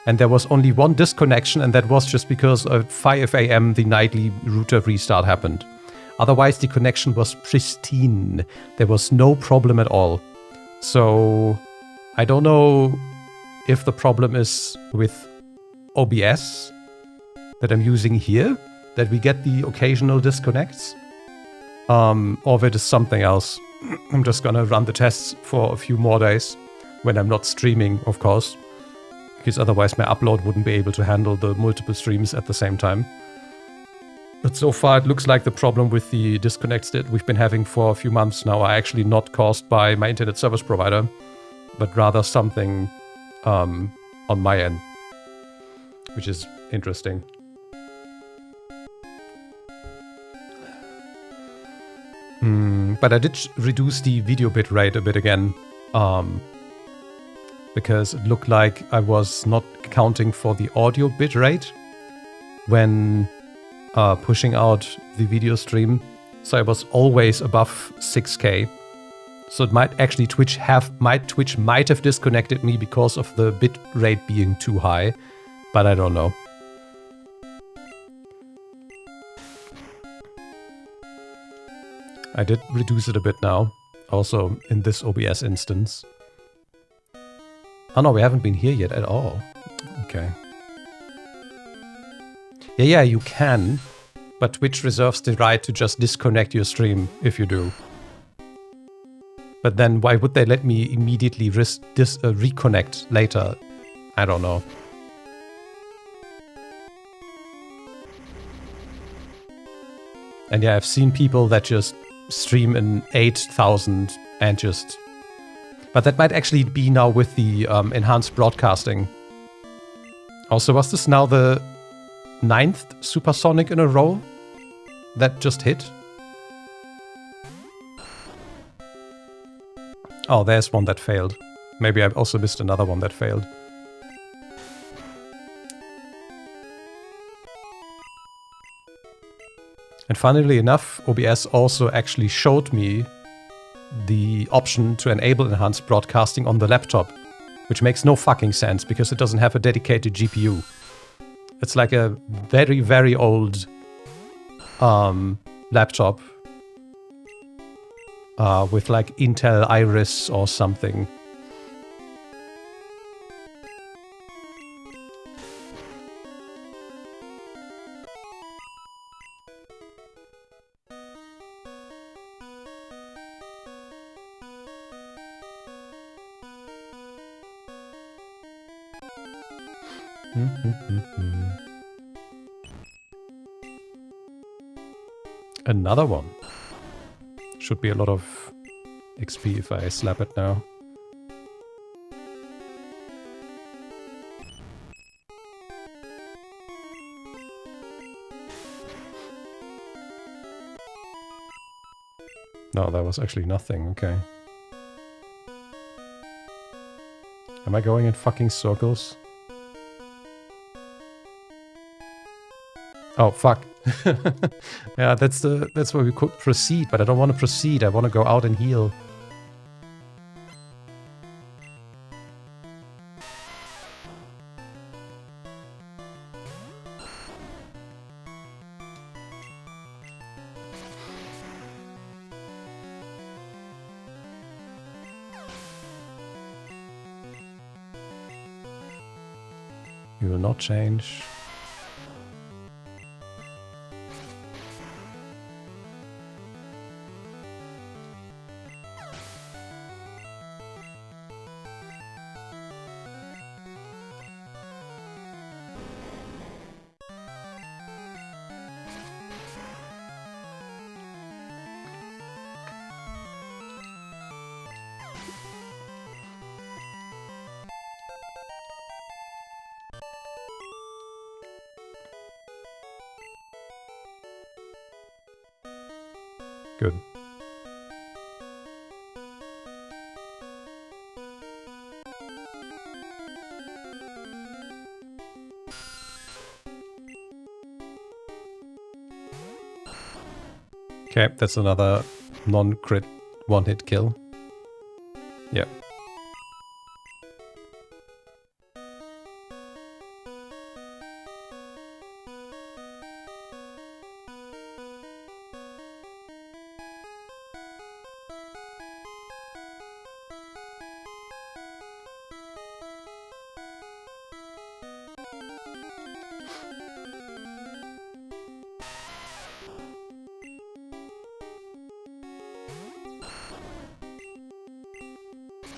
And there was only one disconnection, and that was just because at 5 AM the nightly router restart happened. Otherwise, the connection was pristine. There was no problem at all. So, I don't know if the problem is with OBS that I'm using here, that we get the occasional disconnects, or if it is something else. I'm just gonna run the tests for a few more days, when I'm not streaming, of course. Because otherwise my upload wouldn't be able to handle the multiple streams at the same time. But so far it looks like the problem with the disconnects that we've been having for a few months now are actually not caused by my internet service provider, but rather something on my end, which is interesting. But I did reduce the video bit rate a bit again. Because it looked like I was not accounting for the audio bitrate when pushing out the video stream. So I was always above 6K. So it might actually Twitch might have disconnected me because of the bit rate being too high, but I don't know. I did reduce it a bit now, also in this OBS instance. Oh no, we haven't been here yet at all. Okay. Yeah, you can, but Twitch reserves the right to just disconnect your stream if you do. But then why would they let me immediately reconnect later? I don't know. And yeah, I've seen people that just stream in 8,000 and just... But that might actually be now with the enhanced broadcasting. Also, was this now the 9th supersonic in a row that just hit? Oh, there's one that failed. Maybe I also missed another one that failed. And funnily enough, OBS also actually showed me the option to enable enhanced broadcasting on the laptop, which makes no fucking sense because it doesn't have a dedicated GPU. It's like a very, very old laptop with like Intel Iris or something. Another one. Should be a lot of XP if I slap it now. No, that was actually nothing, okay. Am I going in fucking circles? Oh, fuck. Yeah, that's where we could proceed, but I don't want to proceed. I want to go out and heal. You will not change. Good. Okay, that's another non-crit one-hit kill. Yeah.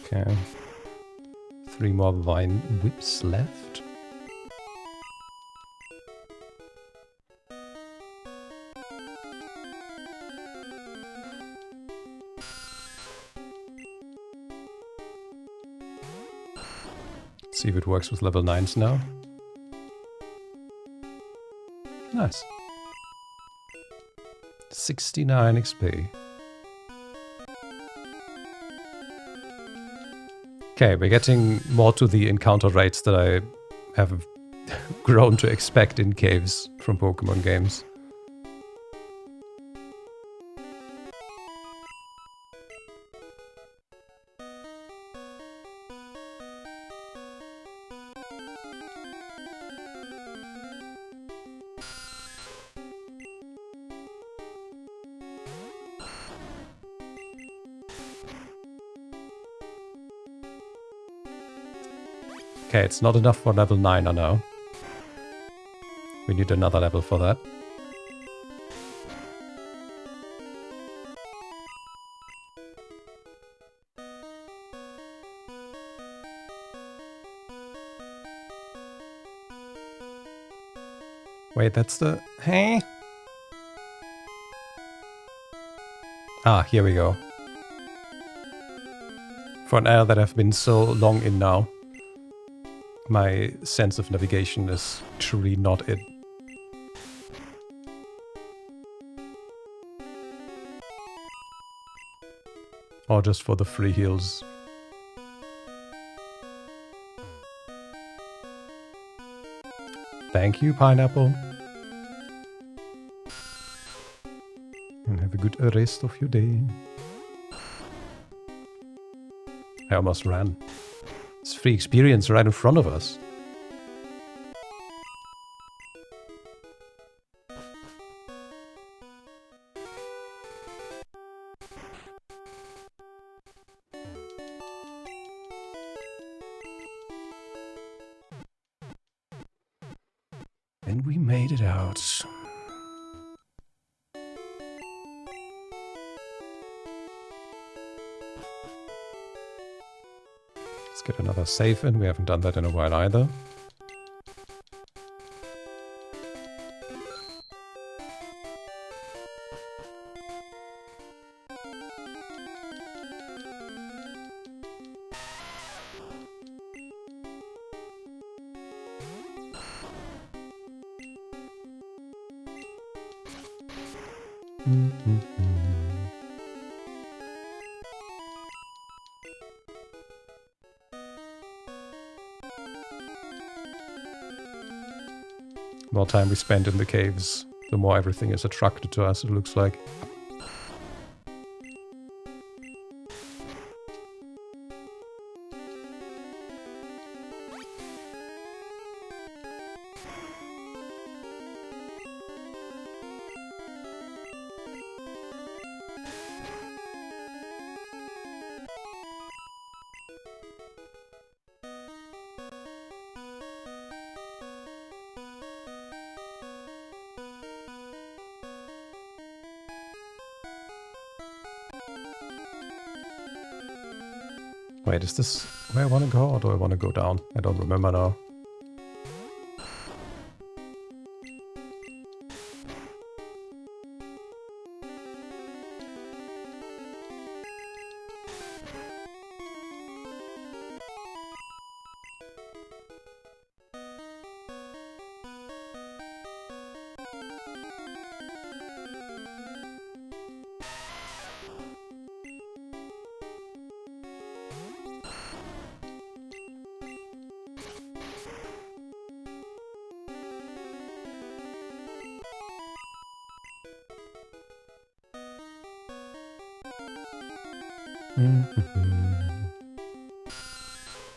Okay. 3 more vine whips left. Let's see if it works with level 9s now. Nice. 69 XP. Okay, we're getting more to the encounter rates that I have grown to expect in caves from Pokemon games. Okay, it's not enough for level 9, I know. We need another level for that. Wait, that's the... Hey? Ah, here we go. For an area that I've been so long in now, my sense of navigation is truly not it. Or just for the free heals. Thank you, Pineapple. And have a good rest of your day. I almost ran. It's free experience right in front of us. And we made it out. Let's get another save in. We haven't done that in a while either. The more time we spend in the caves, the more everything is attracted to us, it looks like. Wait, is this where I want to go, or do I want to go down? I don't remember now.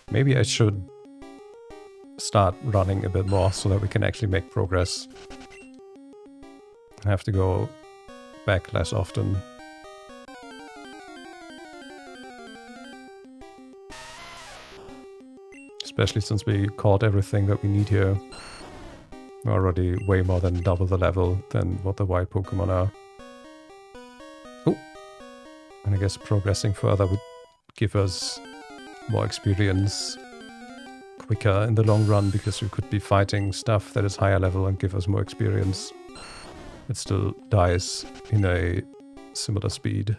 Maybe I should start running a bit more so that we can actually make progress. I have to go back less often. Especially since we caught everything that we need here. We're already way more than double the level than what the wild Pokemon are. Oh! And I guess progressing further would give us more experience quicker in the long run, because we could be fighting stuff that is higher level and give us more experience. It still dies in a similar speed.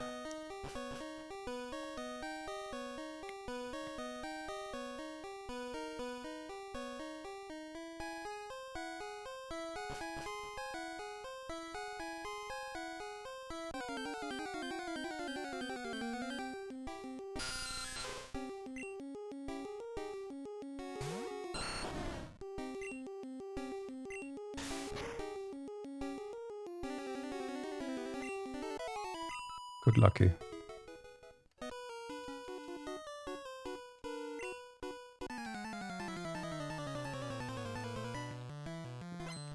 Good lucky.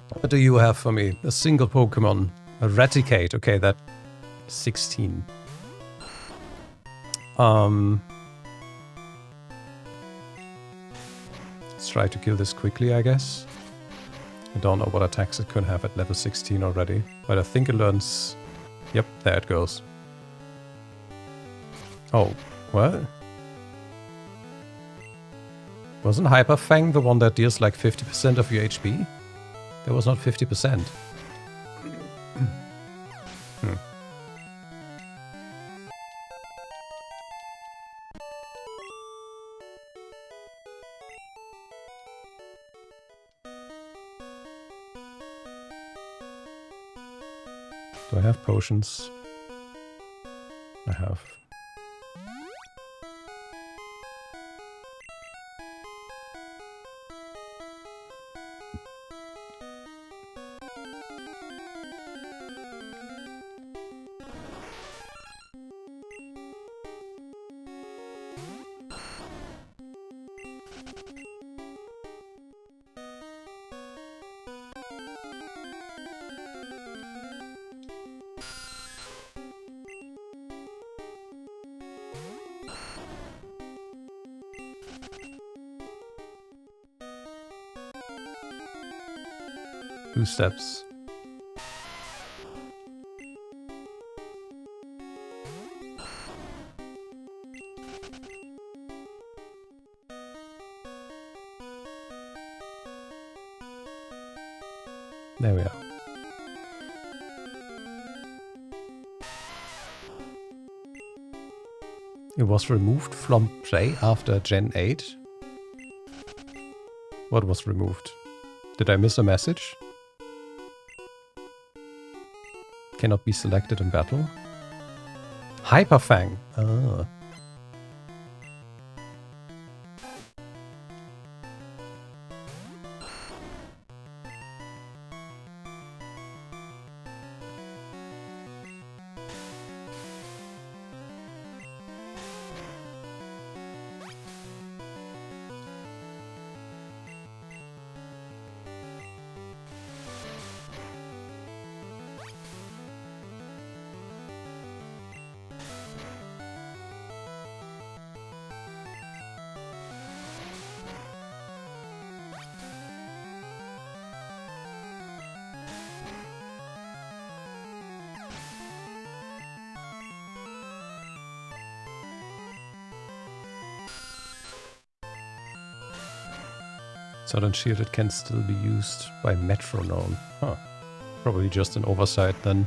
What do you have for me? A single Pokemon. Eradicate. Okay, that 16. Let's try to kill this quickly, I guess. I don't know what attacks it could have at level 16 already, but I think it learns... Yep, there it goes. Oh, what? Wasn't Hyper Fang the one that deals like 50% of your HP? That was not 50%. Do I have potions? I have. 2 steps. There we are. It was removed from play after Gen 8. What was removed? Did I miss a message? Cannot be selected in battle. Hyperfang. Ah. Southern Shielded can still be used by Metronome. Huh. Probably just an oversight then.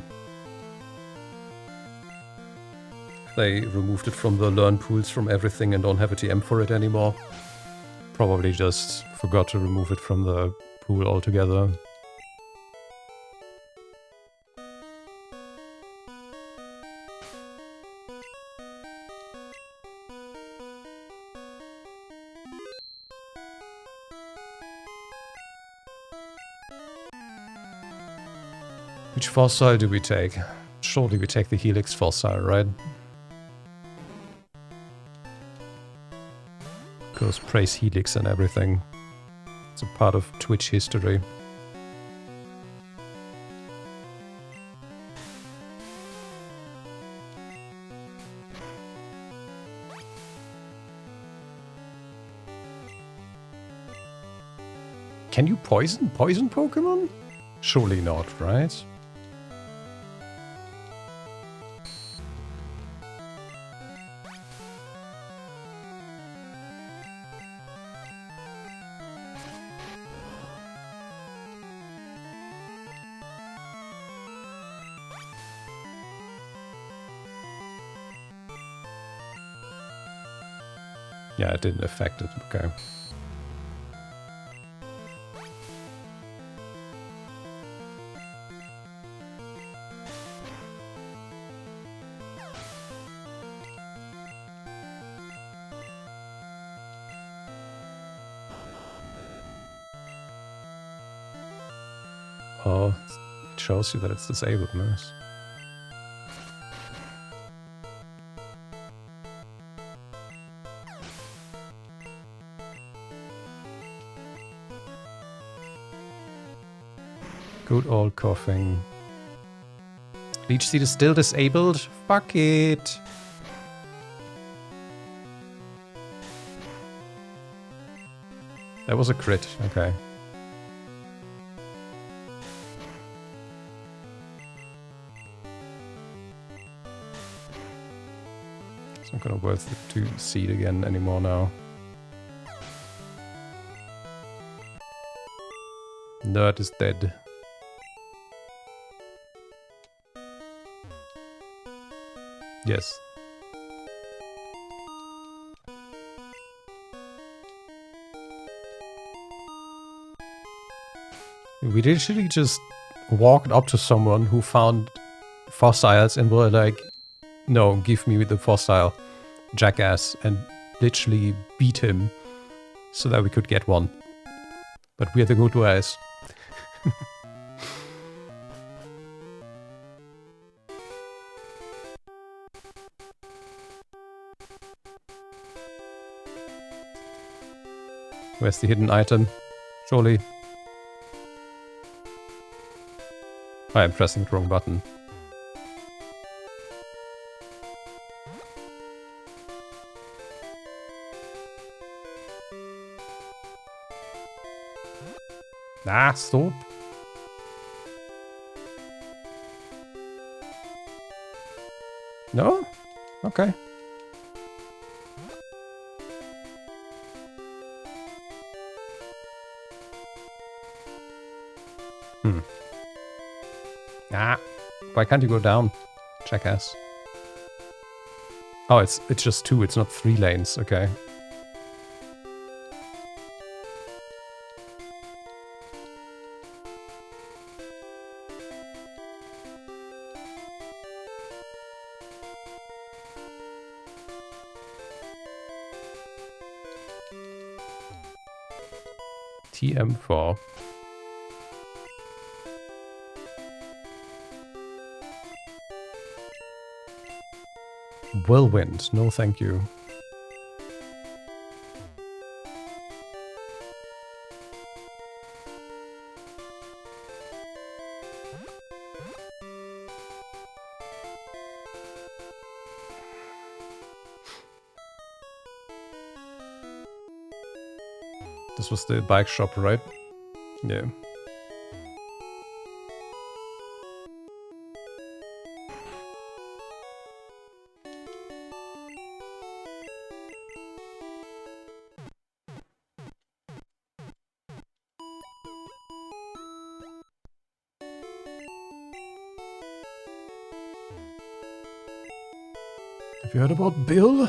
They removed it from the learn pools from everything and don't have a TM for it anymore. Probably just forgot to remove it from the pool altogether. Which fossil do we take? Surely we take the Helix fossil, right? Because praise Helix and everything. It's a part of Twitch history. Can you poison Pokemon? Surely not, right? Yeah, it didn't affect it. Okay. Oh, it shows you that it's disabled, nice. Good old coughing. Leech Seed is still disabled? Fuck it! That was a crit, okay. It's not gonna worth it to seed again anymore now. Nerd is dead. Yes. We literally just walked up to someone who found fossils and were like, no, give me the fossil, jackass, and literally beat him so that we could get one. But we're the good guys. Where's the hidden item? Surely. I am pressing the wrong button. Ah, stop. No? Okay. Ah, why can't you go down, jackass? Oh, it's just 2, it's not 3 lanes, okay. TM4. Whirlwind, no thank you. This was the bike shop, right? Yeah. Have you heard about Bill?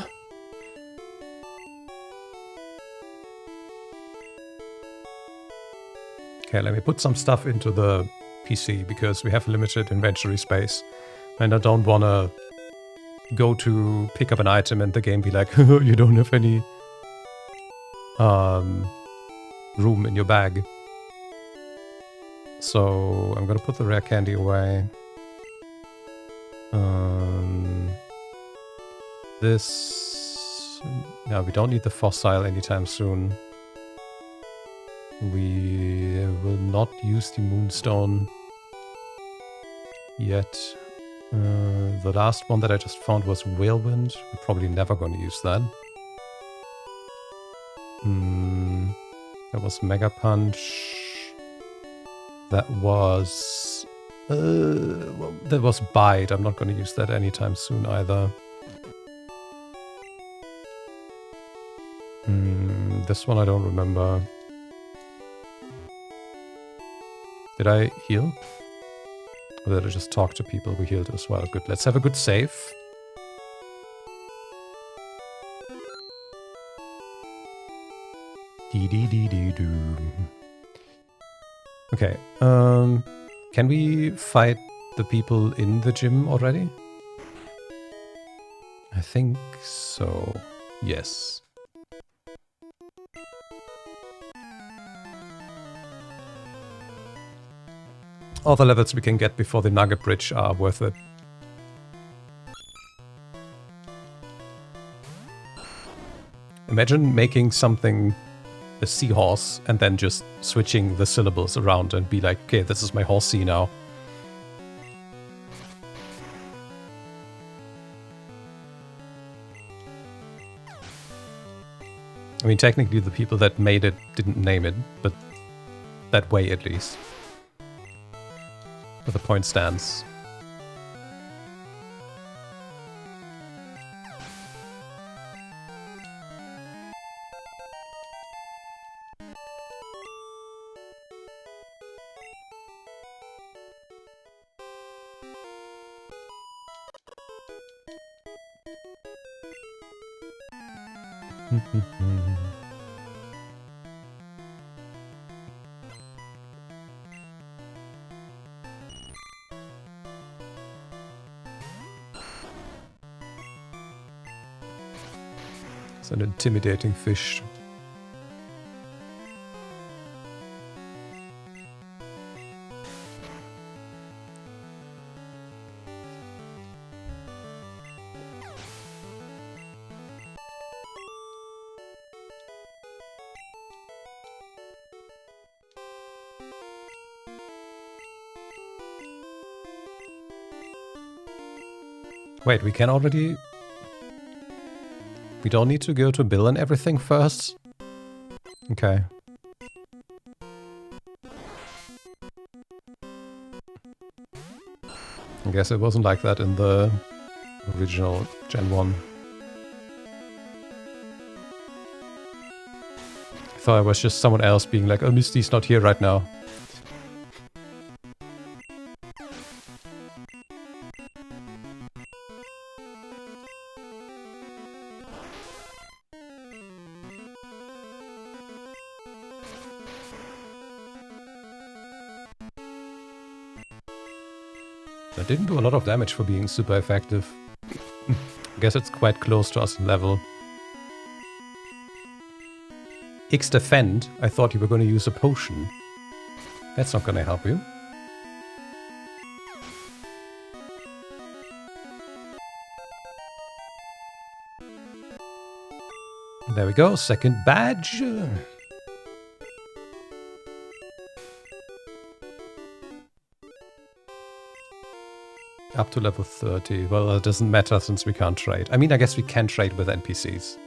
Okay, let me put some stuff into the PC because we have limited inventory space. And I don't want to go to pick up an item and the game be like, you don't have any room in your bag. So I'm gonna put the rare candy away. This... No, we don't need the fossil anytime soon. We will not use the moonstone yet. The last one that I just found was Whirlwind. We're probably never going to use that. That was Mega Punch. That was... well, that was Bite. I'm not going to use that anytime soon either. This one I don't remember. Did I heal? Or did I just talk to people who healed as well? Good. Let's have a good save. Dee-dee-dee-dee-doo. Okay. Can we fight the people in the gym already? I think so. Yes. All the levels we can get before the Nugget Bridge are worth it. Imagine making something a seahorse and then just switching the syllables around and be like, okay, this is my horsey now. I mean, technically the people that made it didn't name it, but that way at least. But the point stands. It's an intimidating fish. Wait, we can already... We don't need to go to Bill and everything first? Okay. I guess it wasn't like that in the original Gen 1. I thought it was just someone else being like, oh, Misty's not here right now. That didn't do a lot of damage for being super effective. I guess it's quite close to us in level. X defend, I thought you were going to use a potion. That's not going to help you. There we go, second badge. Up to level 30. Well, it doesn't matter since we can't trade. I mean, I guess we can trade with NPCs.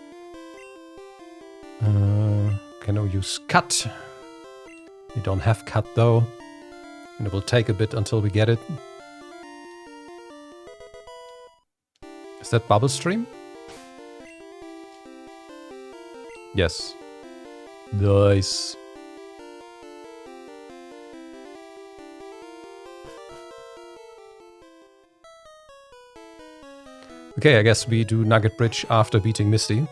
Can I use cut? We don't have cut though. And it will take a bit until we get it. Is that bubble stream? Yes. Nice. Okay, I guess we do Nugget Bridge after beating Misty.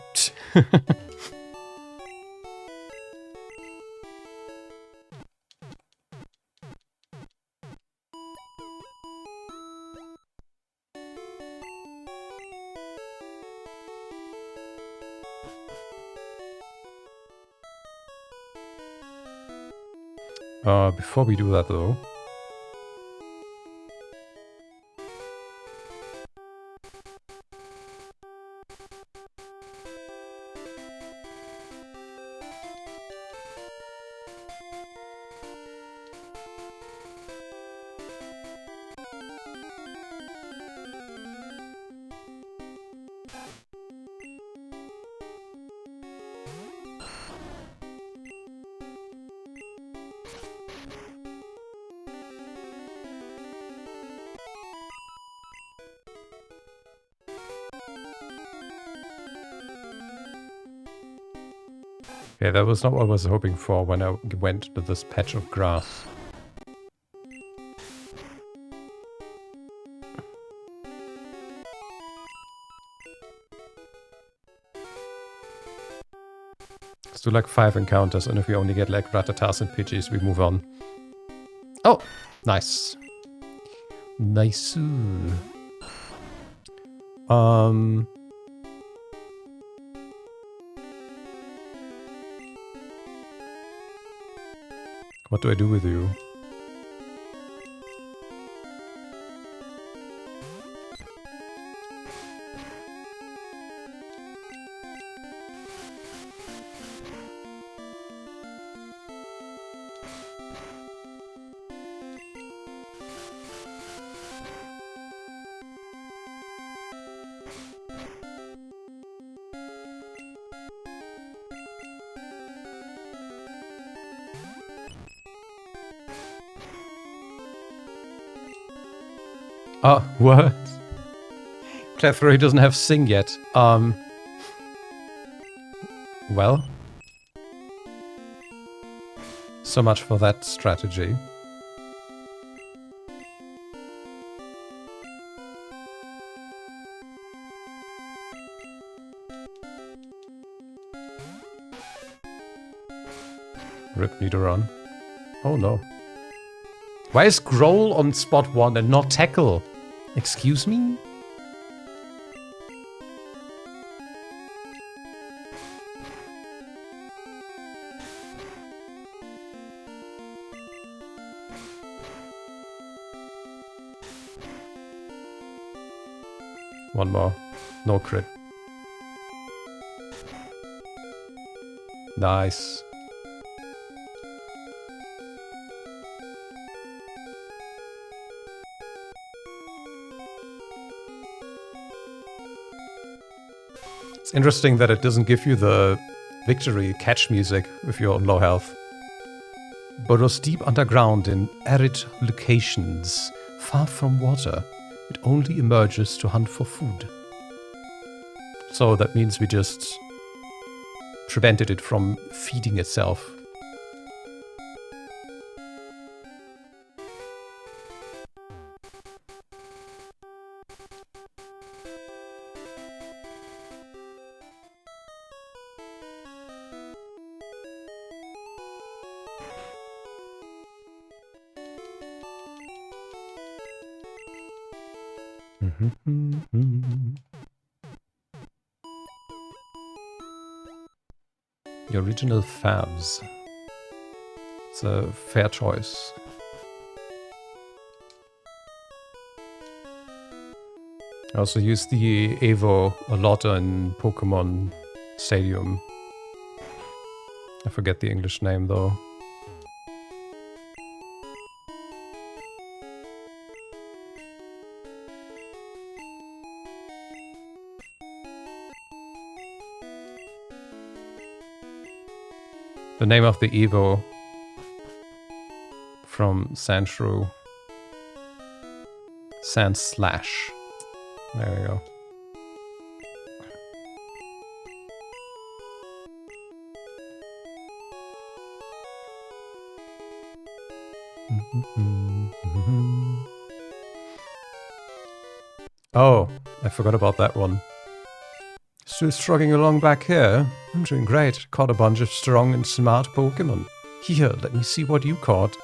Before we do that though, yeah, that was not what I was hoping for when I went to this patch of grass. Let's do like 5 encounters, and if we only get like Ratatas and Pidgeys, we move on. Oh, nice. Nice. What do I do with you? Oh, what? Clefairy doesn't have Sing yet. Well. So much for that strategy. Rip Nidoran. Oh no. Why is Growl on spot 1 and not Tackle? Excuse me? One more. No crit. Nice. It's interesting that it doesn't give you the victory catch music if you're on low health. Burrows deep underground in arid locations, far from water. It only emerges to hunt for food. So that means we just prevented it from feeding itself. The original Favs. It's a fair choice. I also use the Evo a lot in Pokemon Stadium. I forget the English name though. The name of the Evo from Sandshrew. Sand Slash. There we go. Oh, I forgot about that one. Still struggling along back here. I'm doing great. Caught a bunch of strong and smart Pokemon. Here, let me see what you caught.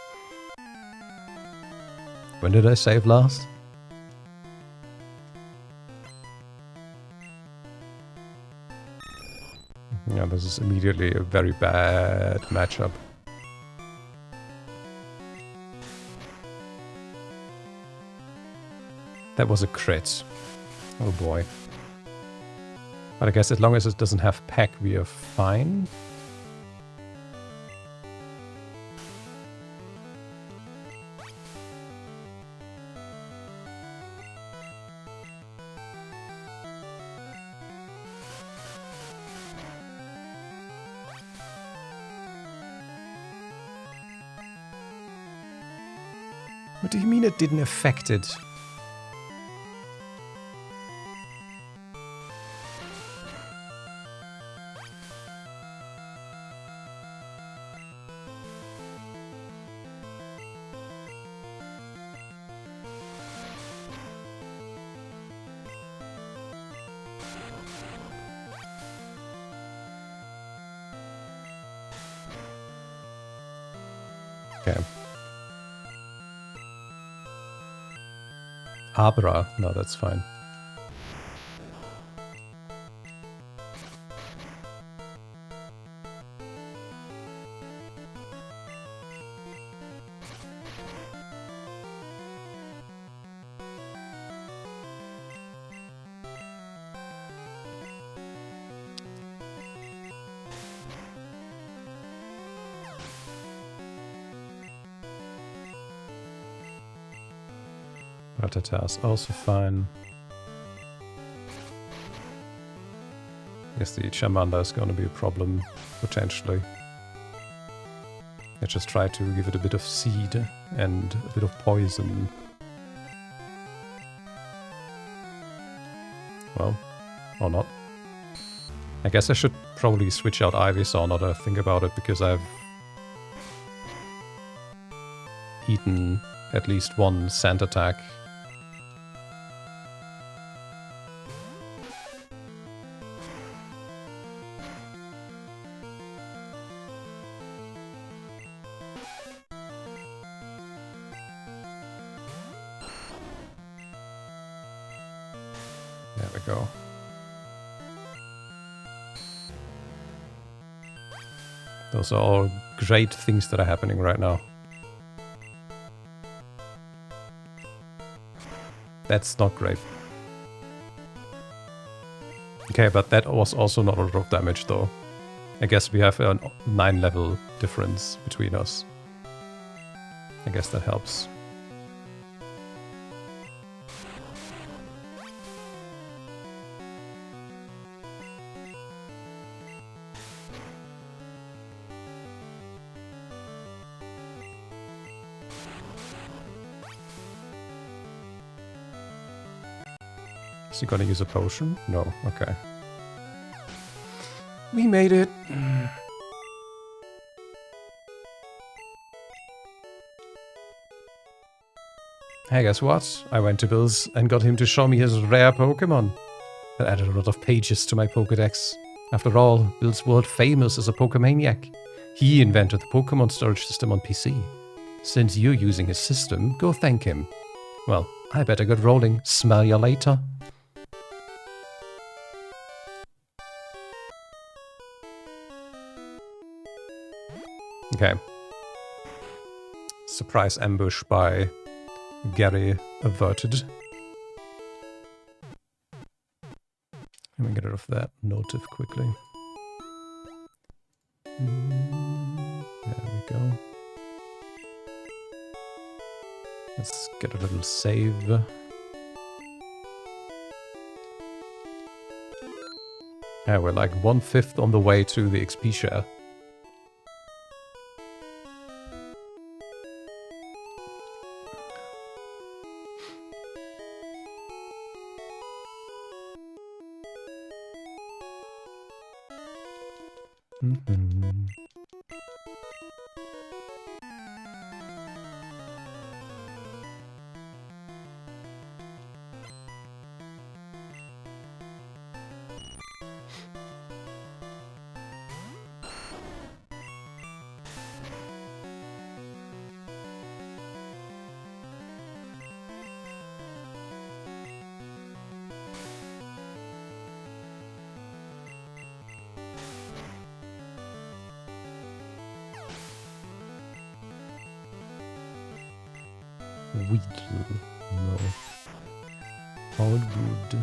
When did I save last? Yeah, this is immediately a very bad matchup. That was a crit. Oh boy. But I guess as long as it doesn't have Peck, we are fine. What do you mean it didn't affect it? Okay. Abra. No, that's fine. Rattata is also fine. Guess the Charmander is going to be a problem, potentially. Let's just try to give it a bit of seed and a bit of poison. Well, or not. I guess I should probably switch out Ivysaur now that I think about it, because I've eaten at least one sand attack. There we go. Those are all great things that are happening right now. That's not great. Okay, but that was also not a lot of damage though. I guess we have a 9 level difference between us. I guess that helps. Is he gonna use a potion? No, okay. We made it! Hey, guess what? I went to Bill's and got him to show me his rare Pokemon. That added a lot of pages to my Pokedex. After all, Bill's world famous as a Pokemaniac. He invented the Pokemon storage system on PC. Since you're using his system, go thank him. Well, I better get rolling. Smell ya later. Okay. Surprise ambush by Gary averted. Let me get rid of that notif quickly. There we go. Let's get a little save. Yeah, we're like 1/5 on the way to the XP share. Weedle. No. All good.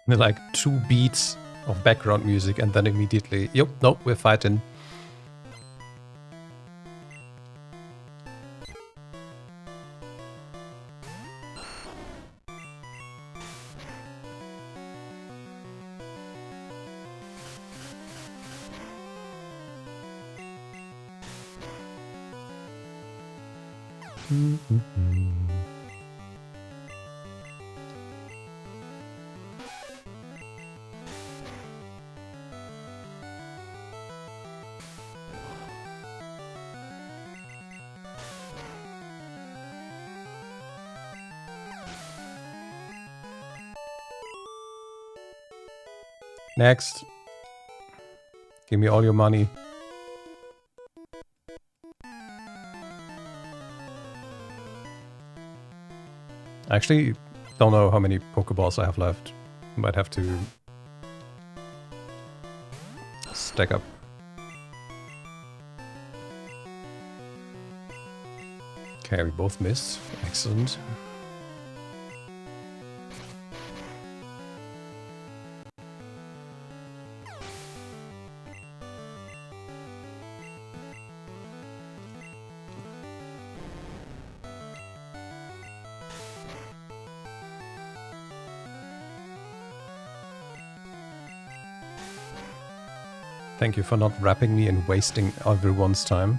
They're like 2 beats of background music and then immediately, yep, nope, we're fighting. Next. Give me all your money. I actually don't know how many Pokeballs I have left. Might have to stack up. Okay, we both missed. Excellent. Thank you for not wrapping me and wasting everyone's time.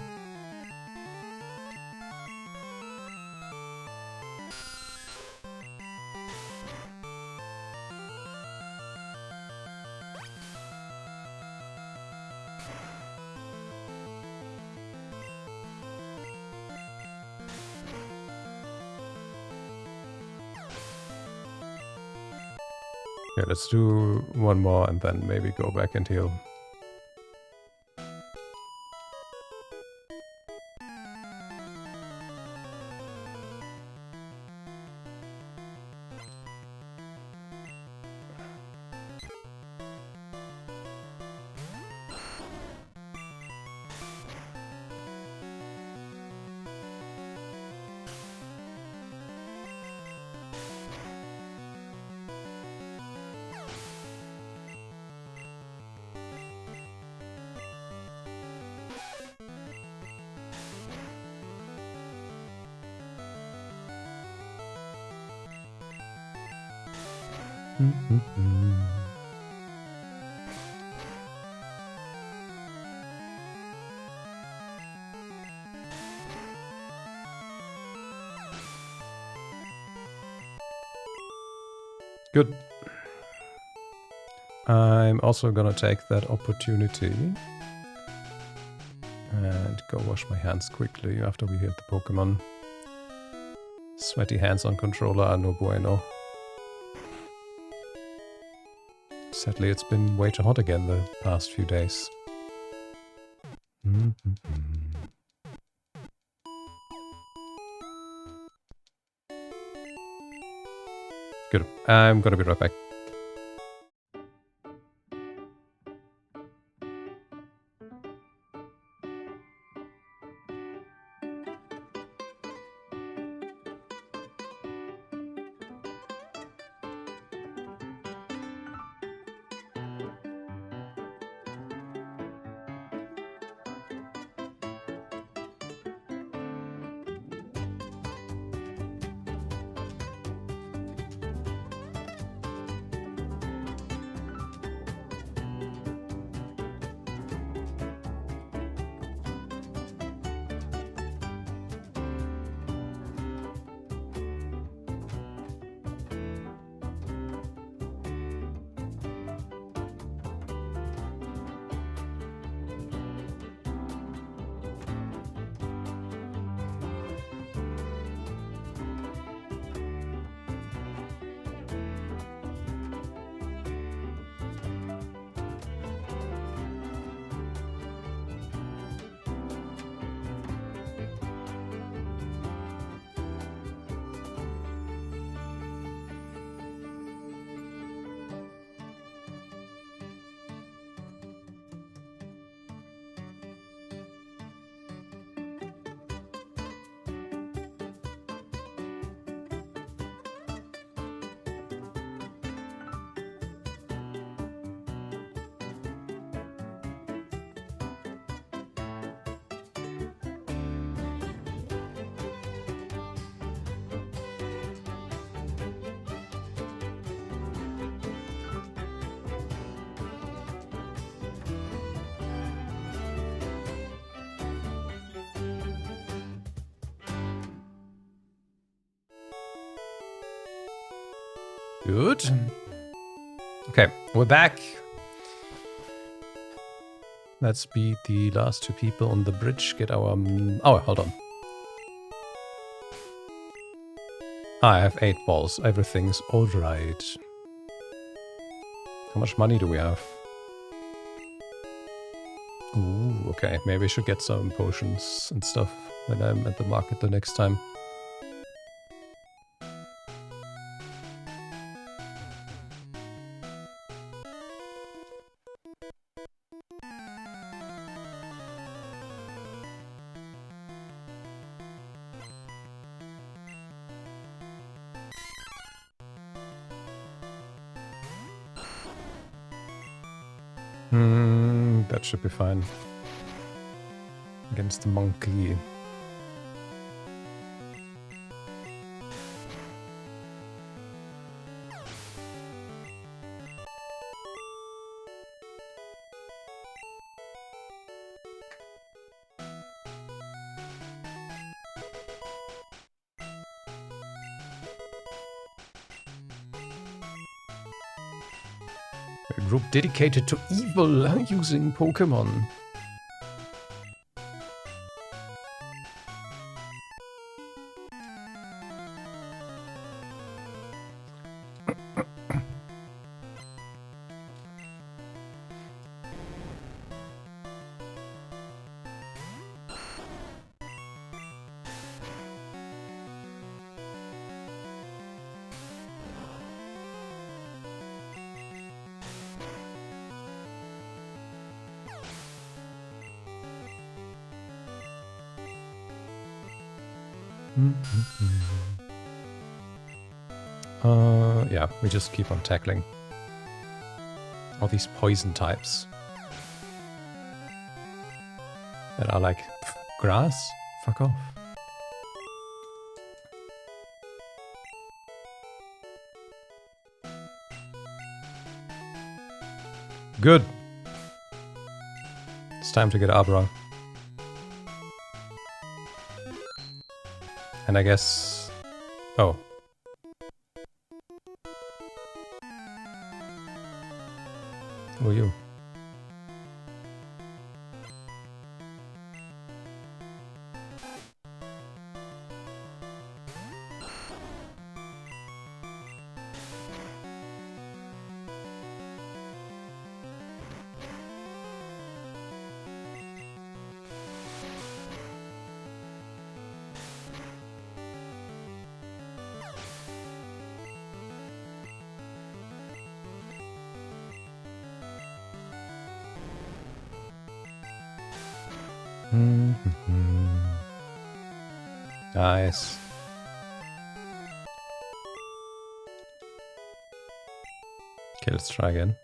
Okay, let's do one more and then maybe go back and heal. Good. I'm also gonna take that opportunity and go wash my hands quickly after we hit the Pokemon. Sweaty hands on controller are no bueno. Sadly, it's been way too hot again the past few days. Good. I'm gonna be right back. Good. Okay, we're back. Let's beat the last two people on the bridge. Get our... oh, hold on. I have 8 balls. Everything's alright. How much money do we have? Ooh, okay. Maybe I should get some potions and stuff when I'm at the market the next time. That should be fine. Against the monkey. A group dedicated to evil using Pokemon. Yeah, we just keep on tackling all these poison types that are like, grass? Fuck off. Good. It's time to get Abra. And I guess... Oh. Who are you? Nice. Okay, let's try again.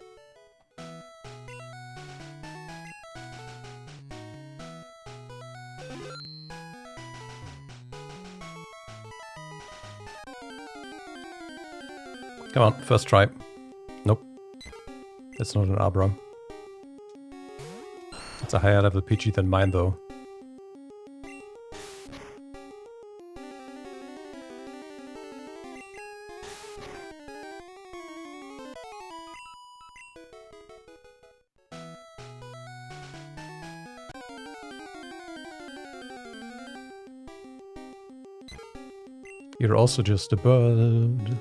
Come on, first try. Nope. That's not an Abra. It's a higher level PG than mine, though. You're also just a bird.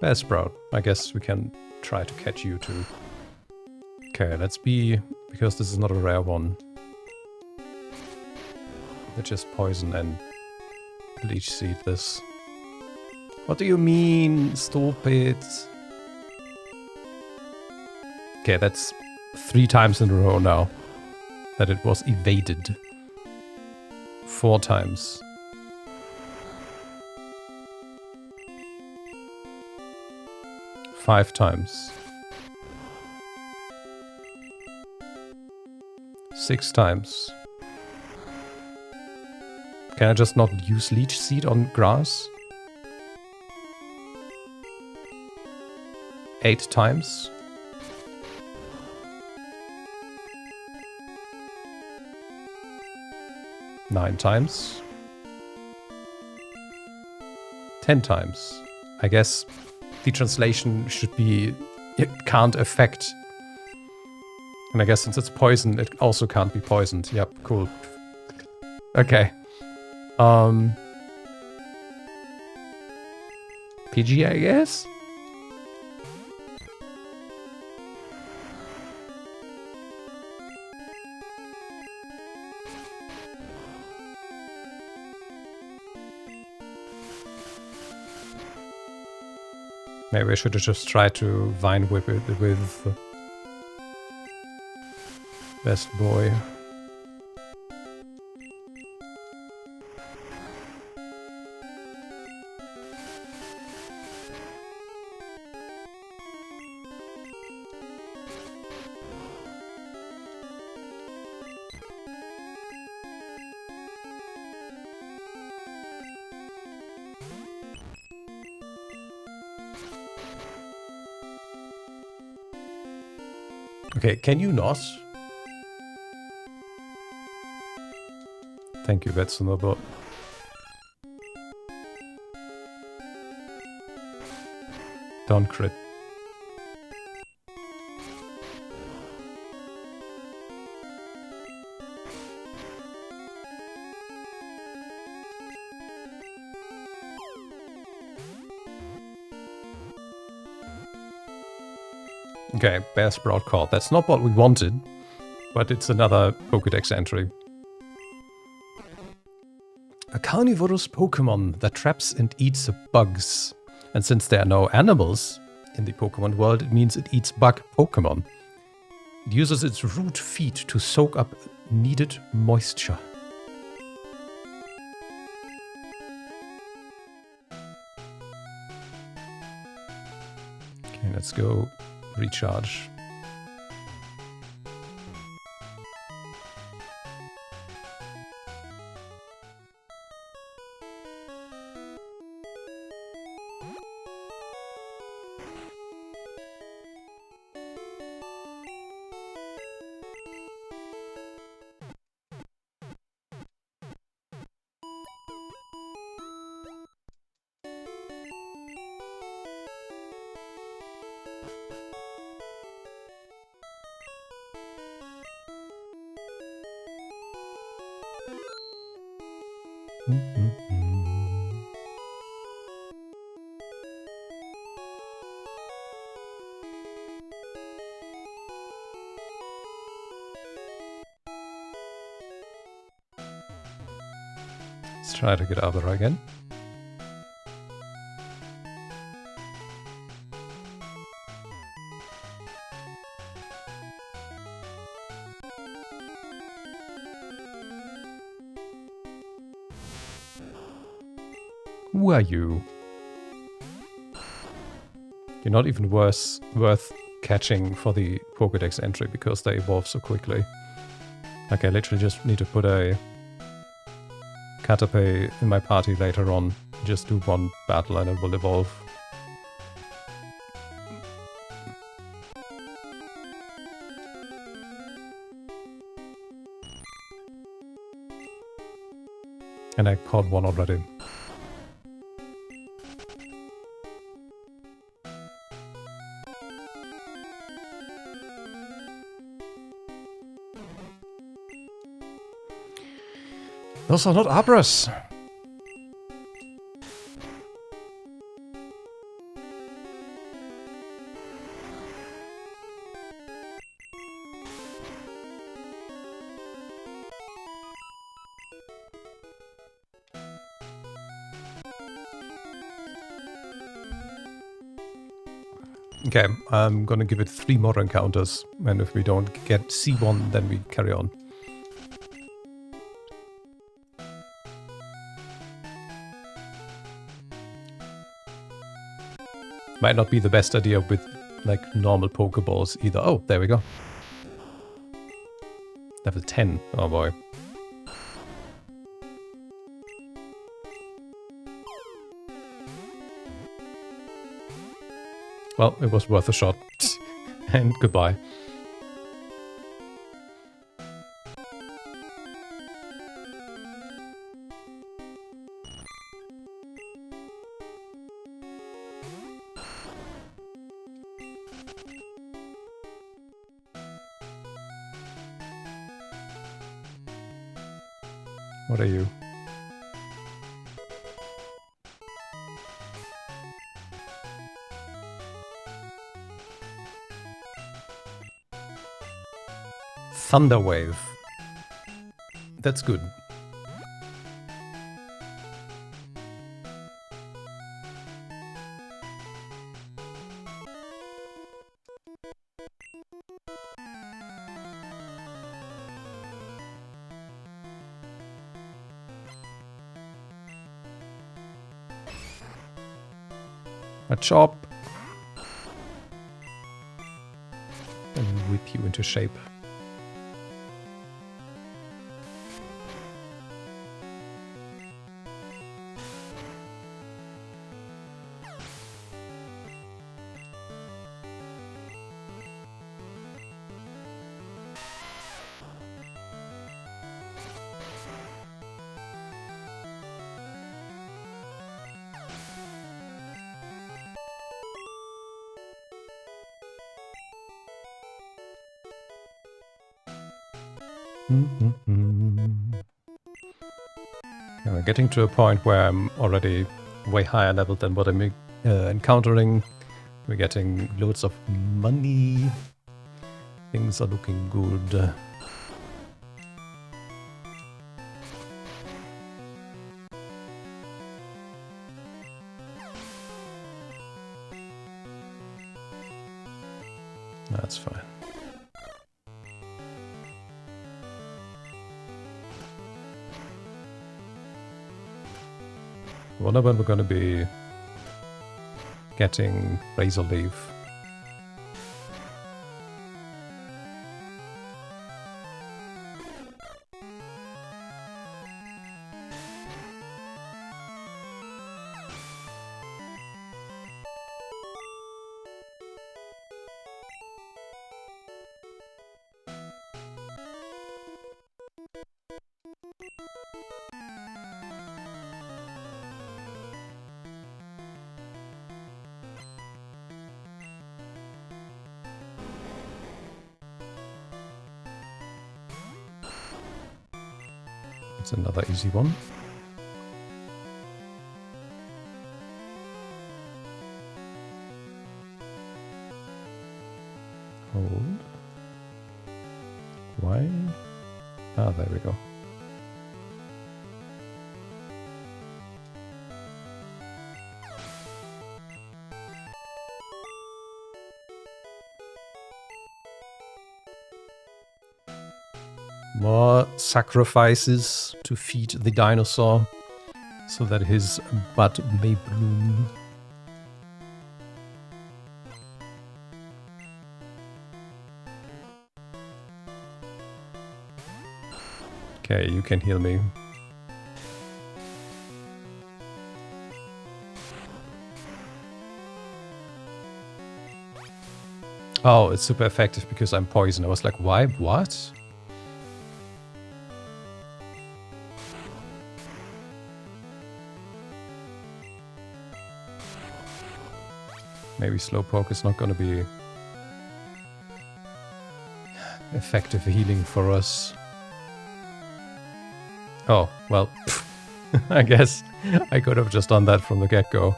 Bear Sprout. I guess we can try to catch you too. Okay, let's be... because this is not a rare one. Let's just poison and leech seed this. What do you mean? Stop it. Okay, that's 3 times in a row now that it was evaded. 4 times. 5 times. 6 times. Can I just not use Leech Seed on grass? 8 times. 9 times. 10 times. I guess the translation should be it can't affect. And I guess since it's poison, it also can't be poisoned. Yep, cool. Okay. PG, I guess? Maybe I should have just tried to Vine Whip it with Best Boy. Okay, can you not? Thank you, Betsunobot. Don't crit. Okay, Bear Sprout caught. That's not what we wanted, but it's another Pokédex entry. A carnivorous Pokémon that traps and eats bugs. And since there are no animals in the Pokémon world, it means it eats bug Pokémon. It uses its root feet to soak up needed moisture. And let's go recharge. Let's try to get Abra again. Who are you? You're not even worth catching for the Pokédex entry because they evolve so quickly. Like I literally just need to put a Caterpie in my party later on. Just do one battle and it will evolve. And I caught one already. Those are not Abras. Okay, I'm gonna give it 3 more encounters, and if we don't get C1, then we carry on. Might not be the best idea with, like, normal Pokeballs either. Oh, there we go. Level 10. Oh boy. Well, it was worth a shot. And goodbye. What are you? Thunder Wave. That's good. A chop. And whip you into shape. Yeah, we're getting to a point where I'm already way higher level than what I'm encountering. We're getting loads of money. Things are looking good. That's fine. I wonder when we're going to be getting Razor Leaf. That's another easy one. Hold. Why? Ah, there we go. More sacrifices to feed the dinosaur so that his bud may bloom. Okay, you can heal me. Oh, it's super effective because I'm poisoned. I was like, why? What? Maybe Slowpoke is not going to be effective healing for us. Oh, well, I guess I could have just done that from the get-go.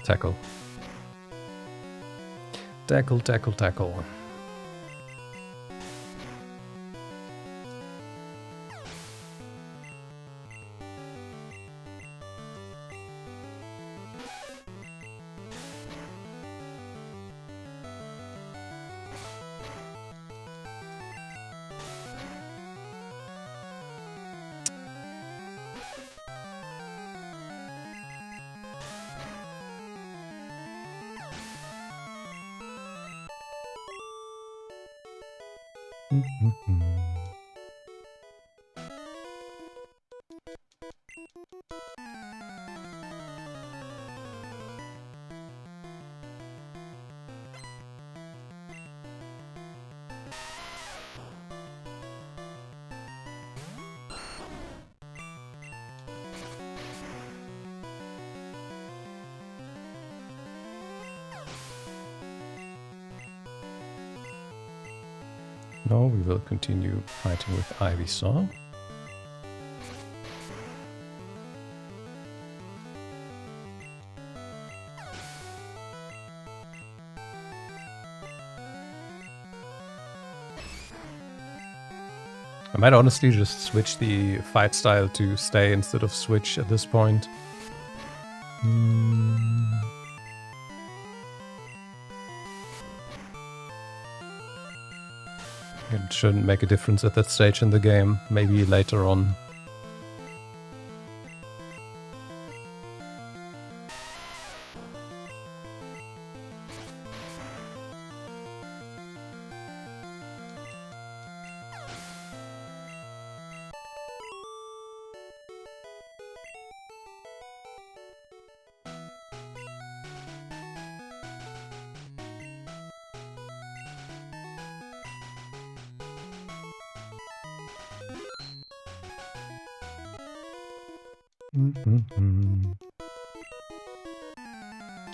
Tackle. Tackle, tackle, tackle. No, we will continue fighting with Ivysaur. I might honestly just switch the fight style to stay instead of switch at this point. It shouldn't make a difference at that stage in the game, maybe later on.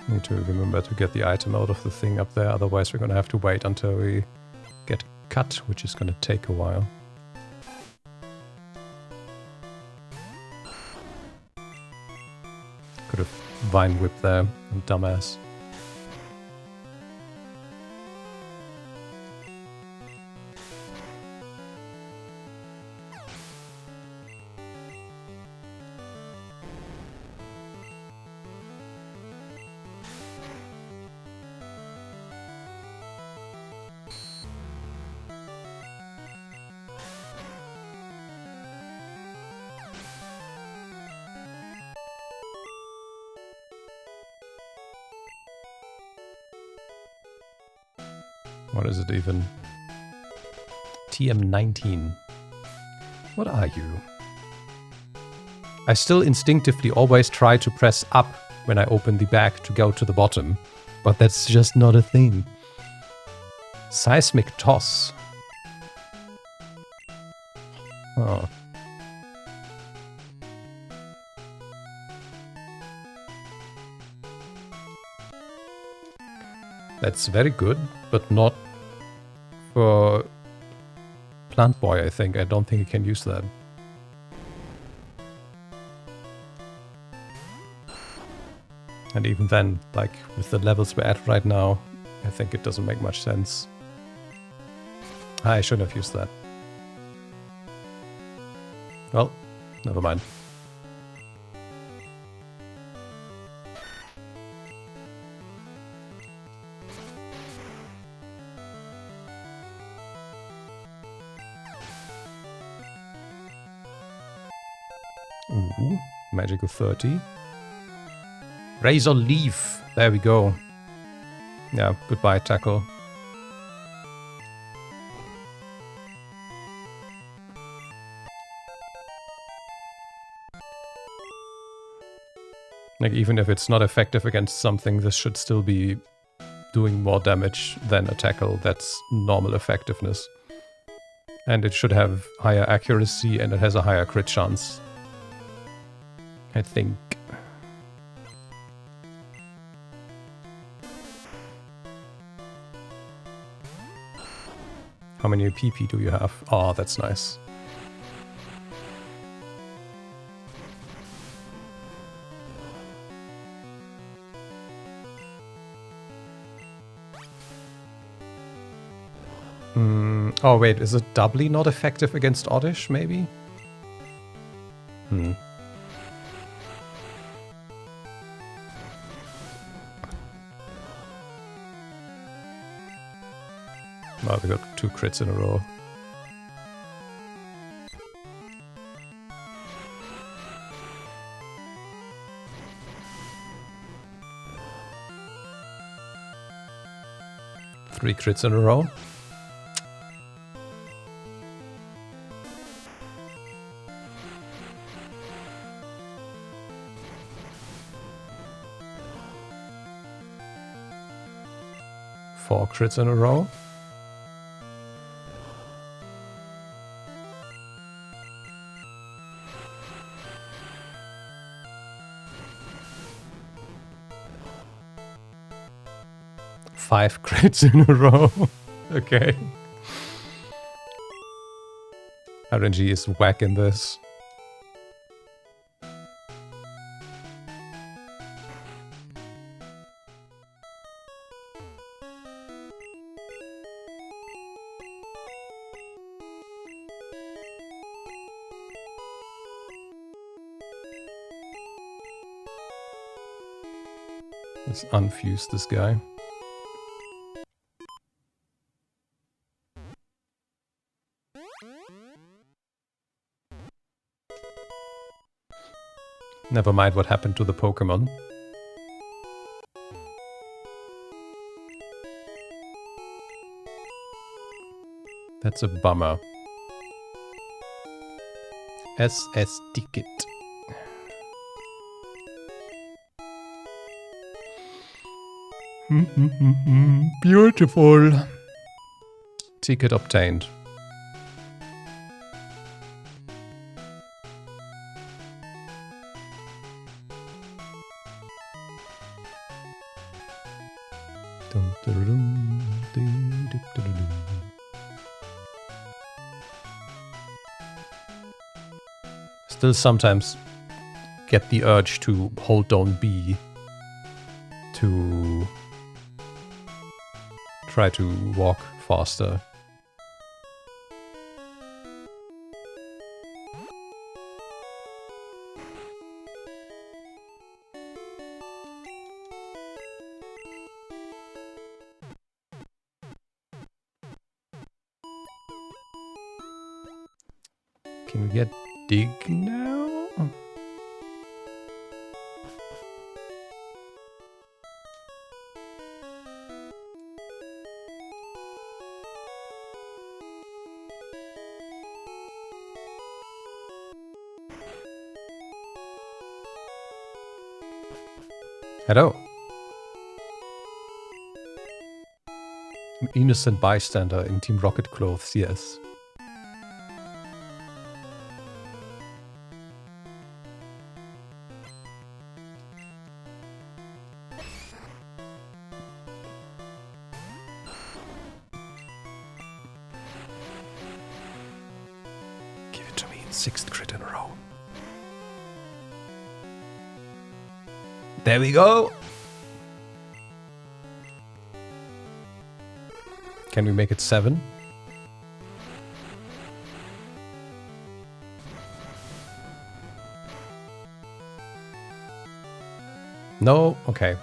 Need to remember to get the item out of the thing up there, otherwise we're gonna have to wait until we get cut, which is gonna take a while. Could have Vine Whip there, dumbass. What is it even? TM19. What are you? I still instinctively always try to press up when I open the bag to go to the bottom. But that's just not a thing. Seismic toss. Oh. That's very good, but not for Plant Boy, I think. I don't think you can use that. And even then, like, with the levels we're at right now, I think it doesn't make much sense. I shouldn't have used that. Well, never mind. Ooh, magical 30. Razor Leaf. There we go. Yeah, goodbye, tackle. Like, even if it's not effective against something, this should still be doing more damage than a tackle that's normal effectiveness. And it should have higher accuracy, and it has a higher crit chance, I think. How many PP do you have? Oh, that's nice. Oh wait, is it doubly not effective against Oddish, maybe? Well, we got 2 crits in a row. Three crits in a row. Four crits in a row. Five crits in a row. Okay. RNG is whack in this. Let's unfuse this guy. Never mind what happened to the Pokemon. That's a bummer. SS Ticket. Beautiful. Ticket obtained. Still sometimes get the urge to hold down B to try to walk faster. Can we get dig now? Hello. An innocent bystander in Team Rocket clothes, yes. Give it to me in 6th crit in a row. There we go! Can we make it 7? No? Okay.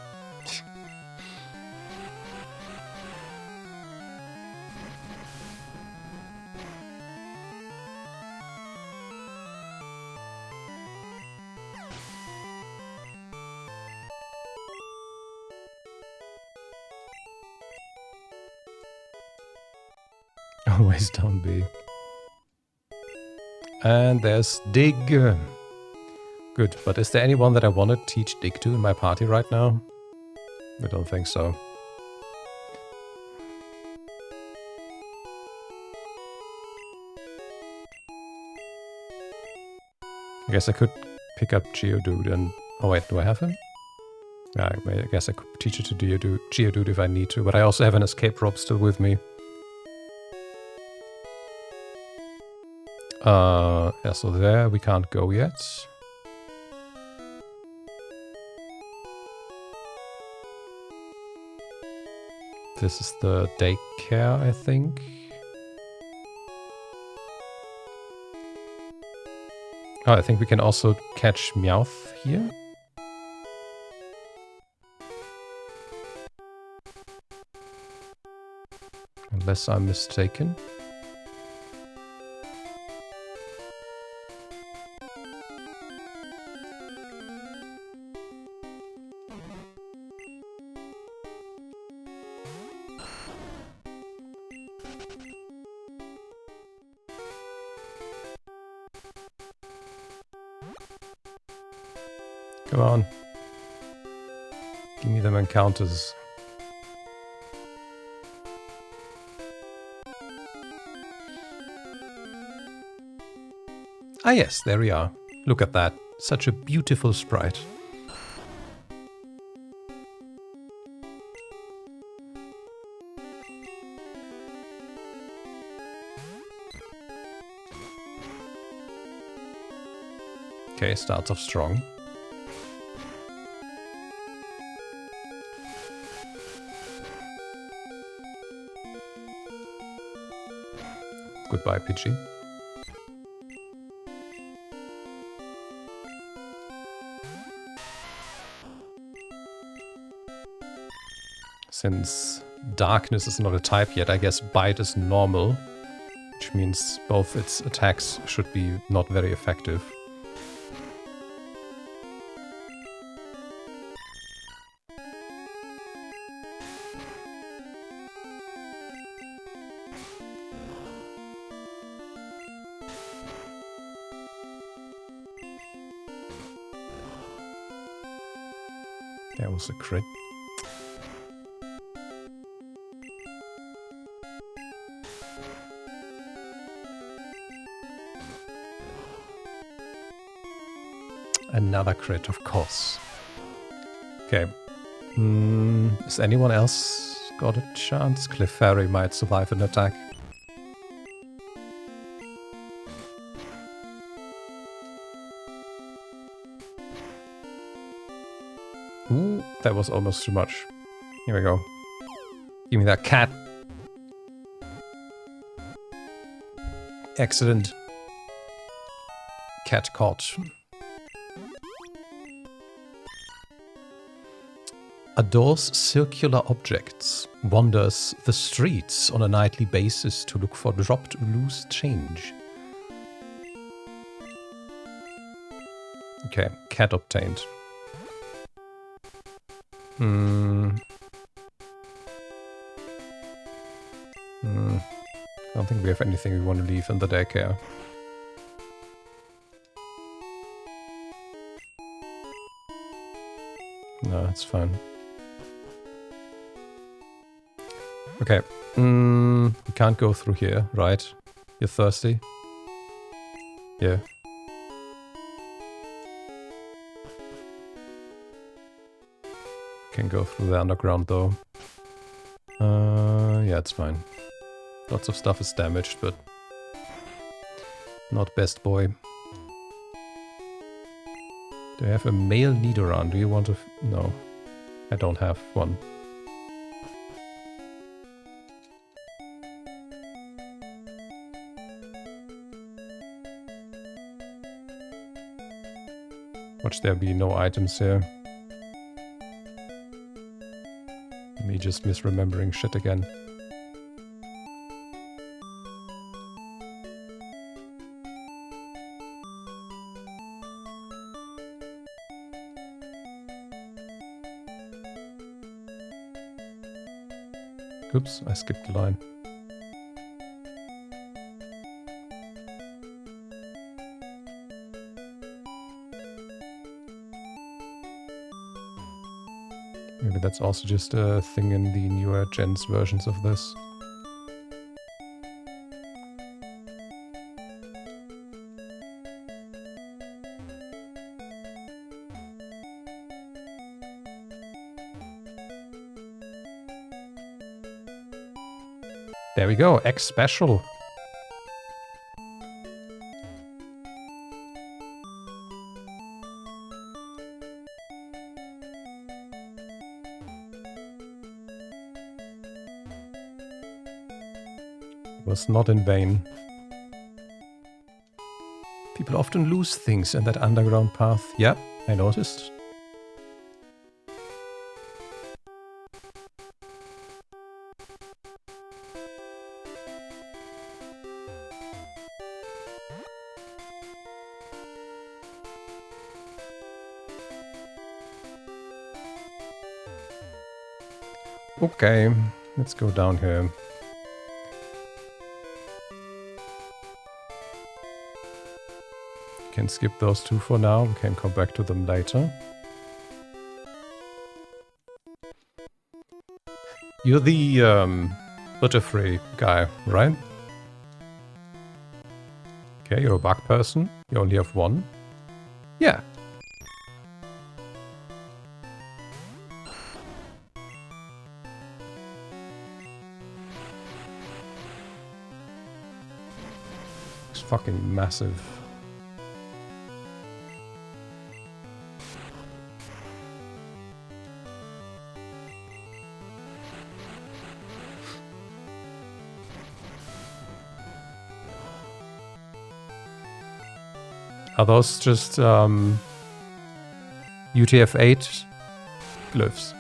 Always down B. And there's Dig. Good, but is there anyone that I want to teach Dig to in my party right now? I don't think so. I guess I could pick up Geodude and... Oh wait, do I have him? Yeah, I guess I could teach it to Geodude if I need to, but I also have an escape rope still with me. Yeah, so there we can't go yet. This is the daycare, I think. Oh, I think we can also catch Meowth here. Unless I'm mistaken. Come on. Give me them encounters. Ah yes, there we are. Look at that. Such a beautiful sprite. Okay, starts off strong. Goodbye, Pidgey. Since Darkness is not a type yet, I guess Bite is normal, which means both its attacks should be not very effective. That was a crit. Another crit, of course. Okay. Is anyone else got a chance? Clefairy might survive an attack. Ooh, that was almost too much. Here we go. Give me that cat. Excellent. Cat caught. Adores circular objects. Wanders the streets on a nightly basis to look for dropped loose change. Okay, cat obtained. I don't think we have anything we want to leave in the daycare. No, it's fine. Okay. We can't go through here, right? You're thirsty? Yeah. Can go through the underground though. Yeah, it's fine. Lots of stuff is damaged, but not best boy. Do I have a male Nidoran? Do you want to... No. I don't have one. Watch there be no items here. Me just misremembering shit again. Oops, I skipped the line. Maybe that's also just a thing in the newer gens versions of this. There we go, X special. Was not in vain. People often lose things in that underground path. Yeah, I noticed. Okay, let's go down here. Can skip those two for now. We can come back to them later. You're the Butterfree guy, right? Okay, you're a bug person. You only have one. Yeah. It's fucking massive. Are those just UTF-8 glyphs?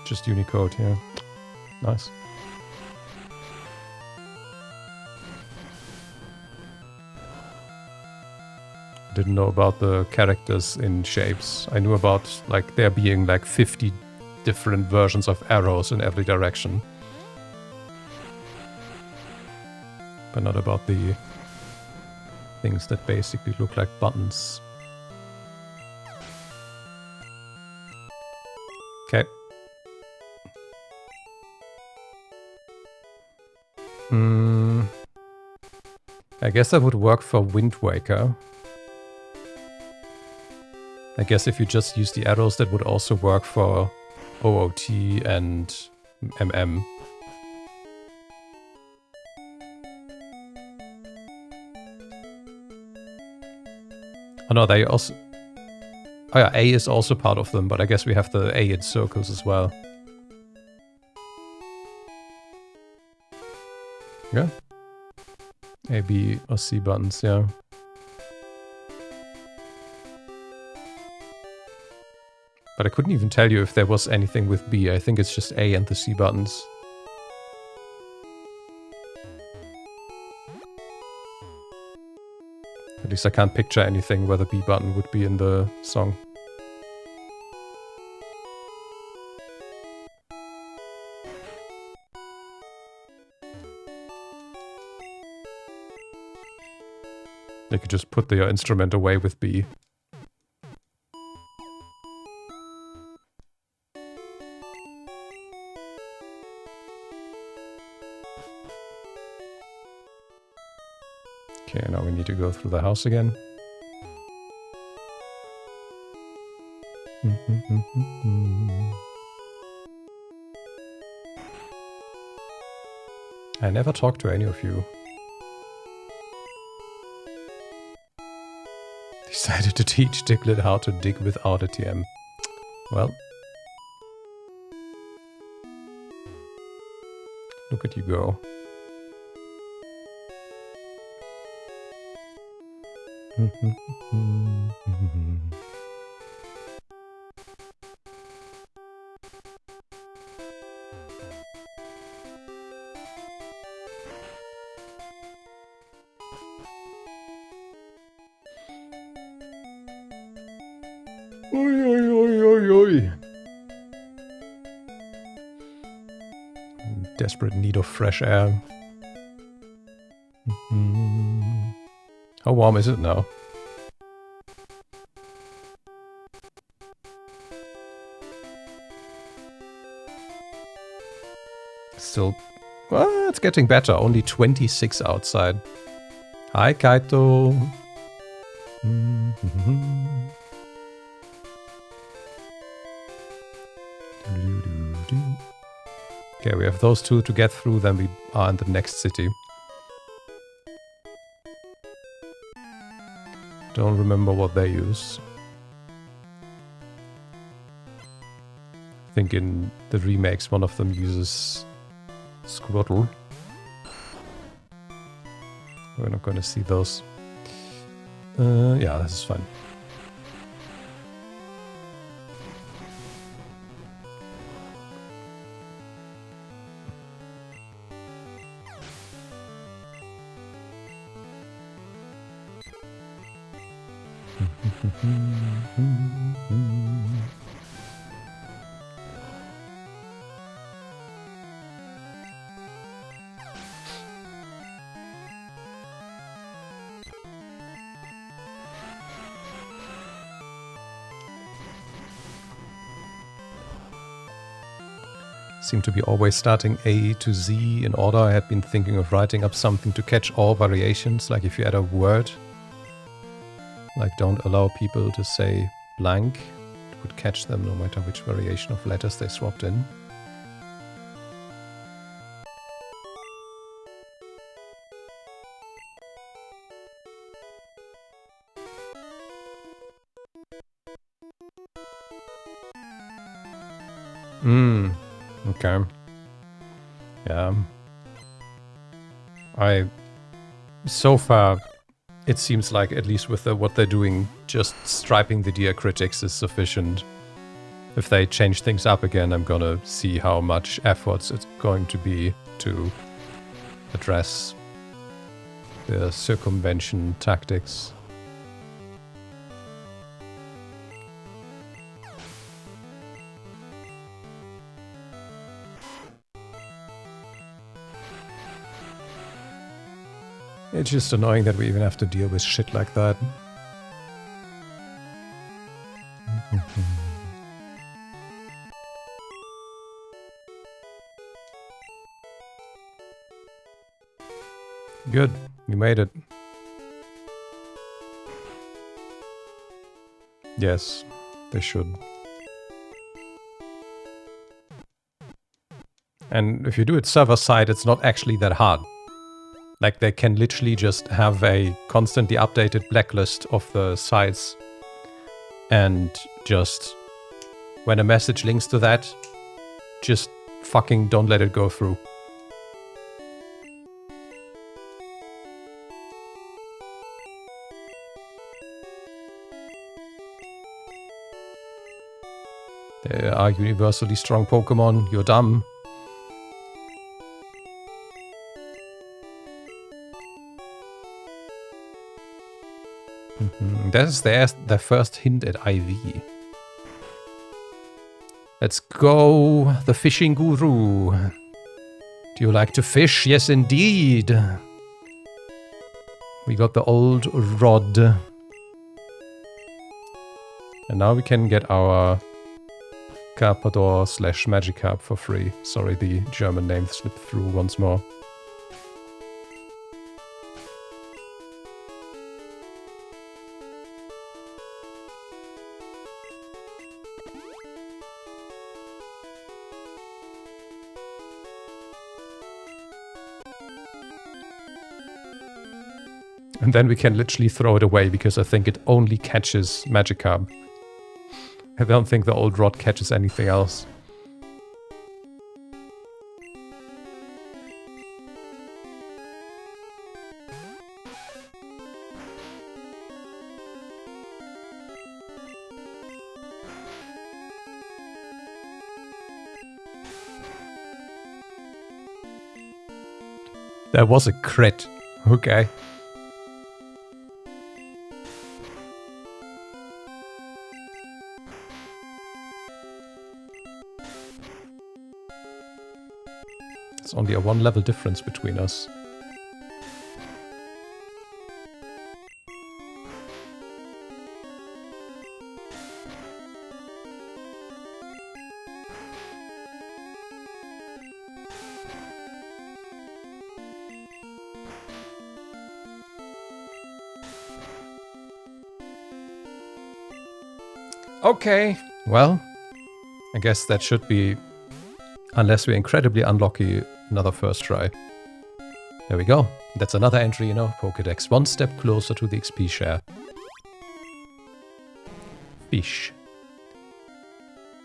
Just Unicode, yeah. Nice. Didn't know about the characters in shapes. I knew about like there being like 50 different versions of arrows in every direction. But not about the things that basically look like buttons. Okay. I guess that would work for Wind Waker. I guess if you just use the arrows, that would also work for OOT and MM. Oh no, they also... Oh yeah, A is also part of them, but I guess we have the A in circles as well. Yeah. A, B, or C buttons, yeah. But I couldn't even tell you if there was anything with B. I think it's just A and the C buttons. At least I can't picture anything where the B button would be in the song. You could just put your instrument away with B. Okay, now we need to go through the house again. I never talked to any of you. Decided to teach Diglett how to dig without a TM. Well. Look at you go. In desperate need of fresh air. How warm is it now? Still, well, it's getting better. Only 26 outside. Hi, Kaito. Okay, we have those two to get through, then we are in the next city. Don't remember what they use. I think in the remakes one of them uses Squirtle. We're not going to see those. Yeah, this is fine. Seem to be always starting A to Z in order. I had been thinking of writing up something to catch all variations, like if you add a word, like don't allow people to say blank, it would catch them no matter which variation of letters they swapped in. Okay. Yeah. So far, it seems like, at least with what they're doing, just striping the diacritics is sufficient. If they change things up again, I'm gonna see how much effort it's going to be to address the circumvention tactics. It's just annoying that we even have to deal with shit like that. Good, you made it. Yes, they should. And if you do it server-side, it's not actually that hard. Like, they can literally just have a constantly updated blacklist of the sites. And just, when a message links to that, just fucking don't let it go through. There are universally strong Pokemon, you're dumb. There's the first hint at IV. Let's go, the fishing guru. Do you like to fish? Yes, indeed. We got the old rod. And now we can get our Carpador / Magikarp for free. Sorry, the German name slipped through once more. And then we can literally throw it away because I think it only catches Magikarp. I don't think the old rod catches anything else. That was a crit. Okay. It's only a 1 level difference between us. Okay, well, I guess that should be, unless we're incredibly unlucky, another first try. There we go. That's another entry in our Pokédex, one step closer to the XP share. Fish.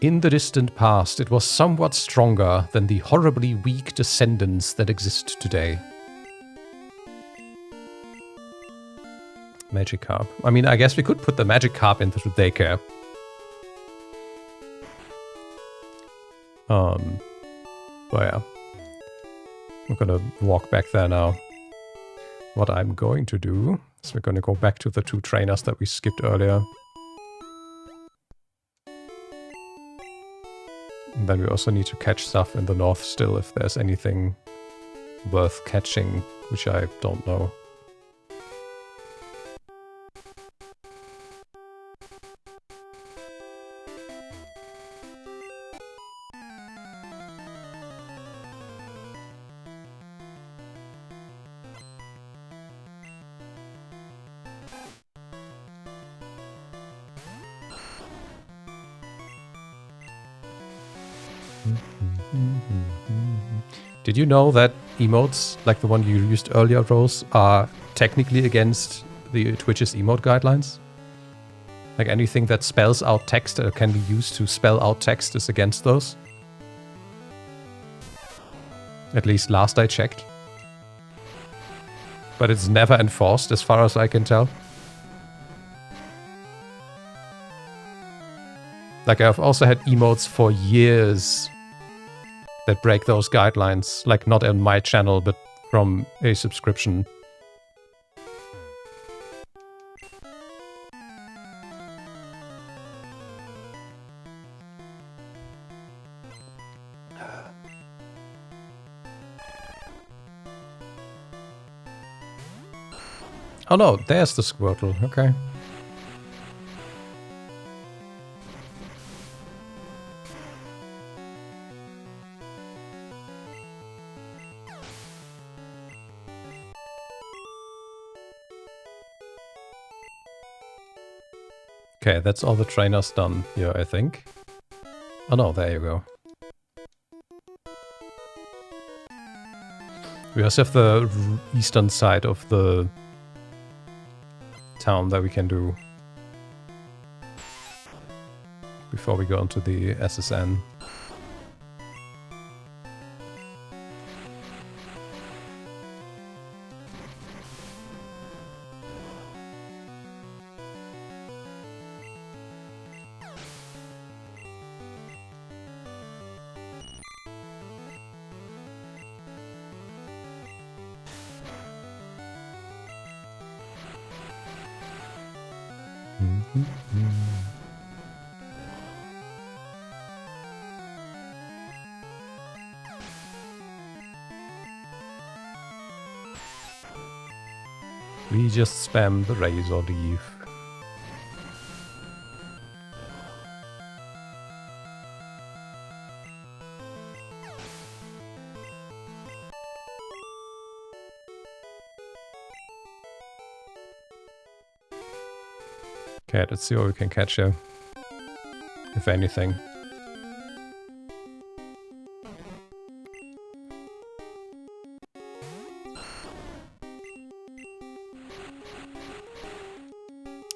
In the distant past, it was somewhat stronger than the horribly weak descendants that exist today. Magikarp. I mean, I guess we could put the Magikarp into the daycare. But yeah. I'm gonna walk back there now. What I'm going to do is we're gonna go back to the 2 trainers that we skipped earlier. And then we also need to catch stuff in the north still if there's anything worth catching, which I don't know. Did you know that emotes, like the one you used earlier, Rose, are technically against the Twitch's emote guidelines? Like anything that spells out text or can be used to spell out text is against those? At least last I checked. But it's never enforced as far as I can tell. Like I've also had emotes for years that break those guidelines, like not on my channel, but from a subscription. Oh no, there's the Squirtle, okay. Okay, that's all the trainers done here, I think. Oh no, there you go. We also have the eastern side of the town that we can do before we go into the SSN. We just spam the razor leaf. Okay, let's see what we can catch here. If anything.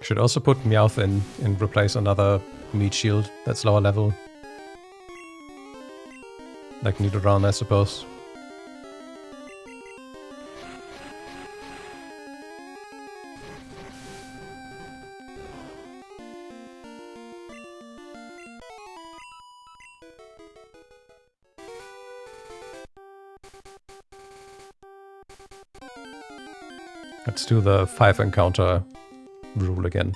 Should also put Meowth in and replace another meat shield that's lower level. Like Nidoran, I suppose. Let's do the 5 encounter rule again.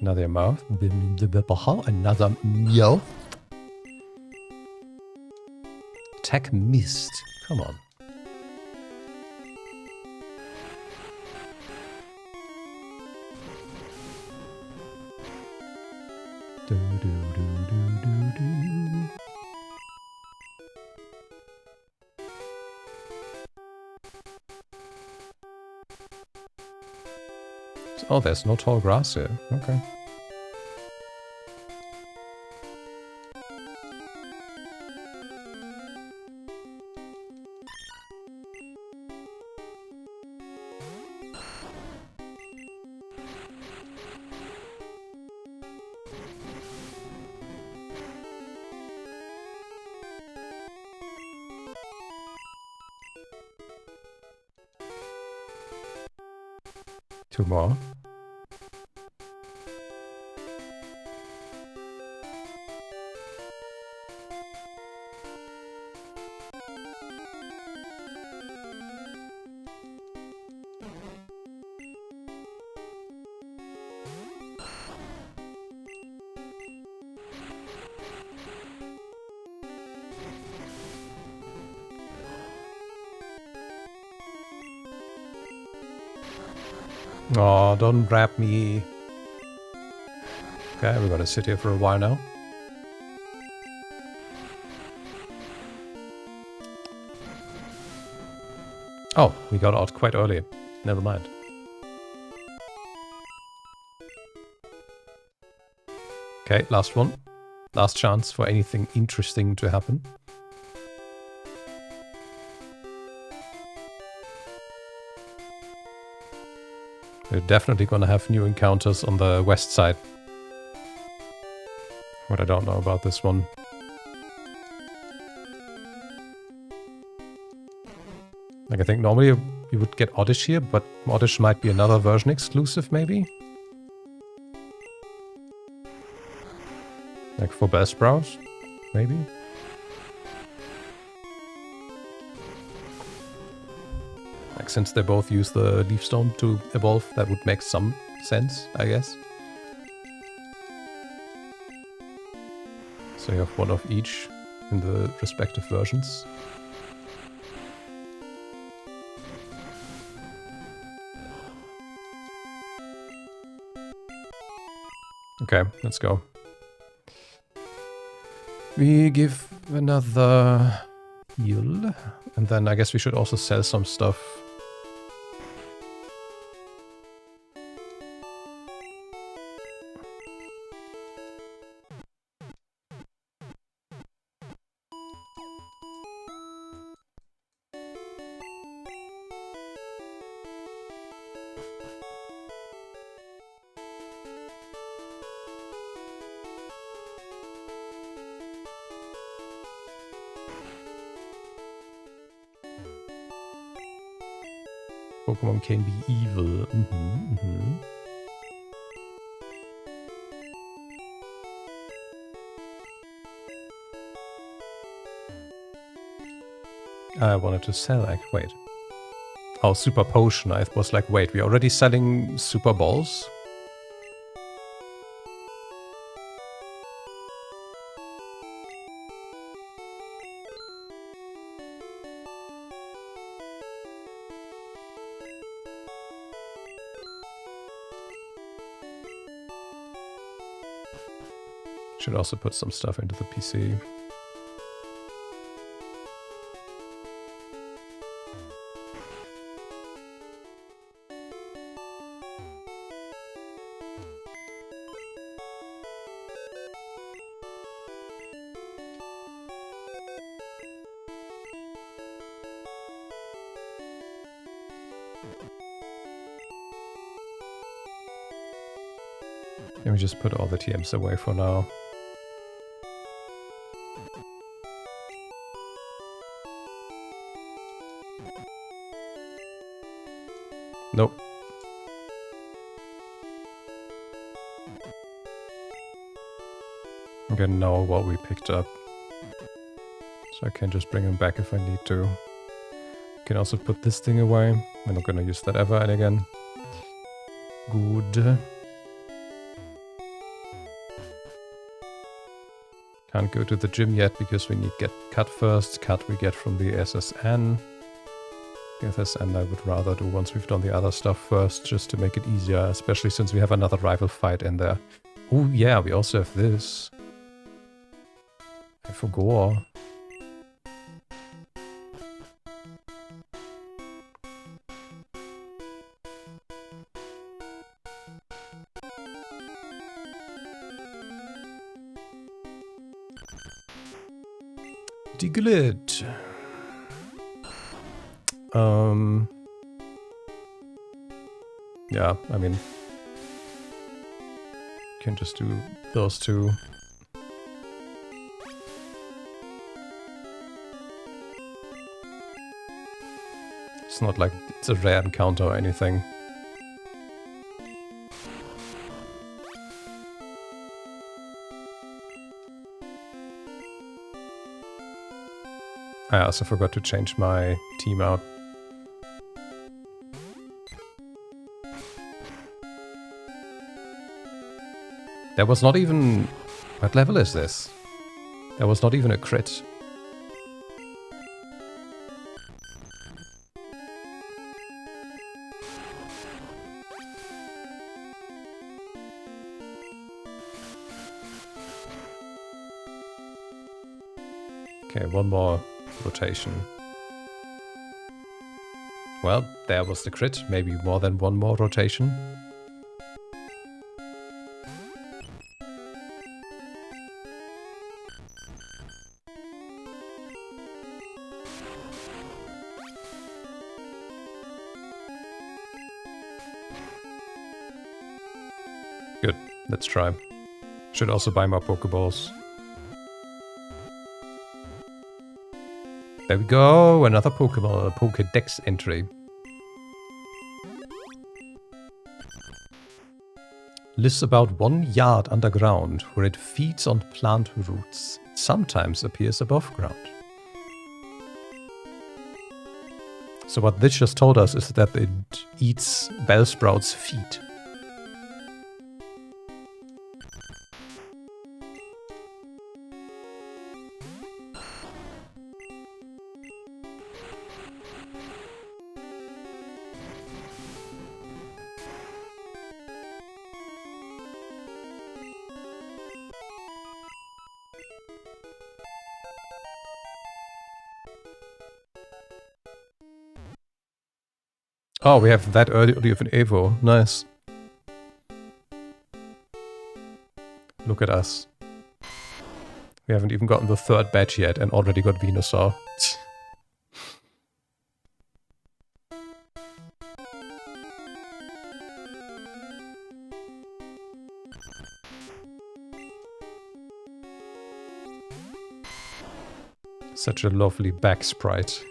Another mouth. Another meow. Attack missed. Come on. Do, do, do, do, do, do. Oh, there's no tall grass here. Okay. Two more. Oh, don't wrap me. Okay, we're gonna sit here for a while now. Oh, we got out quite early. Never mind. Okay, last one. Last chance for anything interesting to happen. We're definitely gonna have new encounters on the west side. What I don't know about this one. Like, I think normally you would get Oddish here, but Oddish might be another version exclusive, maybe? Like for Buzzsprout, maybe? Like, since they both use the Leaf Stone to evolve, that would make some sense, I guess. So you have one of each in the respective versions. Okay, let's go. We give another heal, and then I guess we should also sell some stuff. Pokemon can be evil. I wanted to sell, wait. Oh, Super Potion. I was like, wait, we're already selling Super Balls? Should also put some stuff into the PC. Let me just put all the TMs away for now. Nope. I'm gonna know what we picked up. So I can just bring them back if I need to. Can also put this thing away. We're not gonna use that ever and again. Good. Can't go to the gym yet because we need get cut first. Cut we get from the SSN. The SSN I would rather do once we've done the other stuff first, just to make it easier, especially since we have another rival fight in there. Oh yeah, we also have this. I forgot. Diglett. Yeah, I mean, can just do those two. It's not like it's a rare encounter or anything. I also forgot to change my team out. There was not even... What level is this? There was not even a crit. Okay, one more rotation. Well, there was the crit. Maybe more than one more rotation. Good, let's try. Should also buy more Pokeballs. There we go, another Pokeball, a Pokedex entry. Lives about 1 yard underground, where it feeds on plant roots. It sometimes appears above ground. So what this just told us is that it eats Bellsprout's feet. Oh, we have that early of an Evo. Nice. Look at us. We haven't even gotten the 3rd badge yet and already got Venusaur. Such a lovely back sprite.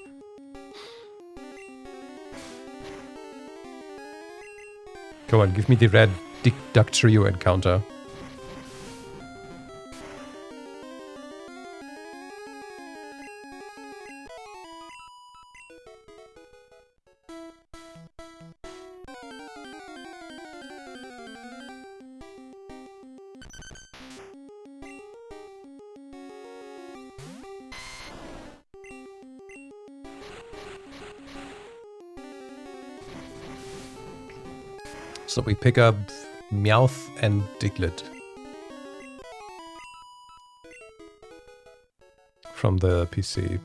Come on, give me the red Duck Trio encounter. So we pick up Meowth and Diglett. from the PC.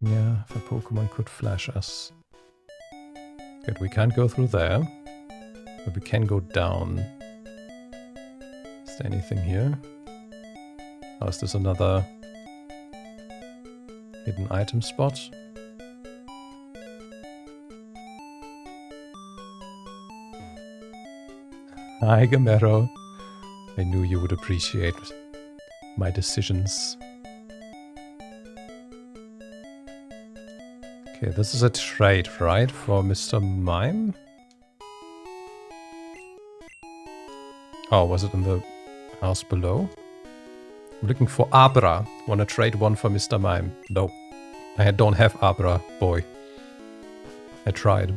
Yeah, if a Pokemon could flash us. Good, we can't go through there. But we can go down. Is there anything here? Oh, is this another hidden item spot? Hi, Gamero. I knew you would appreciate my decisions. Okay, this is a trade, right? For Mr. Mime? Oh, was it in the house below? I'm looking for Abra. Wanna trade one for Mr. Mime? No. I don't have Abra, boy. I tried.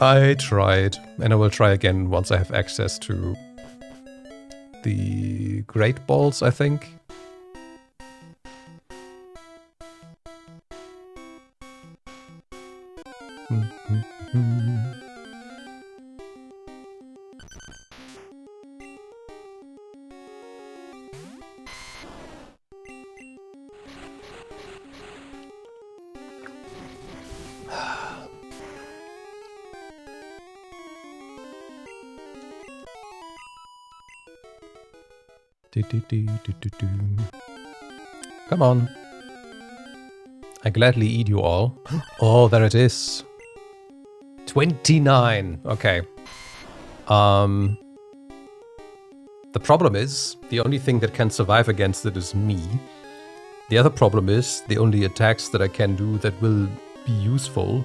I tried. And I will try again once I have access to the Great Balls, I think. Come on. I gladly eat you all. Oh, there it is. 29. Okay. The problem is, the only thing that can survive against it is me. The other problem is, the only attacks that I can do that will be useful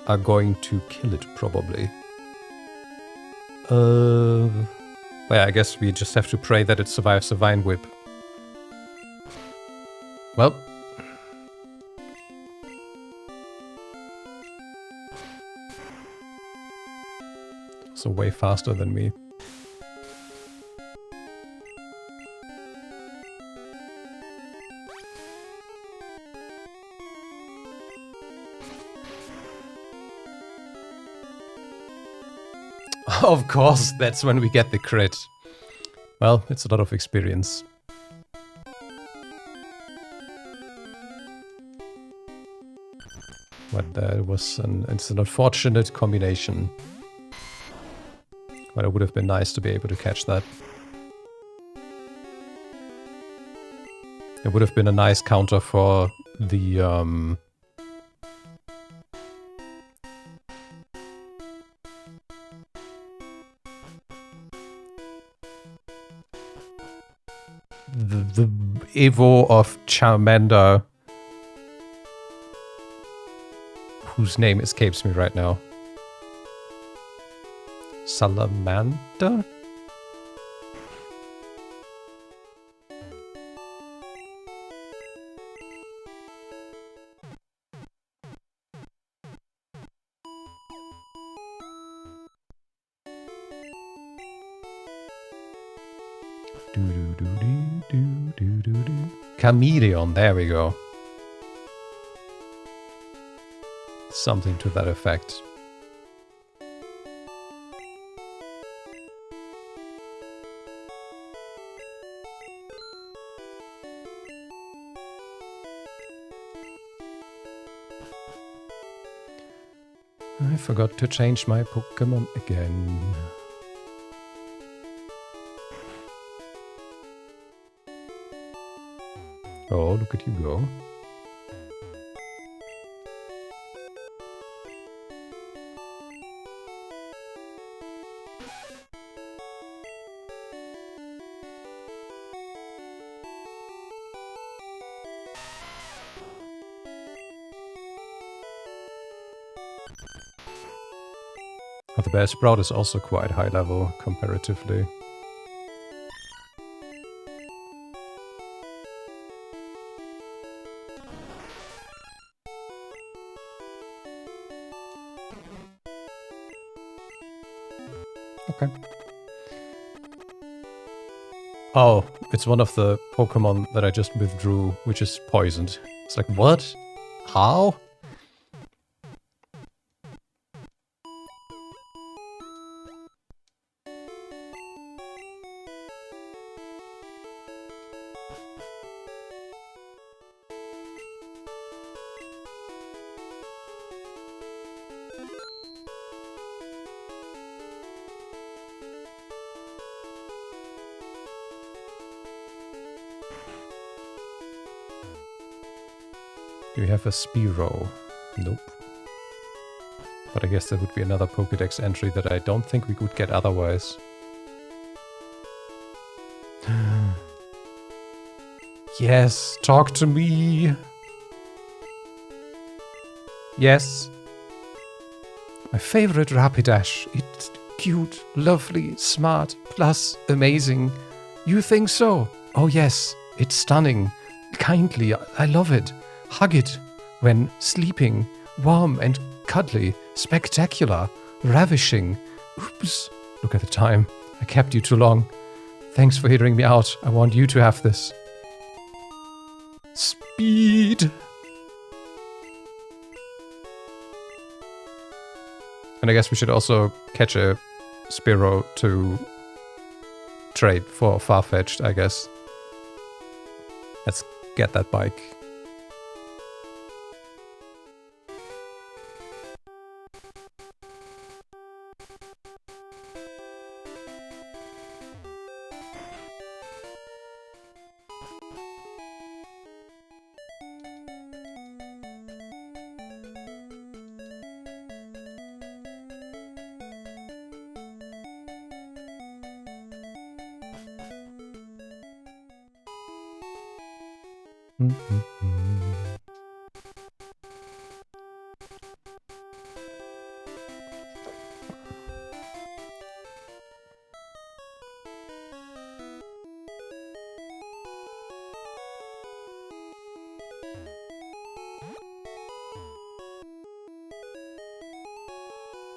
are going to kill it, probably. Well, I guess we just have to pray that it survives the Vine Whip. Well. So way faster than me. Of course, that's when we get the crit. Well, it's a lot of experience. But it's an unfortunate combination. But it would have been nice to be able to catch that. It would have been a nice counter for the the Evo of Charmander, whose name escapes me right now. Salamander? Chameleon, there we go. Something to that effect. I forgot to change my Pokemon again. Oh, look at you go. Oh, the Bear Sprout is also quite high level comparatively. Okay. Oh, it's one of the Pokemon that I just withdrew, which is poisoned. It's like, what? How? Do we have a Spearow? Nope. But I guess there would be another Pokédex entry that I don't think we could get otherwise. Yes, talk to me! Yes. My favorite Rapidash. It's cute, lovely, smart, plus amazing. You think so? Oh yes, it's stunning. Kindly, I love it. Hug it when sleeping. Warm and cuddly. Spectacular. Ravishing. Oops. Look at the time. I kept you too long. Thanks for hearing me out. I want you to have this. Speed. And I guess we should also catch a Spearow to trade for Farfetch'd, I guess. Let's get that bike.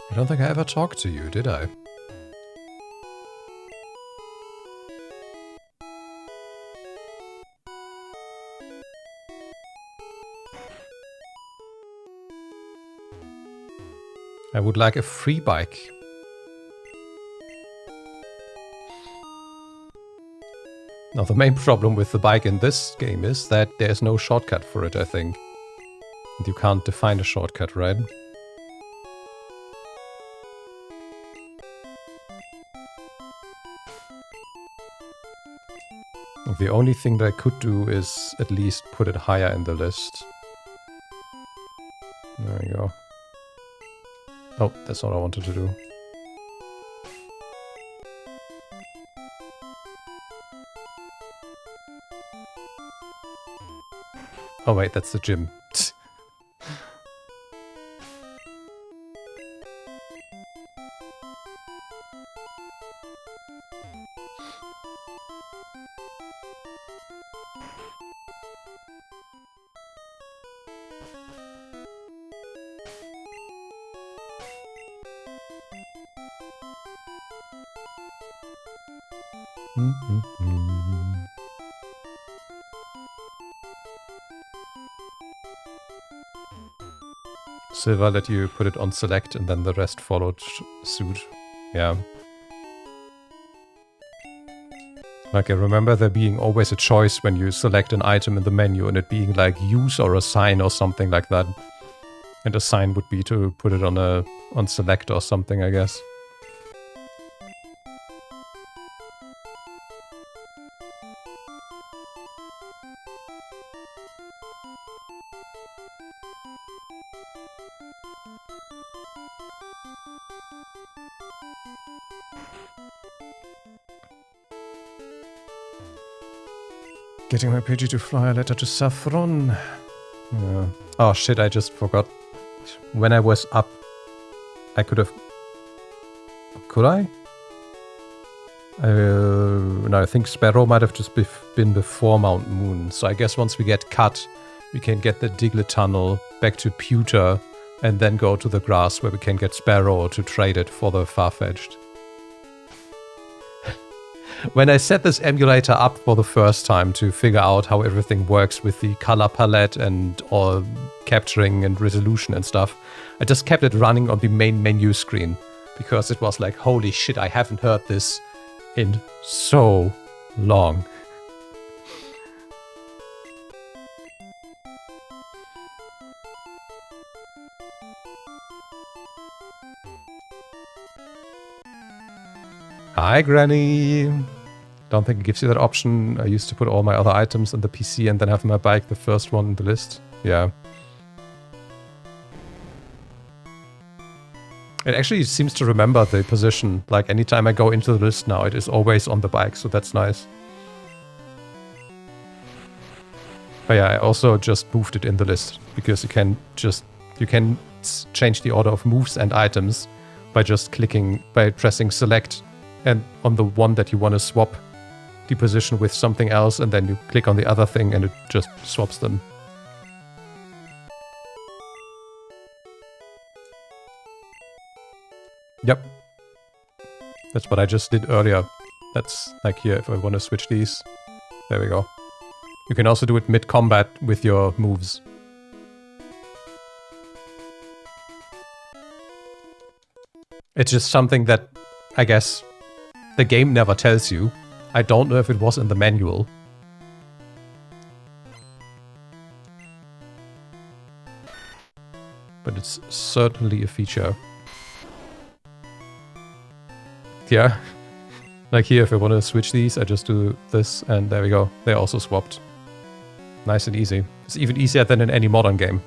I don't think I ever talked to you, did I? I would like a free bike. Now the main problem with the bike in this game is that there's no shortcut for it, I think. And you can't define a shortcut, right? The only thing that I could do is at least put it higher in the list. There we go. Oh, that's what I wanted to do. Oh wait, that's the gym. Silva let you put it on select and then the rest followed suit. Yeah. Like I remember there being always a choice when you select an item in the menu and it being like use or assign or something like that. And assign would be to put it on select or something, I guess. Getting my Pidgey to fly a letter to Saffron. Yeah. Oh shit, I just forgot. When I was up, I could have... Could I? No, I think Sparrow might have just been before Mount Moon. So I guess once we get Cut, we can get the Diglett Tunnel back to Pewter and then go to the grass where we can get Sparrow to trade it for the Farfetch'd. When I set this emulator up for the first time to figure out how everything works with the color palette and all capturing and resolution and stuff, I just kept it running on the main menu screen because it was like, holy shit, I haven't heard this in so long. Hi, Granny. Don't think it gives you that option. I used to put all my other items on the PC and then have my bike the first one in the list. Yeah. It actually seems to remember the position. Like anytime I go into the list now, it is always on the bike, so that's nice. But yeah, I also just moved it in the list because you can change the order of moves and items by just by pressing select and on the one that you want to swap the position with something else, and then you click on the other thing and it just swaps them. Yep. That's what I just did earlier. That's like here, if I want to switch these. There we go. You can also do it mid-combat with your moves. It's just something that, I guess, the game never tells you. I don't know if it was in the manual. But it's certainly a feature. Yeah. Like here, if I want to switch these, I just do this, and there we go. They're also swapped. Nice and easy. It's even easier than in any modern game.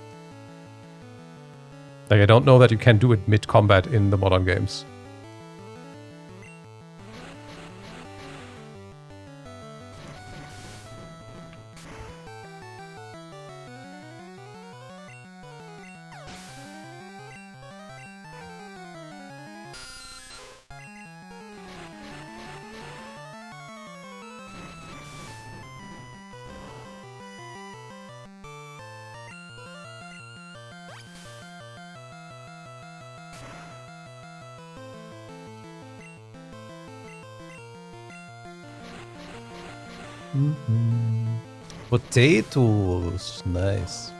Like, I don't know that you can do it mid-combat in the modern games. Potatoes, nice.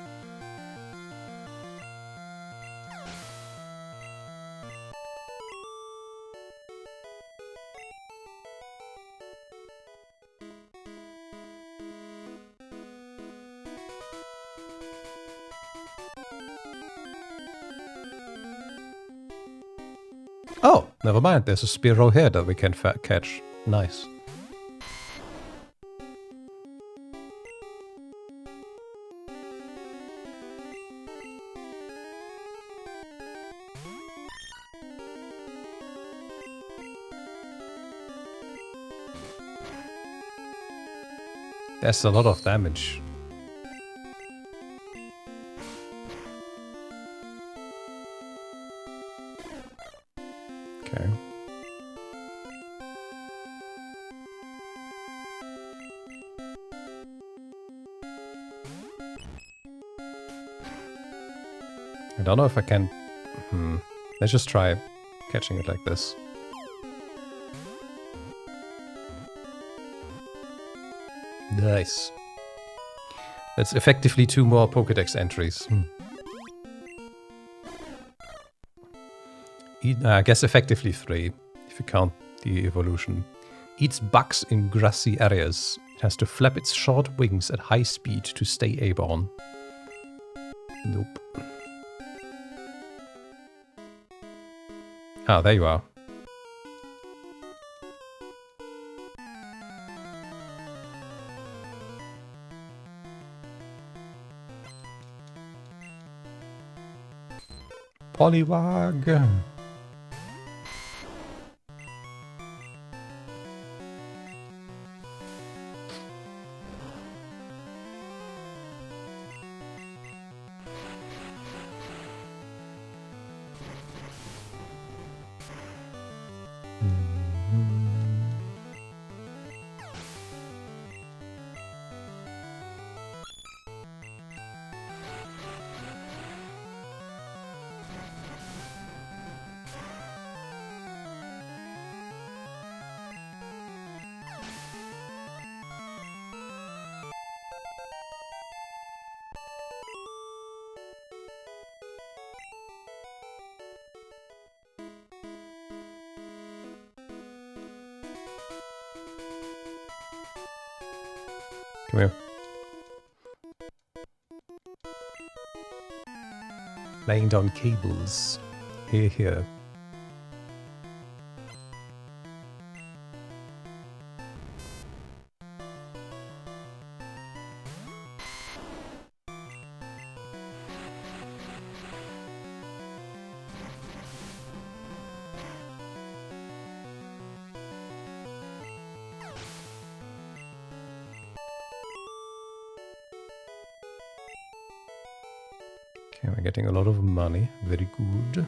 Oh, never mind. There's a Spearow here that we can catch. Nice. That's a lot of damage. Okay. I don't know if I can... Let's just try catching it like this. Nice. That's effectively 2 more Pokédex entries. I guess effectively 3, if you count the evolution. Eats bugs in grassy areas. It has to flap its short wings at high speed to stay airborne. Nope. Ah, there you are. Poliwag. Come here. Laying down cables. Here, here. Okay, we're getting a lot of money. Very good.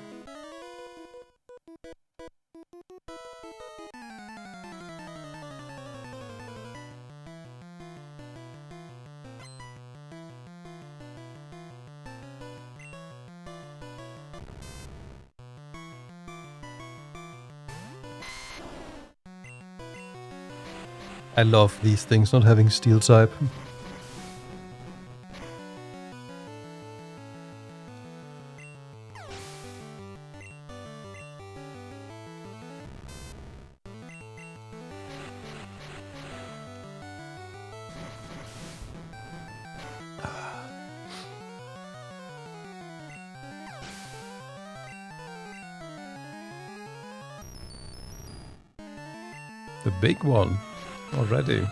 I love these things not having steel type. The big one already.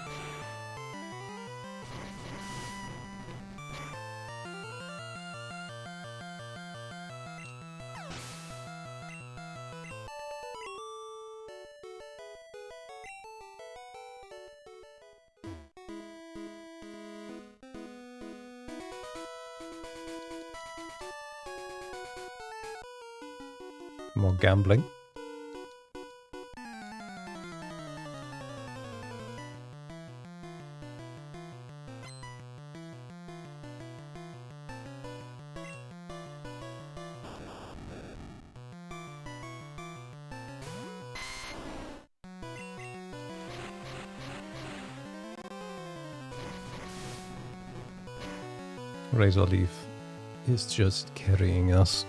More gambling. Razor Leaf is just carrying us.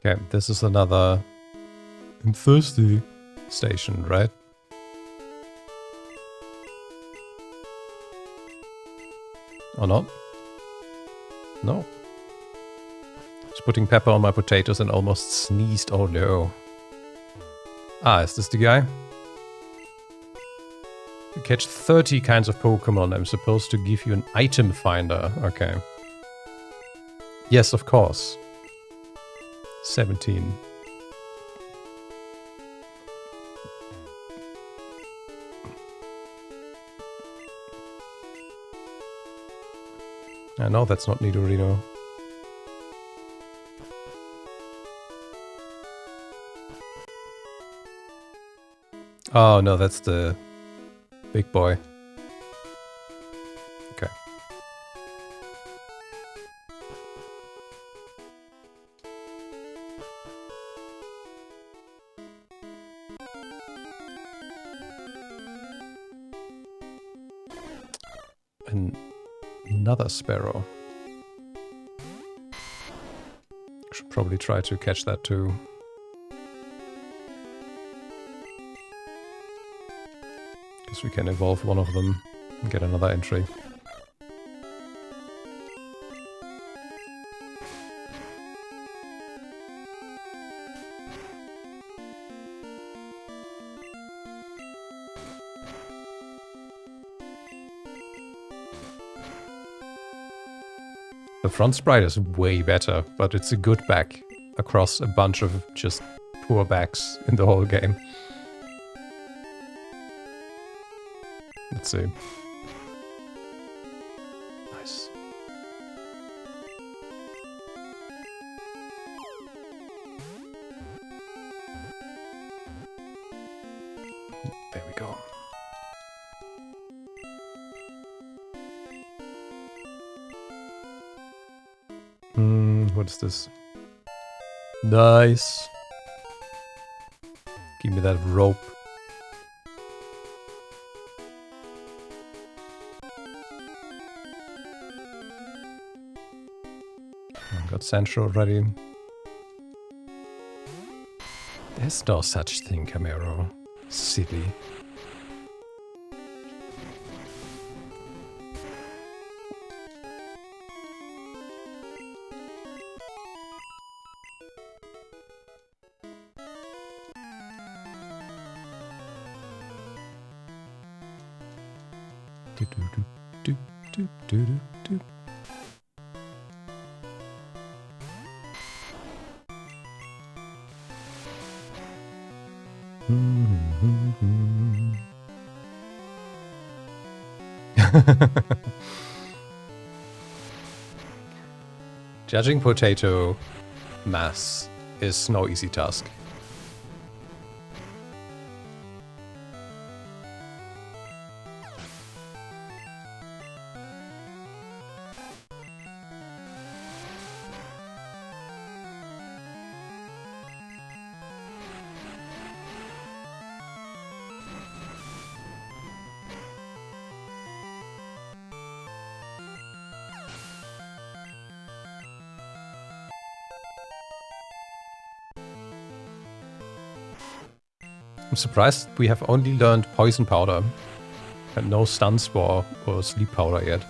Okay, this is another I'm thirsty station, right? Or not? No. Just putting pepper on my potatoes and almost sneezed. Oh no. Ah, is this the guy? You catch 30 kinds of Pokemon. I'm supposed to give you an item finder. Okay. Yes, of course. 17. I know that's not Nidorino. Oh no, that's the big boy. Okay. Another sparrow. Should probably try to catch that too. Guess we can evolve one of them and get another entry. The front sprite is way better, but it's a good back across a bunch of just poor backs in the whole game. Let's see. Nice. There we go. What is this? Nice. Give me that rope. Got Sancho already. There's no such thing, Camaro. Silly. Do do do do do do do. Judging potato mass is no easy task. I'm surprised we have only learned poison powder and no stun spore or sleep powder yet.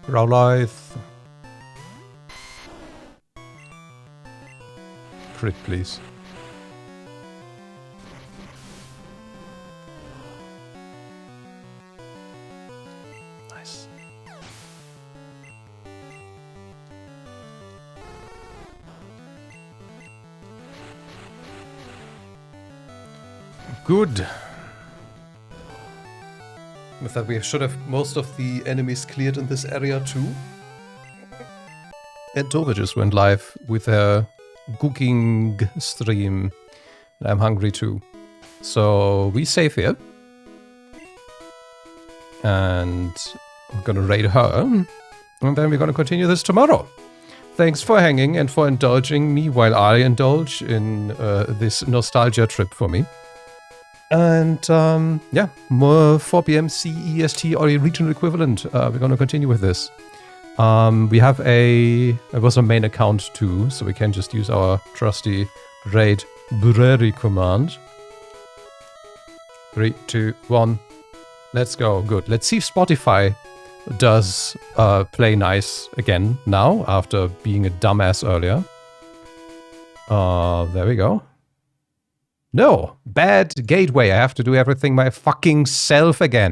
Rowlithe. Crit, please. Nice. Good. With that, we should have most of the enemies cleared in this area too. And Tove just went live with a cooking stream. And I'm hungry too. So we save here. And we're gonna raid her. And then we're gonna continue this tomorrow. Thanks for hanging and for indulging me while I indulge in this nostalgia trip for me. And yeah, more 4 p.m. CEST or a regional equivalent. We're going to continue with this. We have it was a main account too, so we can just use our trusty raid Bureri command. 3, 2, 1. Let's go. Good. Let's see if Spotify does play nice again now after being a dumbass earlier. There we go. No, bad gateway. I have to do everything my fucking self again.